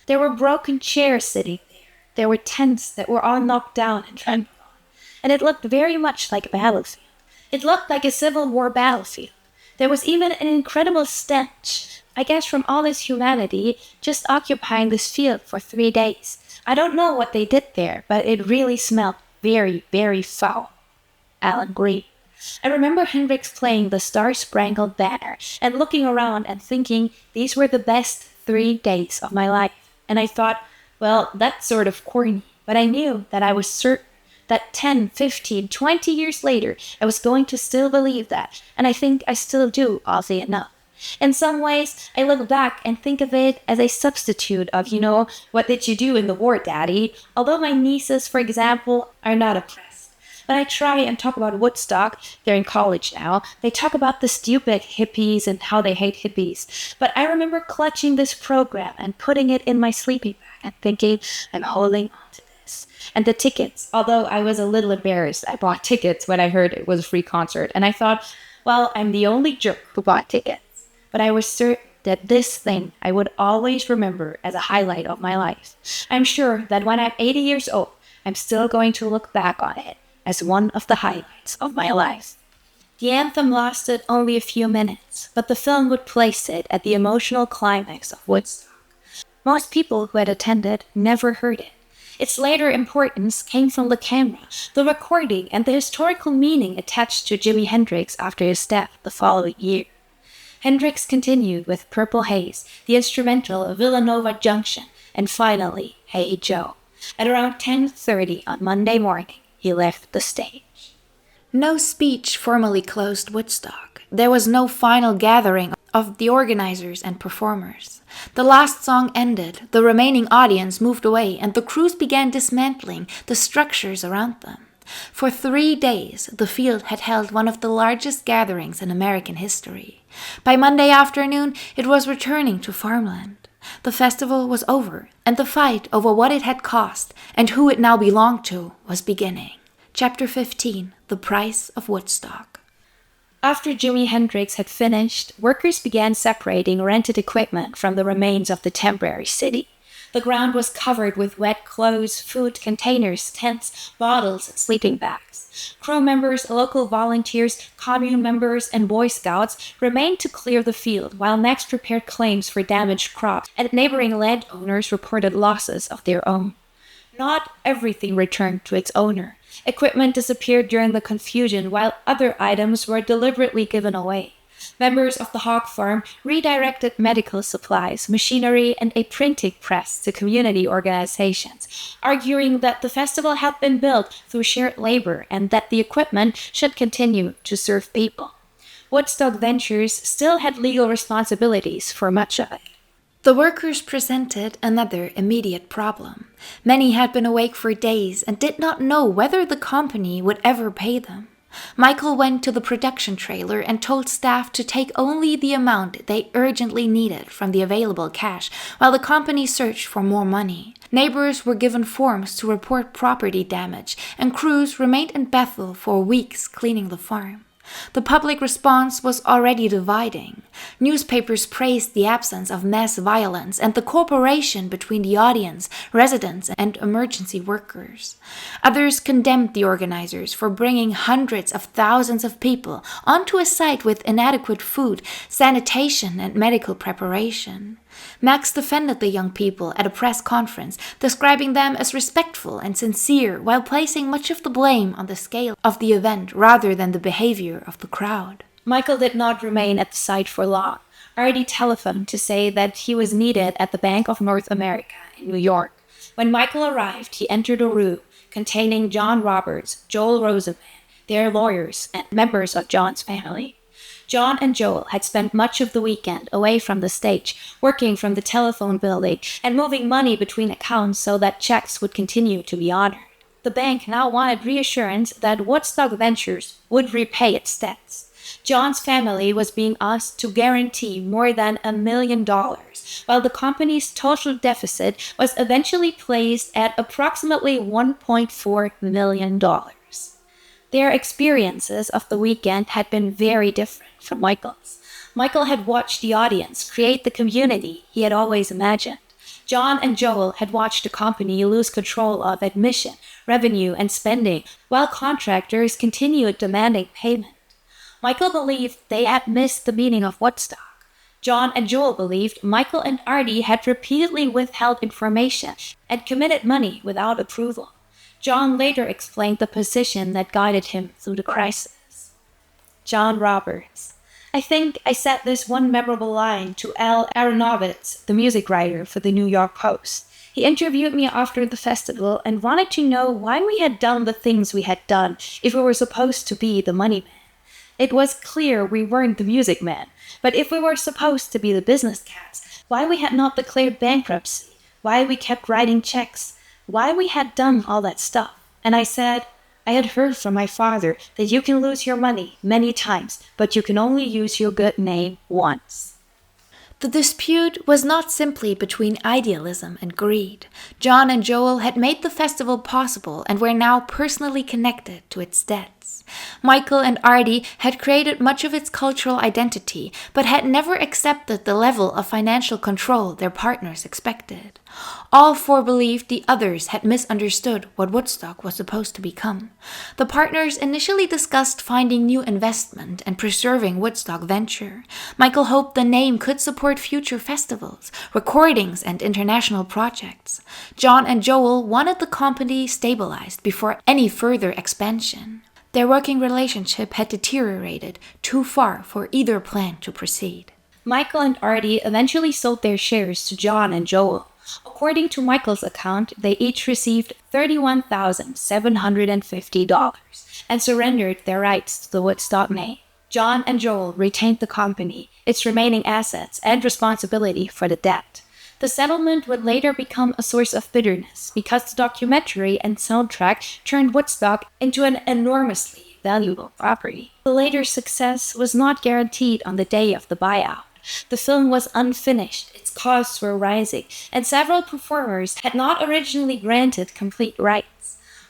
There were broken chairs sitting there. There were tents that were all knocked down and trampled on. And it looked very much like a battlefield. It looked like a Civil War battlefield. There was even an incredible stench, I guess from all this humanity just occupying this field for 3 days. I don't know what they did there, but it really smelled very, very foul. Alan Green. I remember Hendrix playing the Star Spangled Banner and looking around and thinking these were the best 3 days of my life. And I thought, well, that's sort of corny, but I knew that I was certain that 10, 15, 20 years later, I was going to still believe that, and I think I still do, oddly enough. In some ways, I look back and think of it as a substitute of, what did you do in the war, Daddy? Although my nieces, for example, are not oppressed. When I try and talk about Woodstock, they're in college now, they talk about the stupid hippies and how they hate hippies. But I remember clutching this program and putting it in my sleeping bag and thinking, I'm holding on to this. And the tickets, although I was a little embarrassed, I bought tickets when I heard it was a free concert. And I thought, well, I'm the only jerk who bought tickets. But I was certain that this thing I would always remember as a highlight of my life. I'm sure that when I'm 80 years old, I'm still going to look back on it as one of the highlights of my life. The anthem lasted only a few minutes, but the film would place it at the emotional climax of Woodstock. Most people who had attended never heard it. Its later importance came from the camera, the recording, and the historical meaning attached to Jimi Hendrix after his death the following year. Hendrix continued with Purple Haze, the instrumental of Villanova Junction, and finally, Hey Joe. At around 10:30 on Monday morning, he left the stage.
No speech formally closed Woodstock. There was no final gathering of the organizers and performers. The last song ended, the remaining audience moved away, and the crews began dismantling the structures around them. For 3 days, the field had held one of the largest gatherings in American history. By Monday afternoon, it was returning to farmland. The festival was over, and the fight over what it had cost and who it now belonged to was beginning. Chapter 15, The Price of Woodstock.
After Jimi Hendrix had finished, workers began separating rented equipment from the remains of the temporary city. The ground was covered with wet clothes, food containers, tents, bottles, and sleeping bags. Crew members, local volunteers, commune members, and Boy Scouts remained to clear the field, while next prepared claims for damaged crops, and neighboring landowners reported losses of their own. Not everything returned to its owner. Equipment disappeared during the confusion, while other items were deliberately given away. Members of the hog farm redirected medical supplies, machinery, and a printing press to community organizations, arguing that the festival had been built through shared labor and that the equipment should continue to serve people. Woodstock Ventures still had legal responsibilities for much of it.
The workers presented another immediate problem. Many had been awake for days and did not know whether the company would ever pay them. Michael went to the production trailer and told staff to take only the amount they urgently needed from the available cash, while the company searched for more money. Neighbors were given forms to report property damage, and crews remained in Bethel for weeks cleaning the farm. The public response was already dividing. Newspapers praised the absence of mass violence and the cooperation between the audience, residents, and emergency workers. Others condemned the organizers for bringing hundreds of thousands of people onto a site with inadequate food, sanitation, and medical preparation. Max defended the young people at a press conference, describing them as respectful and sincere while placing much of the blame on the scale of the event rather than the behavior of the crowd.
Michael did not remain at the site for long. Artie telephoned to say that he was needed at the Bank of North America in New York. When Michael arrived, he entered a room containing John Roberts, Joel Rosenman, their lawyers, and members of John's family. John and Joel had spent much of the weekend away from the stage, working from the telephone building and moving money between accounts so that checks would continue to be honored. The bank now wanted reassurance that Woodstock Ventures would repay its debts. John's family was being asked to guarantee more than $1 million, while the company's total deficit was eventually placed at approximately $1.4 million. Their experiences of the weekend had been very different from Michael's. Michael had watched the audience create the community he had always imagined. John and Joel had watched the company lose control of admission, revenue, and spending, while contractors continued demanding payment. Michael believed they had missed the meaning of Woodstock. John and Joel believed Michael and Artie had repeatedly withheld information and committed money without approval. John later explained the position that guided him through the crisis. John Roberts. I think I said this one memorable line to Al Aronowitz, the music writer for the New York Post. He interviewed me after the festival and wanted to know why we had done the things we had done if we were supposed to be the money man. It was clear we weren't the music man, but if we were supposed to be the business cats, why we had not declared bankruptcy, why we kept writing checks, why we had done all that stuff. And I said, I had heard from my father that you can lose your money many times, but you can only use your good name once.
The dispute was not simply between idealism and greed. John and Joel had made the festival possible and were now personally connected to its debts. Michael and Artie had created much of its cultural identity, but had never accepted the level of financial control their partners expected. All four believed the others had misunderstood what Woodstock was supposed to become. The partners initially discussed finding new investment and preserving Woodstock Venture. Michael hoped the name could support future festivals, recordings, and international projects. John and Joel wanted the company stabilized before any further expansion. Their working relationship had deteriorated too far for either plan to proceed.
Michael and Artie eventually sold their shares to John and Joel. According to Michael's account, they each received $31,750 and surrendered their rights to the Woodstock name. John and Joel retained the company, its remaining assets, and responsibility for the debt. The settlement would later become a source of bitterness because the documentary and soundtrack turned Woodstock into an enormously valuable property. The later success was not guaranteed on the day of the buyout. The film was unfinished, its costs were rising, and several performers had not originally granted complete rights.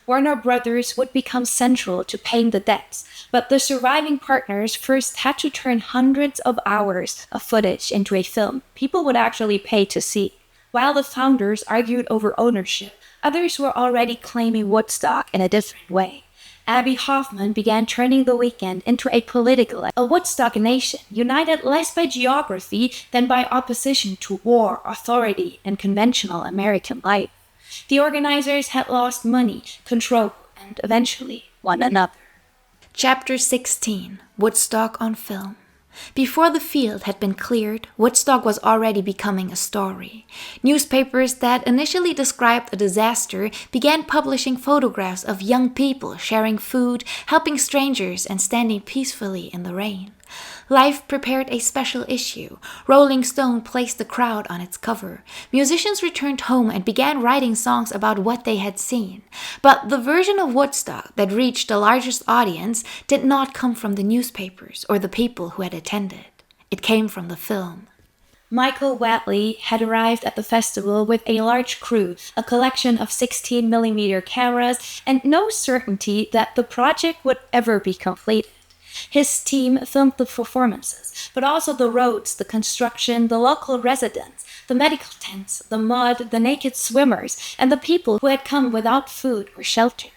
Warner Brothers would become central to paying the debts, but the surviving partners first had to turn hundreds of hours of footage into a film people would actually pay to see. While the founders argued over ownership, others were already claiming Woodstock in a different way. Abby Hoffman began turning the weekend into a Woodstock nation, united less by geography than by opposition to war, authority, and conventional American life. The organizers had lost money, control, and eventually one another.
Chapter 16. Woodstock on Film. Before the field had been cleared, Woodstock was already becoming a story. Newspapers that initially described a disaster began publishing photographs of young people sharing food, helping strangers, and standing peacefully in the rain. Life prepared a special issue. Rolling Stone placed the crowd on its cover. Musicians returned home and began writing songs about what they had seen. But the version of Woodstock that reached the largest audience did not come from the newspapers or the people who had attended. It came from the film.
Michael Whatley had arrived at the festival with a large crew, a collection of 16mm cameras, and no certainty that the project would ever be completed. His team filmed the performances, but also the roads, the construction, the local residents, the medical tents, the mud, the naked swimmers, and the people who had come without food or shelter.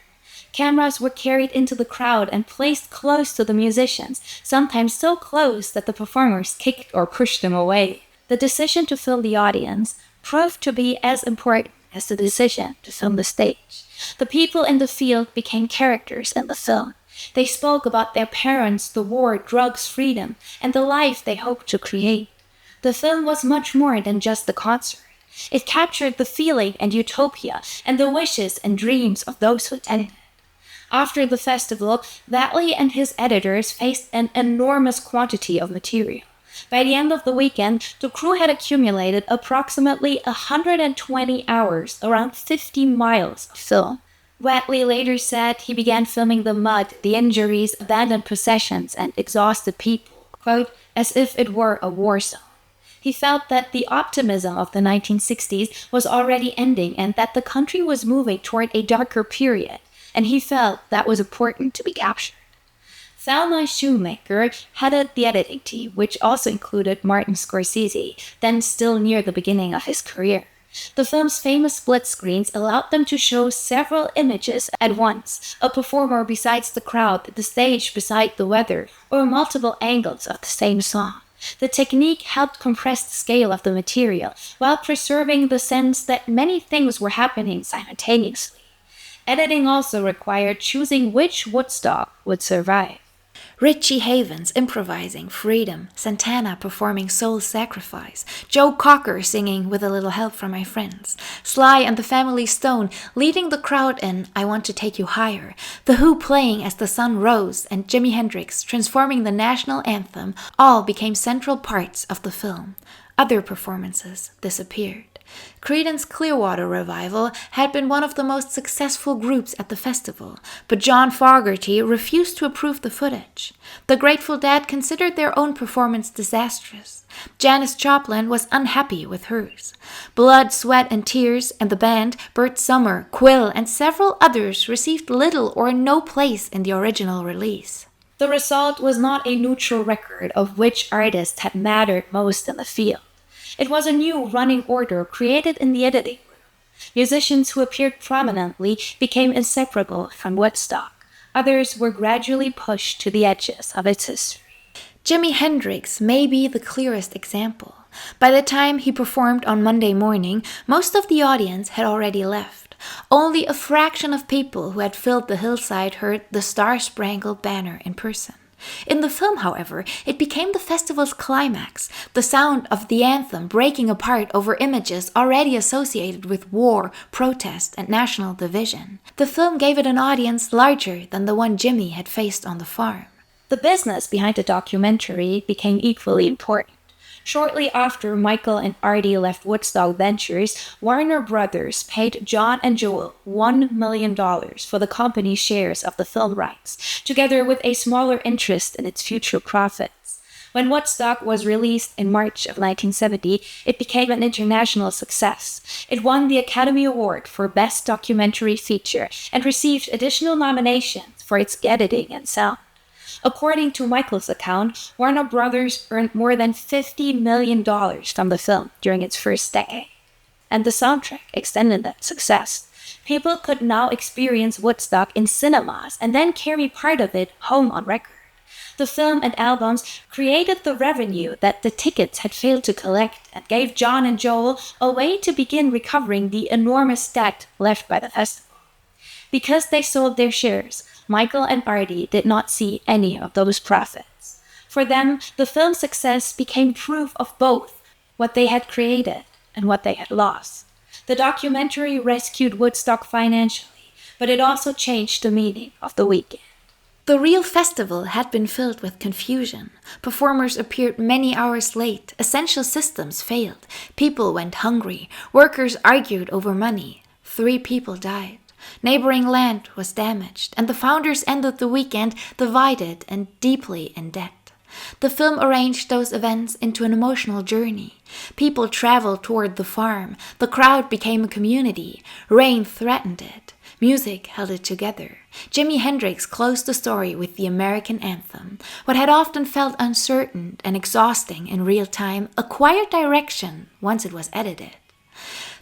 Cameras were carried into the crowd and placed close to the musicians, sometimes so close that the performers kicked or pushed them away. The decision to film the audience proved to be as important as the decision to film the stage. The people in the field became characters in the film. They spoke about their parents, the war, drugs, freedom, and the life they hoped to create. The film was much more than just the concert. It captured the feeling and utopia and the wishes and dreams of those who attended. After the festival, Whatley and his editors faced an enormous quantity of material. By the end of the weekend, the crew had accumulated approximately 120 hours, around 50 miles of film. Whatley later said he began filming the mud, the injuries, abandoned possessions, and exhausted people, quote, as if it were a war zone. He felt that the optimism of the 1960s was already ending and that the country was moving toward a darker period, and he felt that was important to be captured. Thelma Shoemaker headed the editing team, which also included Martin Scorsese, then still near the beginning of his career. The film's famous split screens allowed them to show several images at once, a performer besides the crowd, the stage beside the weather, or multiple angles of the same song. The technique helped compress the scale of the material, while preserving the sense that many things were happening simultaneously. Editing also required choosing which Woodstock would survive.
Richie Havens improvising Freedom, Santana performing Soul Sacrifice, Joe Cocker singing With a Little Help from My Friends, Sly and the Family Stone leading the crowd in I Want to Take You Higher, The Who playing As the Sun Rose, and Jimi Hendrix transforming the national anthem all became central parts of the film. Other performances disappeared. Creedence Clearwater Revival had been one of the most successful groups at the festival, but John Fogerty refused to approve the footage. The Grateful Dead considered their own performance disastrous. Janis Joplin was unhappy with hers. Blood, Sweat and Tears and the band, Bert Summer, Quill, and several others received little or no place in the original release.
The result was not a neutral record of which artists had mattered most in the field. It was a new running order created in the editing room. Musicians who appeared prominently became inseparable from Woodstock. Others were gradually pushed to the edges of its history.
Jimi Hendrix may be the clearest example. By the time he performed on Monday morning, most of the audience had already left. Only a fraction of people who had filled the hillside heard the Star-Spangled Banner in person. In the film, however, it became the festival's climax, the sound of the anthem breaking apart over images already associated with war, protest, and national division. The film gave it an audience larger than the one Jimi had faced on the farm.
The business behind the documentary became equally important. Shortly after Michael and Artie left Woodstock Ventures, Warner Brothers paid Joan and Joel $1 million for the company's shares of the film rights, together with a smaller interest in its future profits. When Woodstock was released in March of 1970, it became an international success. It won the Academy Award for Best Documentary Feature and received additional nominations for its editing and sound. According to Michael's account, Warner Brothers earned more than $50 million from the film during its first decade. And the soundtrack extended that success. People could now experience Woodstock in cinemas and then carry part of it home on record. The film and albums created the revenue that the tickets had failed to collect and gave John and Joel a way to begin recovering the enormous debt left by the festival. Because they sold their shares, Michael and Artie did not see any of those profits. For them, the film's success became proof of both what they had created and what they had lost. The documentary rescued Woodstock financially, but it also changed the meaning of the weekend.
The real festival had been filled with confusion. Performers appeared many hours late, essential systems failed, people went hungry, workers argued over money. 3 people died. Neighboring land was damaged, and the founders ended the weekend divided and deeply in debt. The film arranged those events into an emotional journey. People traveled toward the farm. The crowd became a community. Rain threatened it. Music held it together. Jimi Hendrix closed the story with the American anthem. What had often felt uncertain and exhausting in real time acquired direction once it was edited.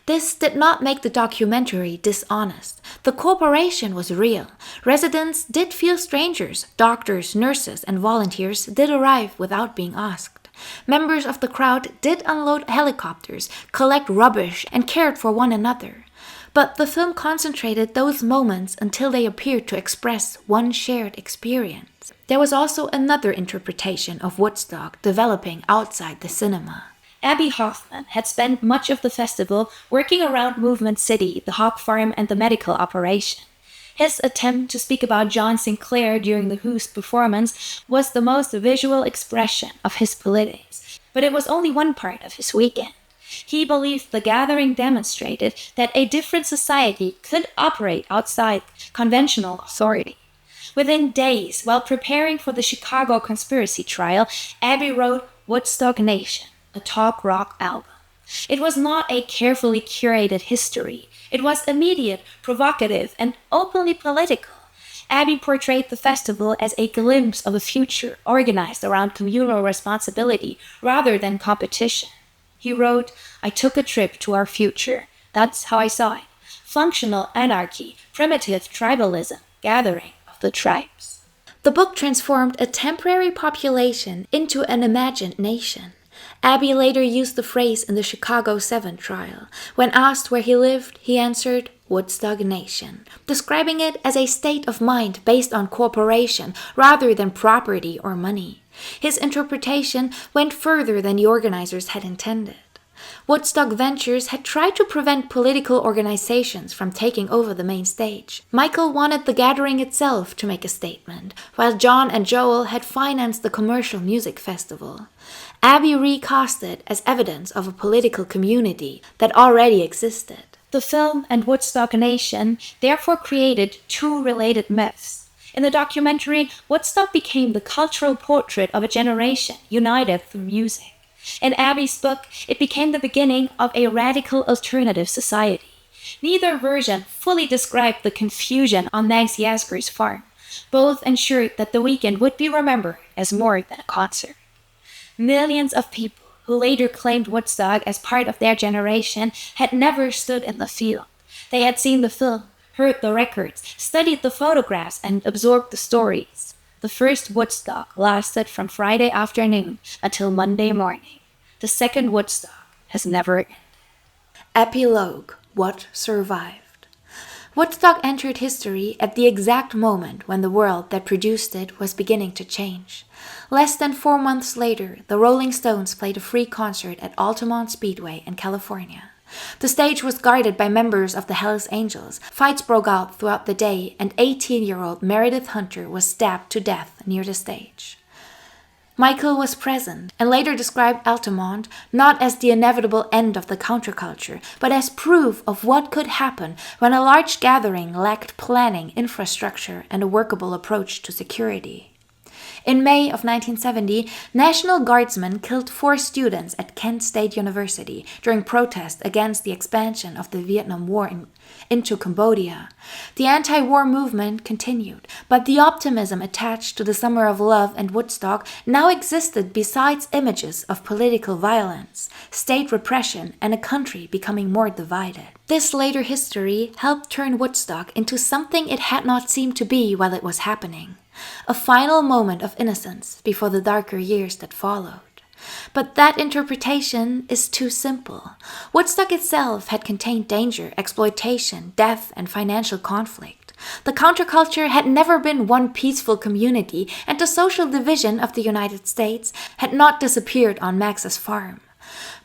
This did not make the documentary dishonest. The cooperation was real. Residents did feel strangers. Doctors, nurses, and volunteers did arrive without being asked. Members of the crowd did unload helicopters, collect rubbish, and cared for one another. But the film concentrated those moments until they appeared to express one shared experience. There was also another interpretation of Woodstock developing outside the cinema.
Abbie Hoffman had spent much of the festival working around Movement City, the hop farm, and the medical operation. His attempt to speak about John Sinclair during the Who's performance was the most visual expression of his politics, but it was only one part of his weekend. He believed the gathering demonstrated that a different society could operate outside conventional authority. Within days, while preparing for the Chicago conspiracy trial, Abbie wrote Woodstock Nation, a talk rock album. It was not a carefully curated history. It was immediate, provocative, and openly political. Abbie portrayed the festival as a glimpse of a future organized around communal responsibility rather than competition. He wrote, "I took a trip to our future. That's how I saw it. Functional anarchy, primitive tribalism, gathering of the tribes."
The book transformed a temporary population into an imagined nation. Abbie later used the phrase in the Chicago 7 trial. When asked where he lived, he answered, Woodstock Nation, describing it as a state of mind based on cooperation rather than property or money. His interpretation went further than the organizers had intended. Woodstock Ventures had tried to prevent political organizations from taking over the main stage. Michael wanted the gathering itself to make a statement, while John and Joel had financed the commercial music festival. Abbie recast it as evidence of a political community that already existed.
The film and Woodstock Nation therefore created 2 related myths. In the documentary, Woodstock became the cultural portrait of a generation united through music. In Abbie's book, it became the beginning of a radical alternative society. Neither version fully described the confusion on Nancy Asker's farm. Both ensured that the weekend would be remembered as more than a concert. Millions of people who later claimed Woodstock as part of their generation had never stood in the field. They had seen the film, heard the records, studied the photographs, and absorbed the stories. The first Woodstock lasted from Friday afternoon until Monday morning. The second Woodstock has never ended.
Epilogue: What survived? Woodstock entered history at the exact moment when the world that produced it was beginning to change. Less than 4 months later, the Rolling Stones played a free concert at Altamont Speedway in California. The stage was guarded by members of the Hells Angels. Fights broke out throughout the day, and 18-year-old Meredith Hunter was stabbed to death near the stage. Michael was present and later described Altamont not as the inevitable end of the counterculture, but as proof of what could happen when a large gathering lacked planning, infrastructure, and a workable approach to security. In May of 1970, National Guardsmen killed 4 students at Kent State University during protest against the expansion of the Vietnam War into Cambodia. The anti-war movement continued, but the optimism attached to the Summer of Love and Woodstock now existed besides images of political violence, state repression, and a country becoming more divided. This later history helped turn Woodstock into something it had not seemed to be while it was happening. A final moment of innocence before the darker years that followed. But that interpretation is too simple. Woodstock itself had contained danger, exploitation, death, and financial conflict. The counterculture had never been one peaceful community, and the social division of the United States had not disappeared on Max's farm.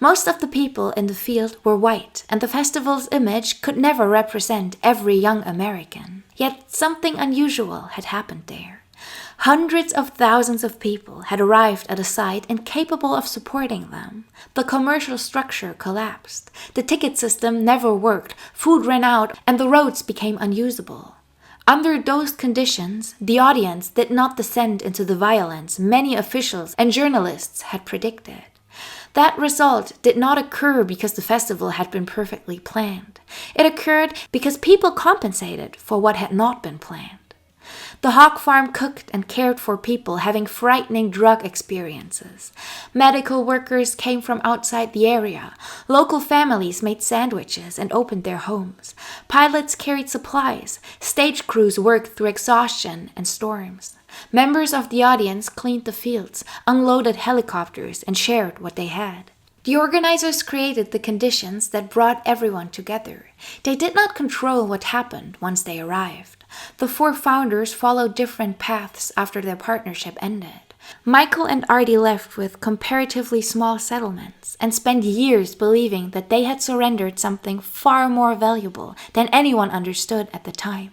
Most of the people in the field were white, and the festival's image could never represent every young American. Yet something unusual had happened there. Hundreds of thousands of people had arrived at a site incapable of supporting them. The commercial structure collapsed. The ticket system never worked, food ran out, and the roads became unusable. Under those conditions, the audience did not descend into the violence many officials and journalists had predicted. That result did not occur because the festival had been perfectly planned. It occurred because people compensated for what had not been planned. The hog farm cooked and cared for people having frightening drug experiences. Medical workers came from outside the area. Local families made sandwiches and opened their homes. Pilots carried supplies. Stage crews worked through exhaustion and storms. Members of the audience cleaned the fields, unloaded helicopters, and shared what they had. The organizers created the conditions that brought everyone together. They did not control what happened once they arrived. The four founders followed different paths after their partnership ended. Michael and Artie left with comparatively small settlements and spent years believing that they had surrendered something far more valuable than anyone understood at the time.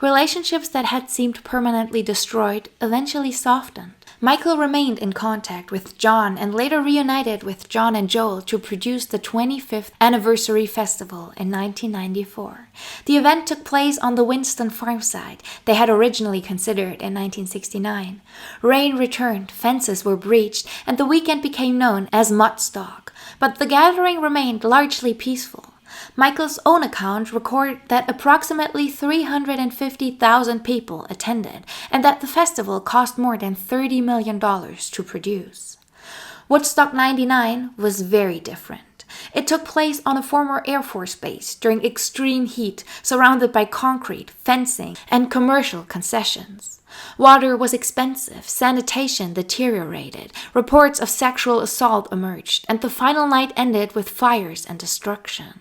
Relationships that had seemed permanently destroyed eventually softened. Michael remained in contact with John and later reunited with John and Joel to produce the 25th anniversary festival in 1994. The event took place on the Winston farm site they had originally considered in 1969. Rain returned, fences were breached, and the weekend became known as Mudstock, but the gathering remained largely peaceful. Michael's own account recorded that approximately 350,000 people attended and that the festival cost more than $30 million to produce. Woodstock 99 was very different. It took place on a former Air Force base during extreme heat, surrounded by concrete, fencing, and commercial concessions. Water was expensive, sanitation deteriorated, reports of sexual assault emerged, and the final night ended with fires and destruction.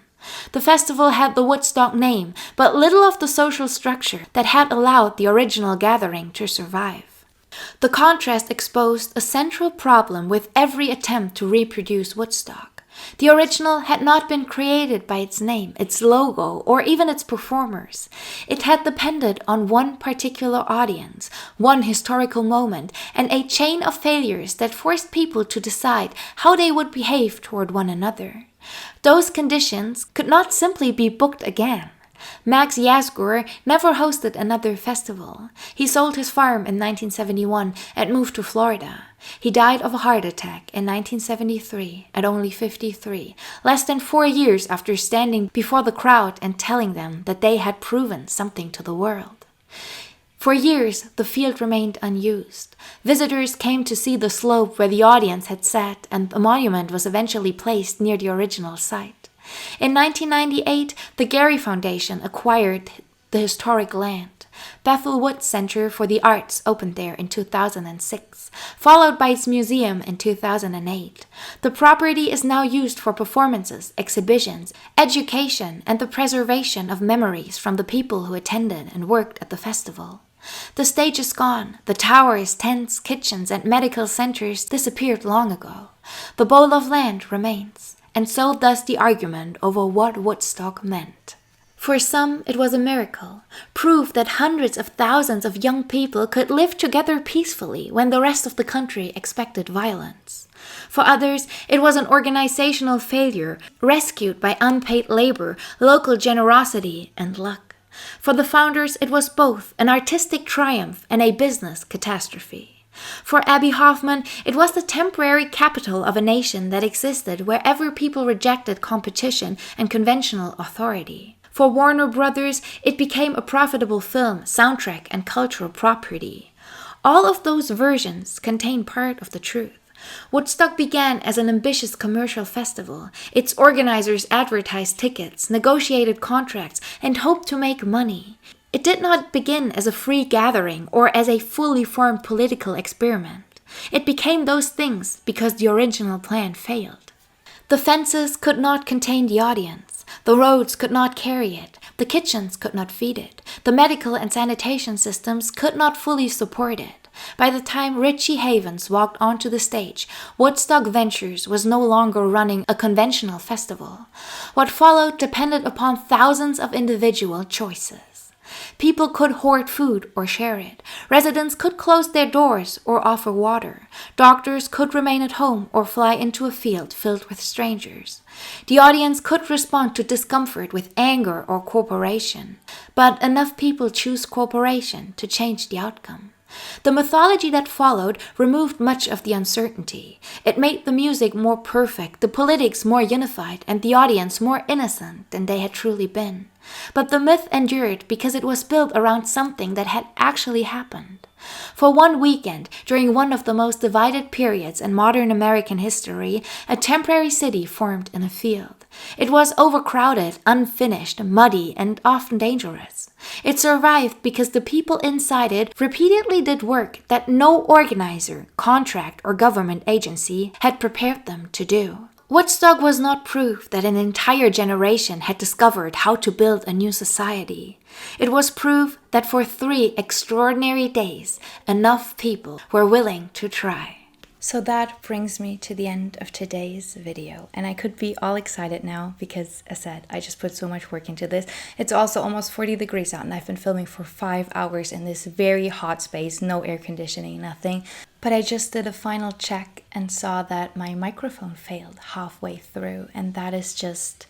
The festival had the Woodstock name, but little of the social structure that had allowed the original gathering to survive. The contrast exposed a central problem with every attempt to reproduce Woodstock. The original had not been created by its name, its logo, or even its performers. It had depended on one particular audience, one historical moment, and a chain of failures that forced people to decide how they would behave toward one another. Those conditions could not simply be booked again. Max Yasgur never hosted another festival. He sold his farm in 1971 and moved to Florida. He died of a heart attack in 1973 at only 53, less than 4 years after standing before the crowd and telling them that they had proven something to the world. For years, the field remained unused. Visitors came to see the slope where the audience had sat, and a monument was eventually placed near the original site. In 1998, the Gary Foundation acquired the historic land. Bethel Woods Center for the Arts opened there in 2006, followed by its museum in 2008. The property is now used for performances, exhibitions, education, and the preservation of memories from the people who attended and worked at the festival. The stage is gone. The towers, tents, kitchens, and medical centers disappeared long ago. The bowl of land remains, and so does the argument over what Woodstock meant. For some, it was a miracle, proof that hundreds of thousands of young people could live together peacefully when the rest of the country expected violence. For others, it was an organizational failure, rescued by unpaid labor, local generosity, and luck. For the founders, it was both an artistic triumph and a business catastrophe. For Abby Hoffman, it was the temporary capital of a nation that existed wherever people rejected competition and conventional authority. For Warner Brothers, it became a profitable film, soundtrack, and cultural property. All of those versions contain part of the truth. Woodstock began as an ambitious commercial festival. Its organizers advertised tickets, negotiated contracts, and hoped to make money. It did not begin as a free gathering or as a fully formed political experiment. It became those things because the original plan failed. The fences could not contain the audience. The roads could not carry it. The kitchens could not feed it. The medical and sanitation systems could not fully support it. By the time Richie Havens walked onto the stage, Woodstock Ventures was no longer running a conventional festival. What followed depended upon thousands of individual choices. People could hoard food or share it. Residents could close their doors or offer water. Doctors could remain at home or fly into a field filled with strangers. The audience could respond to discomfort with anger or cooperation. But enough people choose cooperation to change the outcome. The mythology that followed removed much of the uncertainty. It made the music more perfect, the politics more unified, and the audience more innocent than they had truly been. But the myth endured because it was built around something that had actually happened. For one weekend, during one of the most divided periods in modern American history, a temporary city formed in a field. It was overcrowded, unfinished, muddy, and often dangerous. It survived because the people inside it repeatedly did work that no organizer, contract, or government agency had prepared them to do. Woodstock was not proof that an entire generation had discovered how to build a new society. It was proof that for 3 extraordinary days, enough people were willing to try. So that brings me to the end of today's video, and I could be all excited now because, as said, I just put so much work into this. It's also almost 40 degrees out, and I've been filming for 5 hours in this very hot space, no air conditioning, nothing. But I just did a final check and saw that my microphone failed halfway through, and that is just...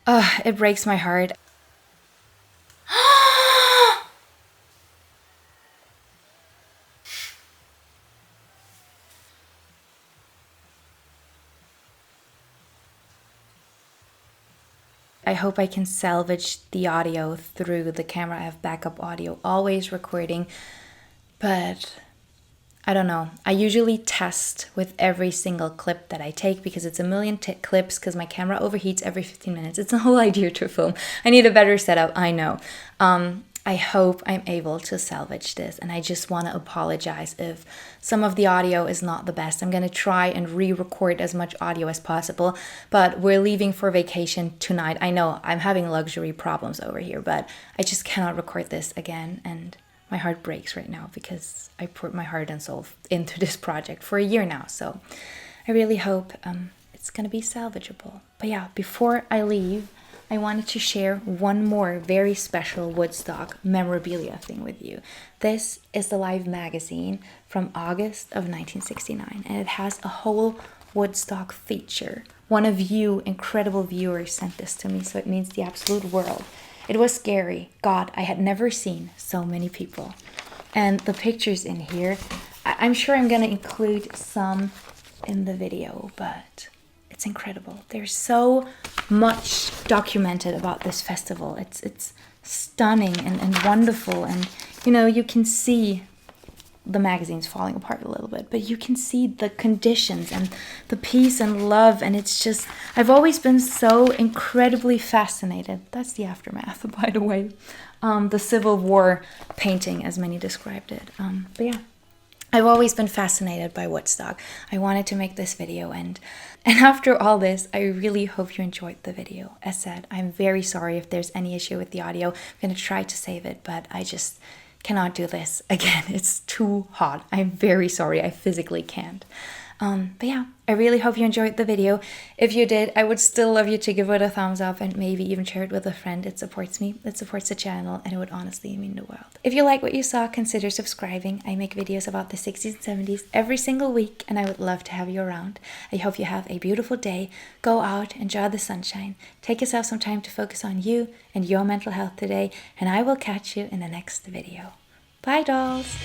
it breaks my heart. I hope I can salvage the audio through the camera. I have backup audio, always recording, but I don't know. I usually test with every single clip that I take because it's a million clips because my camera overheats every 15 minutes. It's a whole idea to film. I need a better setup, I know. I hope I'm able to salvage this, and I just want to apologize if some of the audio is not the best. I'm going to try and re-record as much audio as possible, but we're leaving for vacation tonight. I know I'm having luxury problems over here, but I just cannot record this again, and my heart breaks right now because I put my heart and soul into this project for a year now, so I really hope it's going to be salvageable. But yeah, before I leave, I wanted to share one more very special Woodstock memorabilia thing with you. This is the Live magazine from August of 1969, and it has a whole Woodstock feature. One of you incredible viewers sent this to me, so it means the absolute world. It was scary. God, I had never seen so many people. And the pictures in here, I'm sure I'm going to include some in the video, but it's incredible. There's so much documented about this festival. It's stunning and wonderful, and you know, you can see the magazine's falling apart a little bit, but you can see the conditions and the peace and love, and it's just, I've always been so incredibly fascinated. That's the aftermath, by the way. The Civil War painting, as many described it. But yeah, I've always been fascinated by Woodstock. I wanted to make this video, and after all this, I really hope you enjoyed the video. As said, I'm very sorry if there's any issue with the audio. I'm going to try to save it, but I just cannot do this again. It's too hot. I'm very sorry. I physically can't. But yeah, I really hope you enjoyed the video. If you did, I would still love you to give it a thumbs up and maybe even share it with a friend. It supports me, it supports the channel, and it would honestly mean the world. If you like what you saw, consider subscribing. I make videos about the 60s and 70s every single week, and I would love to have you around. I hope you have a beautiful day. Go out, enjoy the sunshine. Take yourself some time to focus on you and your mental health today, and I will catch you in the next video. Bye, dolls!